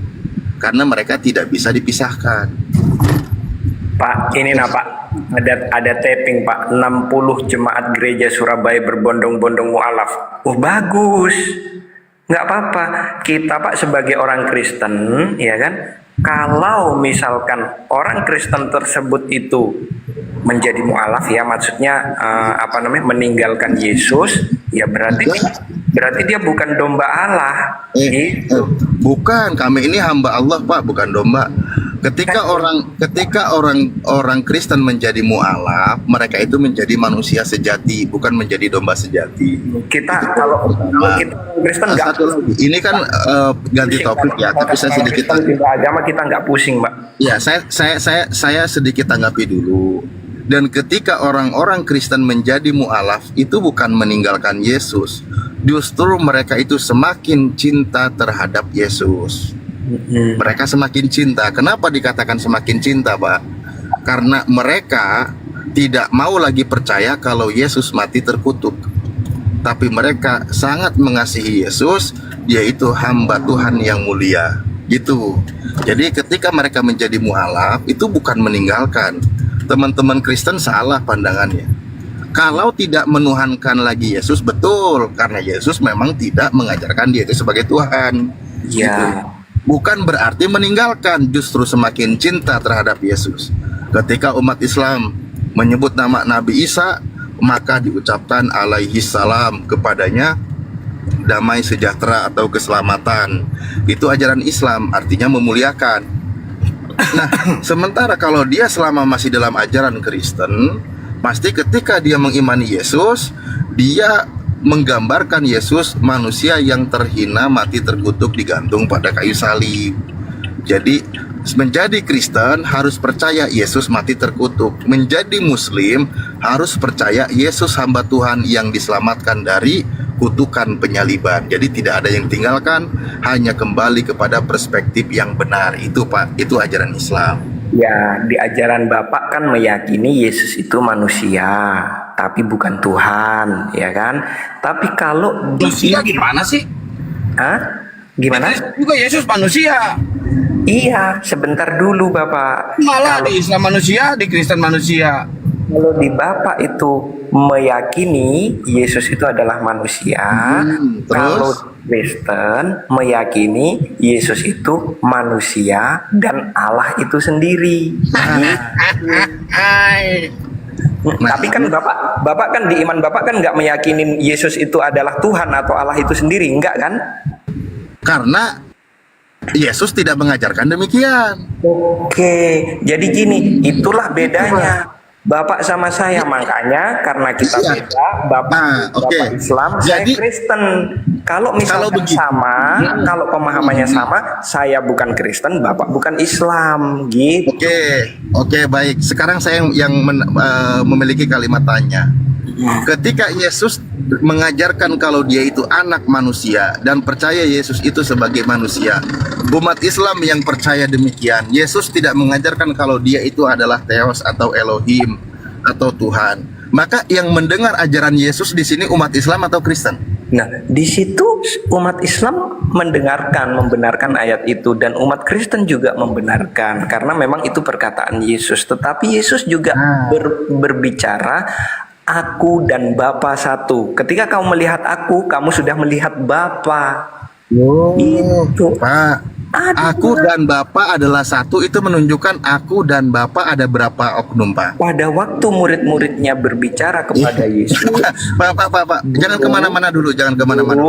Karena mereka tidak bisa dipisahkan. Pak, ini nah Pak, ada taping Pak, 60 jemaat gereja Surabaya berbondong-bondong mu'alaf. Oh bagus, nggak apa-apa. Kita Pak sebagai orang Kristen, ya kan, kalau misalkan orang Kristen tersebut itu menjadi mu'alaf, ya maksudnya meninggalkan Yesus, ya berarti dia bukan domba Allah. Bukan, kami ini hamba Allah Pak, bukan domba. Ketika orang Kristen menjadi mu'alaf, mereka itu menjadi manusia sejati, bukan menjadi domba sejati. Kita kalau kita Kristen nggak. Ini kan ganti topik ya, tapi saya sedikit agama kita nggak pusing, Mbak. Ya, saya sedikit tanggapi dulu. Dan ketika orang-orang Kristen menjadi mu'alaf, itu bukan meninggalkan Yesus. Justru mereka itu semakin cinta terhadap Yesus. Mereka semakin cinta. Kenapa dikatakan semakin cinta, Pak? Karena mereka tidak mau lagi percaya kalau Yesus mati terkutuk. Tapi mereka sangat mengasihi Yesus, yaitu hamba Tuhan yang mulia. Gitu. Jadi ketika mereka menjadi mu'alaf, itu bukan meninggalkan. Teman-teman Kristen salah pandangannya. Kalau tidak menuhankan lagi Yesus, betul, karena Yesus memang tidak mengajarkan dia itu sebagai Tuhan. Ya. Gitu. Bukan berarti meninggalkan, justru semakin cinta terhadap Yesus. Ketika umat Islam menyebut nama Nabi Isa, maka diucapkan alaihi salam kepadanya, damai sejahtera atau keselamatan. Itu ajaran Islam, artinya memuliakan. Nah, sementara kalau dia selama masih dalam ajaran Kristen, pasti ketika dia mengimani Yesus, dia menggambarkan Yesus manusia yang terhina, mati terkutuk, digantung pada kayu salib. Jadi menjadi Kristen harus percaya Yesus mati terkutuk. Menjadi Muslim harus percaya Yesus hamba Tuhan yang diselamatkan dari kutukan penyaliban. Jadi tidak ada yang ditinggalkan, hanya kembali kepada perspektif yang benar. Itu Pak, itu ajaran Islam. Ya, di ajaran Bapak kan meyakini Yesus itu manusia, tapi bukan Tuhan, ya kan? Tapi kalau Manusia gimana sih? Hah? Gimana? Juga Yesus manusia. Iya, sebentar dulu Bapak. Malah di Islam manusia, di Kristen manusia. Kalau di Bapak itu meyakini Yesus itu adalah manusia, kalau Kristen meyakini Yesus itu manusia dan Allah itu sendiri. Tapi kan Bapak kan di iman Bapak kan nggak meyakinin Yesus itu adalah Tuhan atau Allah itu sendiri, enggak kan? Karena Yesus tidak mengajarkan demikian. Oke, jadi gini, itulah bedanya Bapak sama saya, makanya karena kita beda, Bapak Islam, saya Kristen. Kalau misalkan sama, kalau pemahamannya sama, saya bukan Kristen, Bapak bukan Islam, gitu. Oke, baik. Sekarang saya yang memiliki kalimat tanya. Ketika Yesus mengajarkan kalau dia itu anak manusia dan percaya Yesus itu sebagai manusia, umat Islam yang percaya demikian, Yesus tidak mengajarkan kalau dia itu adalah Theos atau Elohim atau Tuhan. Maka yang mendengar ajaran Yesus di sini umat Islam atau Kristen? Nah, di situ umat Islam mendengarkan, membenarkan ayat itu, dan umat Kristen juga membenarkan karena memang itu perkataan Yesus. Tetapi Yesus juga berbicara, aku dan Bapa satu. Ketika kamu melihat aku, kamu sudah melihat Bapa. Itu Pak, aku dan Bapa adalah satu, itu menunjukkan aku dan Bapa ada berapa oknum, Pak? Pada waktu murid-muridnya berbicara kepada Yesus. Pak, jangan kemana-mana dulu, jangan kemana-mana.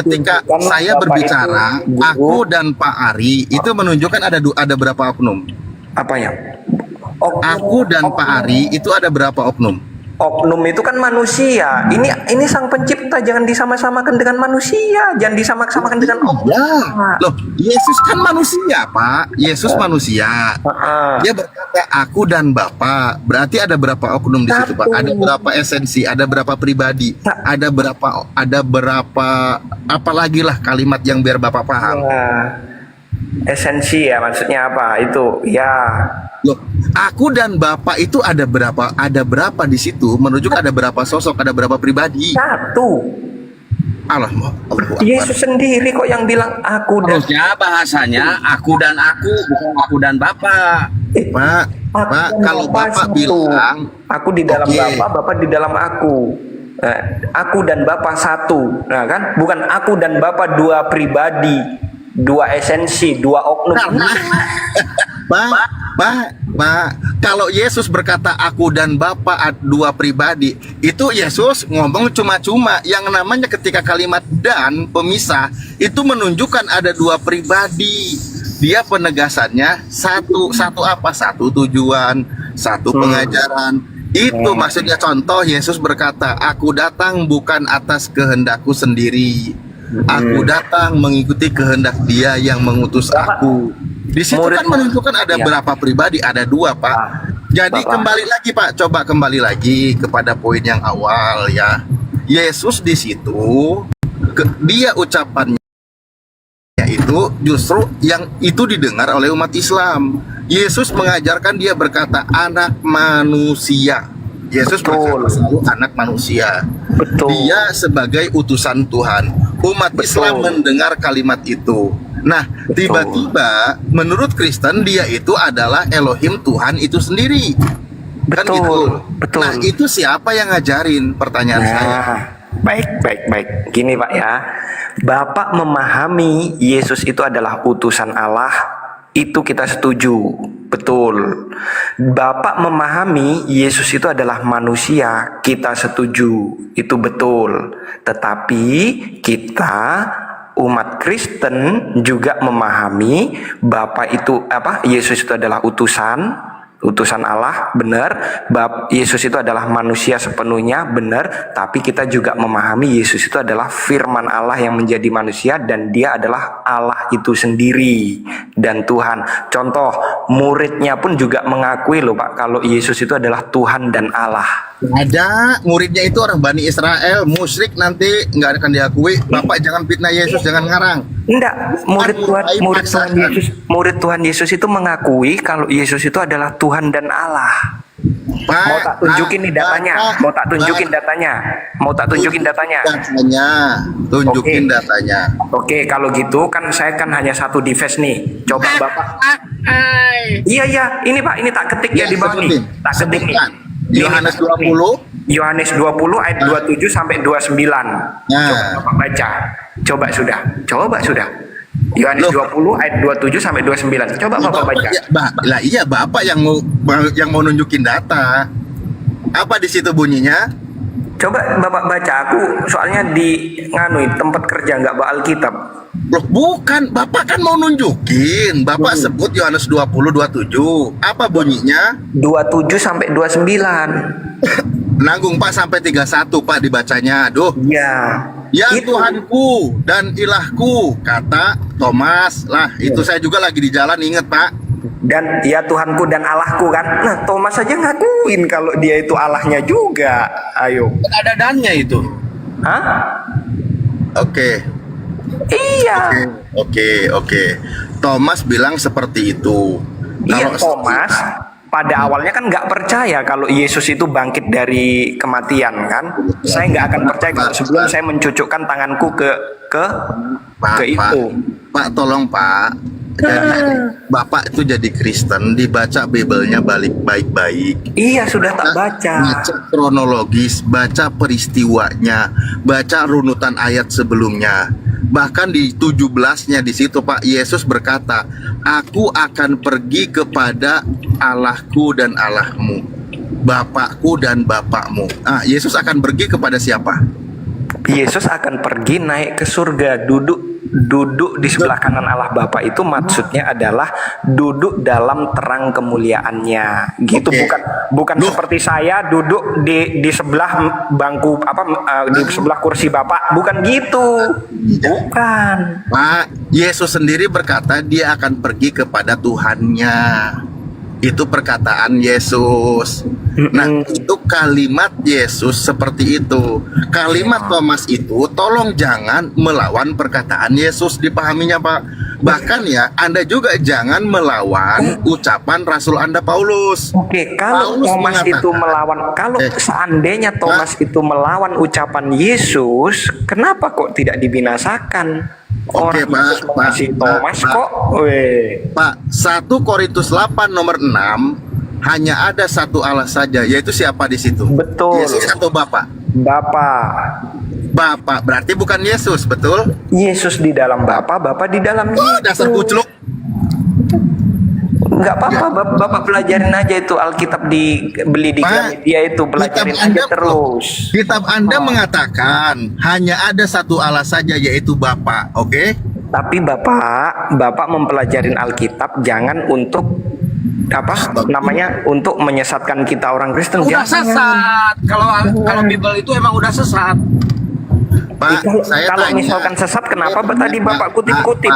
Ketika saya berbicara, aku dan Pak Ari, itu menunjukkan ada berapa oknum? Apa ya? Aku dan Pak Ari itu ada berapa oknum? Oknum itu kan manusia. Ini sang pencipta, jangan disama-samakan dengan manusia, jangan disama-samakan dengan Allah. Loh, Yesus kan manusia, Pak. Yesus manusia. Dia berkata aku dan Bapa. Berarti ada berapa oknum di situ, Pak? Ada berapa esensi, ada berapa pribadi, ada berapa apalagi lah kalimat yang biar Bapak paham. Esensi ya, maksudnya apa? Itu ya. Loh, aku dan Bapak itu ada berapa di situ? Menunjuk ada berapa sosok, ada berapa pribadi? Satu. Allah, Yesus sendiri kok yang bilang aku dan. Harusnya bahasanya aku dan aku, bukan aku dan Bapak. Pak, kalau Bapak bilang aku di dalam Bapak, Bapak di dalam aku. Aku dan Bapak satu. Nah kan, bukan aku dan Bapak dua pribadi, dua esensi, dua oknum. Pak, kalau Yesus berkata aku dan Bapa dua pribadi, itu Yesus ngomong cuma-cuma. Yang namanya ketika kalimat dan pemisah, itu menunjukkan ada dua pribadi. Dia penegasannya satu apa? Satu tujuan, satu pengajaran. Itu maksudnya. Contoh, Yesus berkata, aku datang bukan atas kehendakku sendiri. Aku datang mengikuti kehendak Dia yang mengutus aku. Di situ kan menunjukkan ada berapa pribadi, ada dua, Pak. Jadi kembali lagi, Pak, coba kembali lagi kepada poin yang awal ya. Yesus di situ, dia ucapannya itu justru yang itu didengar oleh umat Islam. Yesus mengajarkan, dia berkata anak manusia. Yesus berkata selalu anak manusia. Dia sebagai utusan Tuhan. Umat Islam mendengar kalimat itu. Nah, tiba-tiba menurut Kristen dia itu adalah Elohim, Tuhan itu sendiri. Kan gitu. Nah, itu siapa yang ngajarin? Pertanyaan saya. Baik. Gini Pak ya. Bapak memahami Yesus itu adalah utusan Allah, itu kita setuju. Betul. Bapak memahami Yesus itu adalah manusia, kita setuju, itu betul. Tetapi kita umat Kristen juga memahami Bapa itu Yesus itu adalah utusan Allah, benar. Yesus itu adalah manusia sepenuhnya, benar. Tapi kita juga memahami Yesus itu adalah firman Allah yang menjadi manusia, dan dia adalah Allah itu sendiri dan Tuhan. Contoh, muridnya pun juga mengakui loh Pak, kalau Yesus itu adalah Tuhan dan Allah. Ada muridnya itu orang Bani Israel, musyrik, nanti nggak akan diakui. Bapak jangan fitnah Yesus, jangan ngarang. Enggak, murid Tuhan Yesus itu mengakui kalau Yesus itu adalah Tuhan dan Allah. Mau tak tunjukin nih datanya? Mau tak tunjukin datanya? Tunjukin datanya. Oke, kalau gitu kan saya kan hanya satu device nih. Coba Bapak. Iya, ini Pak, ini tak ketik ya di bawah nih. Tak ketik nih. Yohanes 20 ayat 27 sampai 29. Coba Bapak baca. Coba sudah. Yohanes 20 ayat 27 sampai 29. Coba Bapak baca. Iya, Bapak yang mau nunjukin data. Apa di situ bunyinya? Coba Bapak baca, aku soalnya di tempat kerja nggak bawa Alkitab. Loh, bukan, Bapak kan mau nunjukin. Bapak sebut Yohanes 20:27. Apa bunyinya? 27 sampai 29. Nanggung Pak sampai 31 Pak dibacanya. Aduh. Iya. Ya Tuhanku dan ilahku, kata Thomas. Lah, itu saya juga lagi di jalan, inget Pak. Dan ya Tuhanku dan Allahku kan. Nah, Thomas saja ngakuin kalau dia itu Allahnya juga. Ayo. Ada dannya itu. Hah? Oke. Iya. Oke. Thomas bilang seperti itu. Iya, Thomas pada awalnya kan nggak percaya kalau Yesus itu bangkit dari kematian kan. Saya nggak akan percaya kalau sebelum saya mencucukkan tanganku ke itu. Pak, tolong Pak. Jadi Bapak itu jadi Kristen, dibaca Biblenya baik-baik. Iya, sudah tak baca. Baca kronologis, baca peristiwanya, baca runutan ayat sebelumnya. Bahkan di 17-nya di situ Pak, Yesus berkata, "Aku akan pergi kepada Allahku dan Allahmu, Bapakku dan Bapakmu." Yesus akan pergi kepada siapa? Yesus akan pergi naik ke surga, duduk di sebelah kanan Allah Bapa. Itu maksudnya adalah duduk dalam terang kemuliaannya. Gitu. Bukan seperti saya duduk di sebelah bangku di sebelah kursi Bapak, bukan gitu. Bukan. Pak, Yesus sendiri berkata dia akan pergi kepada Tuhannya. Itu perkataan Yesus. Nah, itu kalimat Yesus seperti itu. Kalimat Thomas itu tolong jangan melawan perkataan Yesus, dipahaminya Pak. Bahkan ya, Anda juga jangan melawan ucapan Rasul Anda Paulus. Oke, kalau Thomas itu melawan, kalau seandainya Thomas itu melawan ucapan Yesus, kenapa kok tidak dibinasakan? Oke, Pak, Thomas kok. Pak, 1 Korintus 8 nomor 6 hanya ada satu Allah saja, yaitu siapa di situ? Betul. Yesus atau Bapak? Bapak berarti bukan Yesus, betul? Yesus di dalam Bapak di dalam Yesus. Dasar kucluk. Nggak apa-apa, Bapak pelajarin aja itu Alkitab dibeli di Gramedia itu, pelajarin aja terus. Kitab Anda mengatakan hanya ada satu Allah saja, yaitu Bapa, oke? Tapi Bapak mempelajarin Alkitab jangan untuk untuk menyesatkan kita orang Kristen. Udah sesat. Kalau Bible itu emang udah sesat. Pak, kalau misalkan sesat, kenapa tadi Bapak kutip-kutip?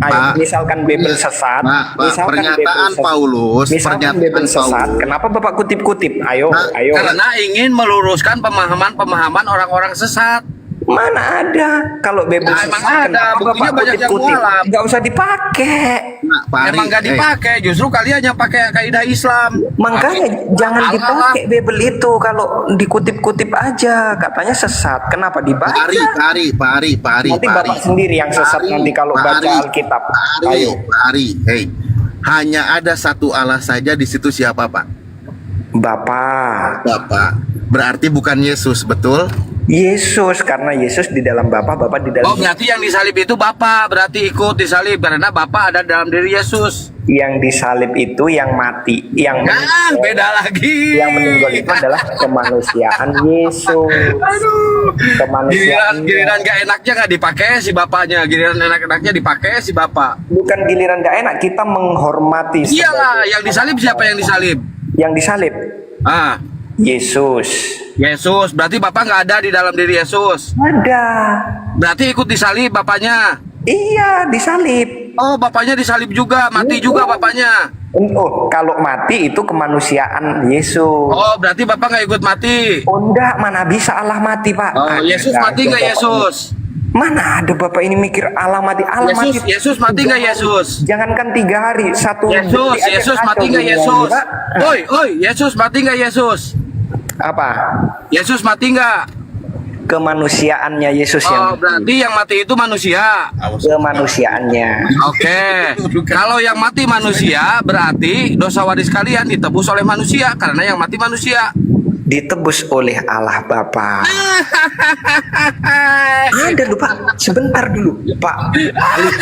Ayo, misalkan Bible sesat, pernyataan Paulus, Bible sesat, kenapa Bapak kutip-kutip? Ayo. Karena ingin meluruskan pemahaman orang-orang sesat. Mana ada? Kalau Bible sesat, ada. Buktinya banyak yang mualaf. Nggak usah dipakai. Emang nggak dipakai, justru kalian yang pakai kaidah Islam. Makanya jangan dipakai Bible itu, kalau dikutip-kutip aja katanya sesat. Kenapa dibaca? Pak Ari. Nanti Bapak sendiri yang sesat nanti kalau baca Alkitab. Ayo. Pak Ari, hanya ada satu Allah saja, di situ siapa Pak? Bapak. Berarti bukan Yesus, betul? Yesus, karena Yesus di dalam Bapa, Bapa di dalam. Oh, berarti yang disalib itu Bapak, berarti ikut disalib karena Bapak ada dalam diri Yesus. Yang disalib itu yang mati, yang beda lagi. Yang meninggal itu adalah kemanusiaan Yesus. Aduh. Kemanusiaan. Giliran gak enaknya nggak dipakai si bapaknya, giliran enak-enaknya dipakai si bapak. Bukan giliran gak enak, kita menghormati. Iyalah, yang disalib siapa yang disalib? Yang disalib. Yesus. Yesus, berarti bapak nggak ada di dalam diri Yesus. Ada. Berarti ikut disalib bapaknya. Iya, disalib. Oh, bapaknya disalib juga, mati juga bapaknya. Oh, kalau mati itu kemanusiaan Yesus. Oh, berarti bapak nggak ikut mati? Oh, enggak, mana bisa Allah mati, Pak? Oh, Yesus mati nggak Yesus? Mana ada bapak ini mikir Allah mati? Allah Yesus, mati. Yesus mati nggak Yesus? Jangankan 3 hari, 1 Yesus, detik aja Yesus kacau mati nggak dunia Yesus? ini, Pak. Oi, Yesus mati nggak Yesus? Apa? Yesus mati nggak? Kemanusiaannya Yesus yang. Oh, berarti yang mati itu manusia. Kemanusiaannya. Oke. Kalau yang mati manusia, berarti dosa waris kalian ditebus oleh manusia karena yang mati manusia. Ditebus oleh Allah Bapa. Ada dulu Pak, sebentar dulu Pak Alif.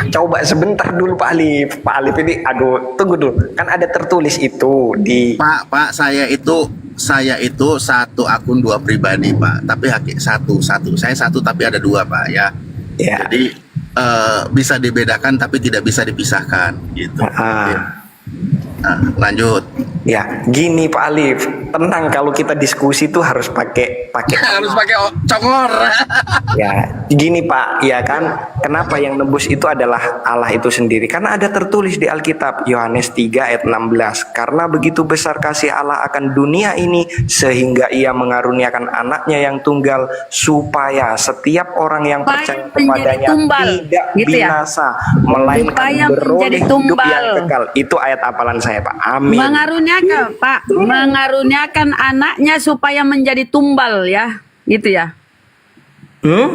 Coba sebentar dulu Pak Alif. Pak Alif ini, aduh, tunggu dulu. Kan ada tertulis itu di. Pak, saya itu satu akun 2 pribadi Pak, tapi satu. Saya satu tapi ada 2 Pak ya. Jadi bisa dibedakan tapi tidak bisa dipisahkan gitu. Lanjut. Ya, gini Pak Alif, tenang kalau kita diskusi tuh harus pakai harus pakai congor. Ya, gini Pak, ya kan? Kenapa yang nebus itu adalah Allah itu sendiri? Karena ada tertulis di Alkitab Yohanes 3 ayat 16. Karena begitu besar kasih Allah akan dunia ini sehingga Ia mengaruniakan anaknya yang tunggal supaya setiap orang yang percaya kepadanya tidak binasa, melainkan beroleh hidup yang kekal. Itu ayat hafalan saya Pak. Amin. Mengaruniakan Pak, mengaruniakan anaknya supaya menjadi tumbal ya, gitu ya.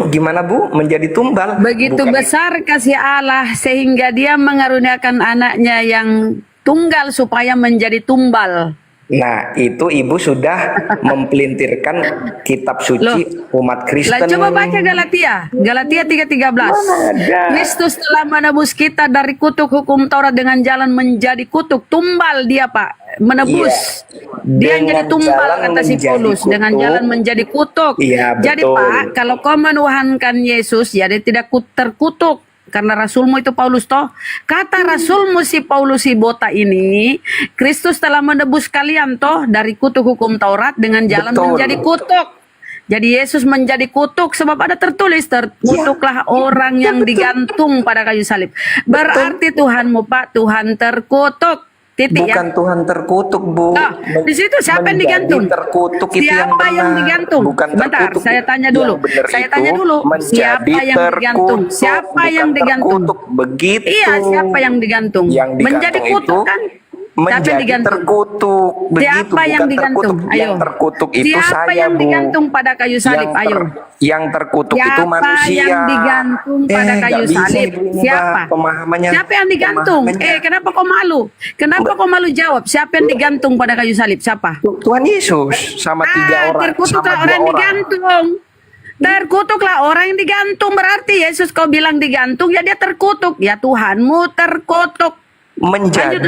Gimana Bu? Menjadi tumbal? Begitu besar kasih Allah sehingga Dia mengaruniakan anaknya yang tunggal supaya menjadi tumbal. Nah, itu Ibu sudah mempelintirkan kitab suci umat Kristen. Lah coba baca Galatia 3:13. Kristus telah menebus kita dari kutuk hukum Taurat dengan jalan menjadi kutuk. Tumbal Dia Pak, menebus. Dia yang jadi tumbal kata si Paulus, dengan jalan menjadi kutuk. Jadi Pak, kalau kau menuhankan Yesus, ya dia tidak terkutuk. Karena rasulmu itu Paulus toh. Kata rasulmu si Paulus si Bota ini, Kristus telah menebus kalian toh dari kutuk hukum Taurat dengan jalan menjadi kutuk. Jadi Yesus menjadi kutuk sebab ada tertulis terkutuklah orang yang digantung pada kayu salib. Berarti Tuhanmu Pak, Tuhan terkutuk. Titik. Bukan Tuhan terkutuk Bu. Di situ siapa yang digantung? Terkutuk itu siapa yang digantung? Bukan Bentar, terkutuk. saya tanya dulu. Siapa yang digantung? Siapa yang digantung? Begitu. Iya, siapa yang digantung? Menjadi kutuk kan? Siapa yang digantung? Terkutuk. Siapa yang digantung? Ayo. Yang terkutuk itu siapa saya, yang Bu. digantung pada kayu salib? Ayo. Yang terkutuk itu manusia. Siapa yang digantung pada kayu salib? Siapa? Pemahamannya. Siapa yang digantung? Kenapa kau malu? Kenapa kau malu jawab? Siapa yang digantung pada kayu salib? Siapa? Tuhan Yesus sama 3 orang. Terkutuklah orang yang digantung. Terkutuklah orang yang digantung. Berarti Yesus kau bilang digantung, ya dia terkutuk. Ya Tuhanmu terkutuk. Menjadi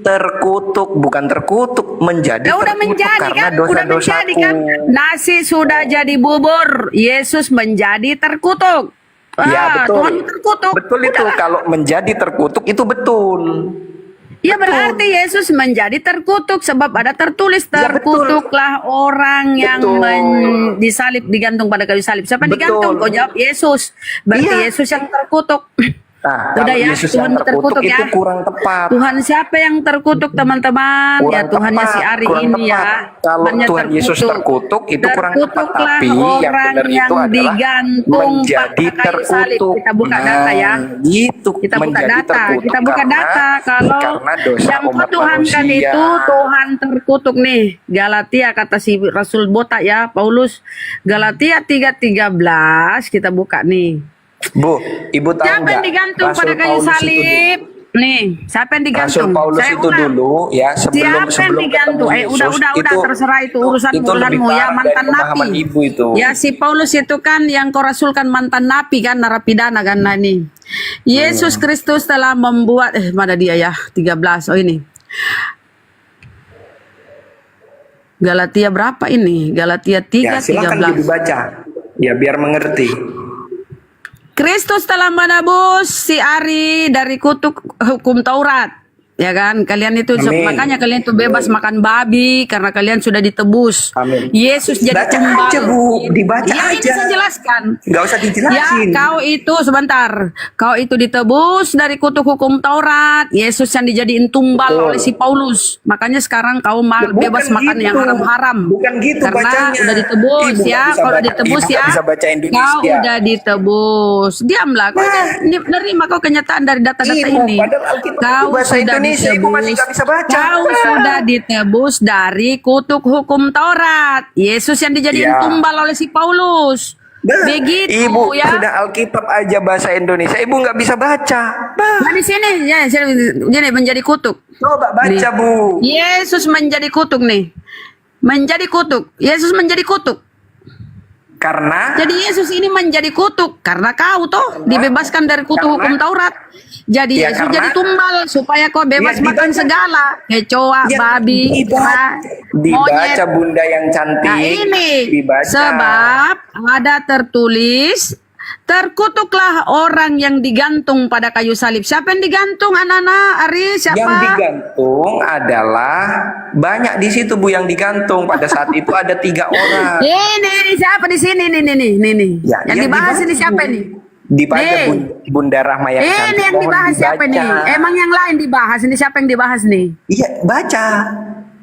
terkutuk, bukan terkutuk, menjadi udah terkutuk menjadi karena kan, udah menjadi kan. Nasi sudah jadi bubur, Yesus menjadi terkutuk. Ya betul. Tuhan terkutuk. Betul itu. Kalau menjadi terkutuk itu betul. Ya berarti Yesus menjadi terkutuk sebab ada tertulis terkutuklah orang yang disalib, digantung pada kayu salib. Siapa digantung? Kau jawab Yesus. Berarti Yesus yang terkutuk. Nah, udah ya, Yesus Tuhan yang terkutuk itu ya. kurang tepat. Tuhan siapa yang terkutuk teman-teman? Ya Tuhannya si Ari ini ya. Kalau Tuhan Yesus terkutuk itu kurang tepat. Tapi yang benar itu adalah digantung menjadi terkutuk. Kita buka data ya. Gitu. Kita buka data. Kita buka data kalau yang kau tuhankan itu Tuhan terkutuk nih. Galatia kata si Rasul Bota ya, Paulus. Galatia 3:13 kita buka nih. Bu, Ibu tahu siapa yang digantung pada kayu salib? Nih, siapa yang digantung? Rasul Paulus Saya itu ulang. dulu ya Siapa yang sebelum digantung? ketemu Yesus Udah, terserah itu itu lebih urusanmu ya, parah mantan dari pemahaman napi. ibu itu. Ya, si Paulus itu kan yang kau rasulkan mantan napi kan, narapidana kan, nah ini. Yesus Kristus telah membuat, mana dia ya, 13, oh ini. Galatia berapa ini? Galatia 3, Ya, silakan 13. dibaca. Ya, biar mengerti. Kristus telah menebus si Ari dari kutuk hukum Taurat. Ya kan, kalian itu Amin. makanya kalian itu bebas makan babi karena kalian sudah ditebus. Amin. Yesus jadi Baca tumbal. aja, Bu. Dibaca Ya, ini aja. saya jelaskan. Nggak usah dijelasin. Ya, kau itu sebentar. Kau itu ditebus dari kutuk hukum Taurat. Yesus yang dijadiin tumbal Betul. oleh si Paulus. Makanya sekarang kau Ya, bukan bebas makan yang gitu. haram-haram. Bukan gitu Karena bacanya. udah ditebus Ibu nggak ya. bisa Kalau baca- ditebus Ibu ya. nggak bisa baca Indonesia. Kau udah ditebus. Diamlah. Kau nerima kau kenyataan dari data-data Ibu, ini. padahal Alkitab itu Kau bahasa sudah Indonesia, Ibu masih nggak bisa baca. Kau sudah ditebus dari kutuk hukum Taurat. Yesus yang dijadiin Ya. tumbal oleh si Paulus. Begitu Ibu ya. sudah Alkitab aja bahasa Indonesia, Ibu nggak bisa baca. Nah di sini ya, jadi menjadi kutuk. Coba baca, Nih. Bu. Yesus menjadi kutuk nih. Menjadi kutuk. Yesus menjadi kutuk. Karena Jadi Yesus ini menjadi kutuk karena kau tuh dibebaskan dari kutuk hukum Taurat. Jadi Ya, Yesus karena- jadi tumbal supaya kau bebas Ya, makan dibaca. segala, kecoa, Ya, babi, kera, dibaca monyet. Bunda yang cantik. Nah ini dibaca. sebab ada tertulis, terkutuklah orang yang digantung pada kayu salib. Siapa yang digantung, anak-anak? Ari, siapa? Yang digantung adalah banyak di situ, Bu, yang digantung pada saat itu ada 3 orang. Ini siapa di sini? Nih. Ya, Yang dibahas ini Bu. siapa nih? Dibaca Nih. Bunda Rahma yang cantik. Ini yang Mohon dibahas siapa nih? dibaca. Emang yang lain dibahas? Ini siapa yang dibahas nih? Iya, baca.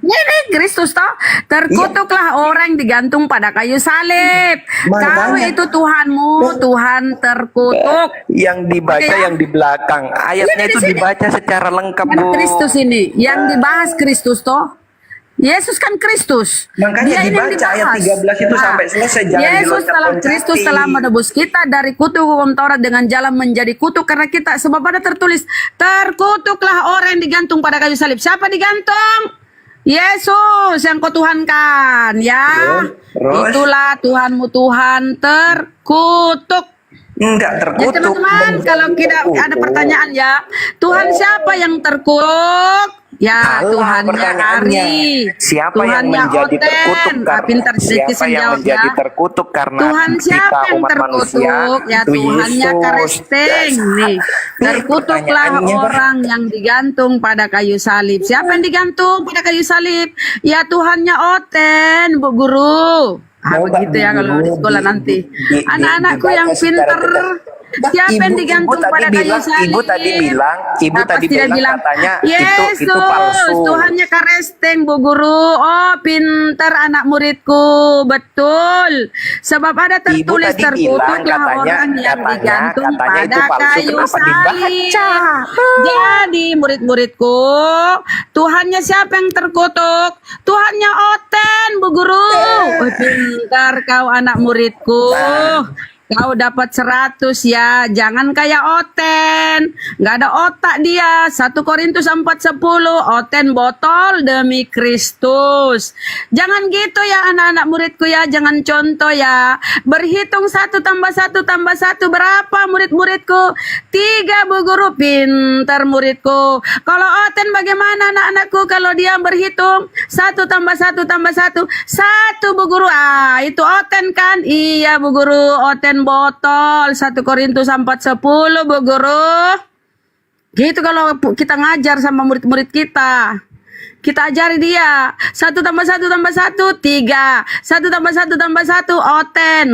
Ini Kristus toh. Terkutuklah orang digantung pada kayu salib. Kau Makanya. itu Tuhanmu, Tuhan terkutuk. Yang dibaca Oke, ya? yang di belakang. Ayatnya Ini di itu sini. dibaca secara lengkap, Kan Bu. Kristus ini. Yang dibahas Kristus toh. Yesus kan Kristus. Makanya Dia ini yang dibaca ayat dibahas. 13 itu sampai selesai, jangan Yesus telah diloncat-loncati. Kristus telah menebus kita dari kutuk hukum Taurat dengan jalan menjadi kutuk karena kita, sebab ada tertulis, terkutuklah orang yang digantung pada kayu salib. Siapa digantung? Yesus yang kau tuhankan ya. Terus? Itulah Tuhanmu, Tuhan terkutuk. Enggak Ya terkutuk. teman-teman, kalau kita ada pertanyaan ya, Tuhan siapa yang terkutuk? Ya, Salah Tuhannya pertanyaannya. Ari. Siapa yang Tuhannya menjadi Oten. terkutuk Pintar sedikit siapa yang jawab menjadi ya. terkutuk karena Tuhan siapa kita yang umat manusia terkutuk? Ya itu Tuhannya Yesus. Karesteng nih. Terkutuklah pertanyaannya, Pak. orang yang digantung pada kayu salib. Siapa yang digantung pada kayu salib? Ya Tuhannya Oten, Bu Guru. Coba, Begitu ya Bu kalau di Guru, sekolah nanti. Anak-anakku dibaca yang secara pinter. detail. Siapa yang digantung pada kayu salib? Ibu tadi bilang, Pasti dia bilang, katanya Yesus, itu palsu. Tuhannya Karesteng, Bu Guru. Oh, pinter anak muridku, betul. Sebab ada tertulis tadi bilang, terkutuklah orang yang digantung katanya pada itu palsu. kayu Kenapa salib. dibaca? Jadi murid-muridku, Tuhannya siapa yang terkutuk? Tuhannya Oten, Bu Guru. Oh, pintar kau anak muridku. Kau dapat 100 ya, jangan kayak Oten, nggak ada otak dia. 1 Korintus 4:10, Oten botol demi Kristus. Jangan gitu ya anak-anak muridku ya, jangan contoh ya. Berhitung 1 tambah 1 tambah 1 berapa murid-muridku? 3 Bu Guru, pintar muridku. Kalau Oten bagaimana anak-anakku kalau dia berhitung 1 tambah 1 tambah 1, 1 Bu Guru. Ah, itu Oten kan? Iya Bu Guru, Oten botol. 1 Korintus 4:10 Bu Guru. Gitu kalau kita ngajar sama murid-murid kita. Kita ajari dia 1 tambah 1 tambah 1 3, 1 tambah 1 tambah 1 Oten.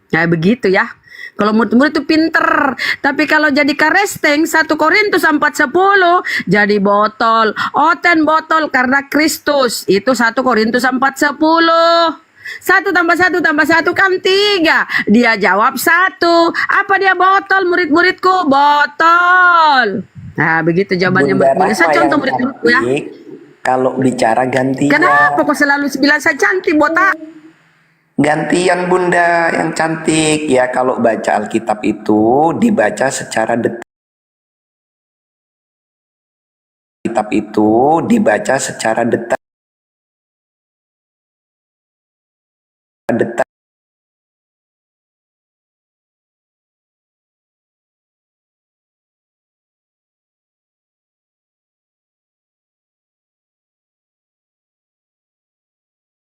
Nah begitu ya. Kalau murid-murid itu pinter. Tapi kalau jadi Karesteng 1 Korintus 4:10 jadi botol. Oten botol karena Kristus. Itu 1 Korintus 4:10. 1 tambah 1 tambah 1 kan 3. Dia jawab 1. Apa dia botol murid-muridku? Botol. Nah begitu jawabannya Bunda murid-murid. Saya Rahma contoh yang murid-muridku ya. cantik, kalau bicara gantian. Kenapa kok selalu bilang saya cantik botak? Gantian Bunda yang cantik ya, kalau baca Alkitab itu dibaca secara detail. itu dibaca secara detak.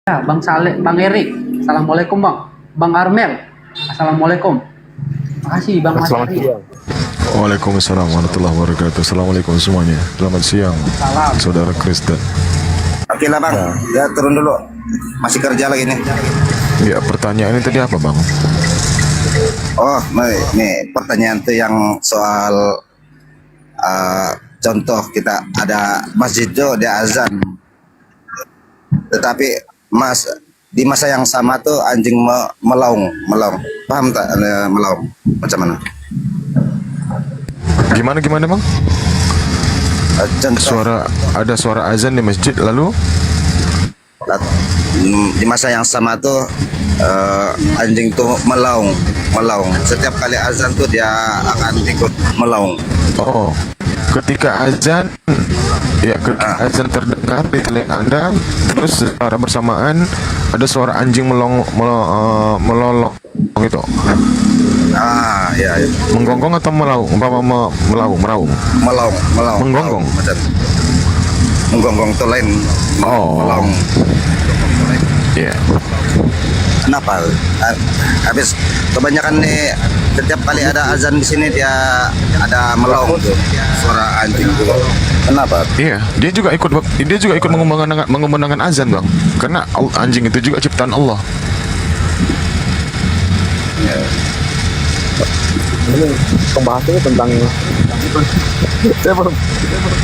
Ya, Bang Saleh, Bang Erik, assalamualaikum Bang. Bang Armel, assalamualaikum. Makasih Bang Mas Selamat Ari. siang. Waalaikumsalam warahmatullahi wabarakatuh. Assalamualaikum semuanya. Selamat siang, Salam. saudara Kristen. Oke lah bang, ya turun dulu. Masih kerja lagi nih. Ya, pertanyaan ini tadi apa bang? Oh, nih pertanyaan tuh yang soal contoh kita ada masjid tuh dia azan, tetapi di masa yang sama tuh anjing melaung, paham tak melaung macam mana? Gimana bang? Ada suara azan di masjid lalu di masa yang sama tuh anjing tuh melaung. Setiap kali azan tuh dia akan ikut melaung. Oh, ketika azan, ya ketika azan terdengar di telinga Anda, terus secara bersamaan ada suara anjing melolong gitu. Ya. Menggonggong atau melaung? Meraung. Menggonggong. Menggonggong tuh lain. Melaung. Iya. Kenapa? Habis kebanyakan nih setiap kali ada azan di sini dia ada melaung tuh, suara anjing tuh. Kenapa? Iya, dia juga ikut mengumandangkan azan bang, karena anjing itu juga ciptaan Allah. Ini pembahasannya tentang saya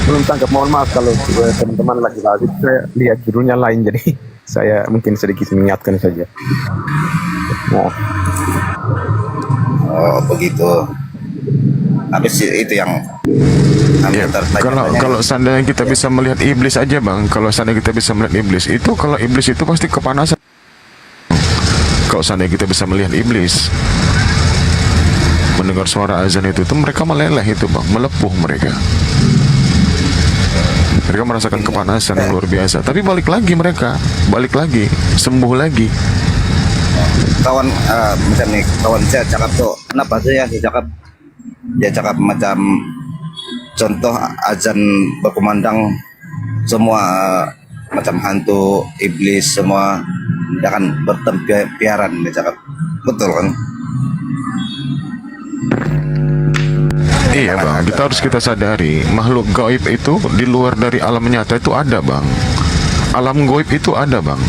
belum tangkap, mohon maaf kalau teman-teman lagi bahas itu, saya lihat judulnya lain, jadi saya mungkin sedikit mengingatkan saja. Nah. Oh begitu. Habis itu yang ya, kalau seandainya kita bisa melihat iblis aja bang, kalau seandainya kita bisa melihat iblis itu, kalau iblis itu pasti kepanasan. Kalau seandainya kita bisa melihat iblis mendengar suara azan itu mereka meleleh itu bang, melepuh mereka merasakan kepanasan yang luar biasa, tapi balik lagi sembuh lagi. Kawan macam nih, kawan saya cakap tuh, kenapa tuh ya dia cakap macam contoh azan berkumandang semua macam hantu, iblis semua dia akan bertempiaran, dia cakap betul kan? Iya bang, kita sadari makhluk gaib itu di luar dari alam nyata itu ada bang. Alam gaib itu ada bang.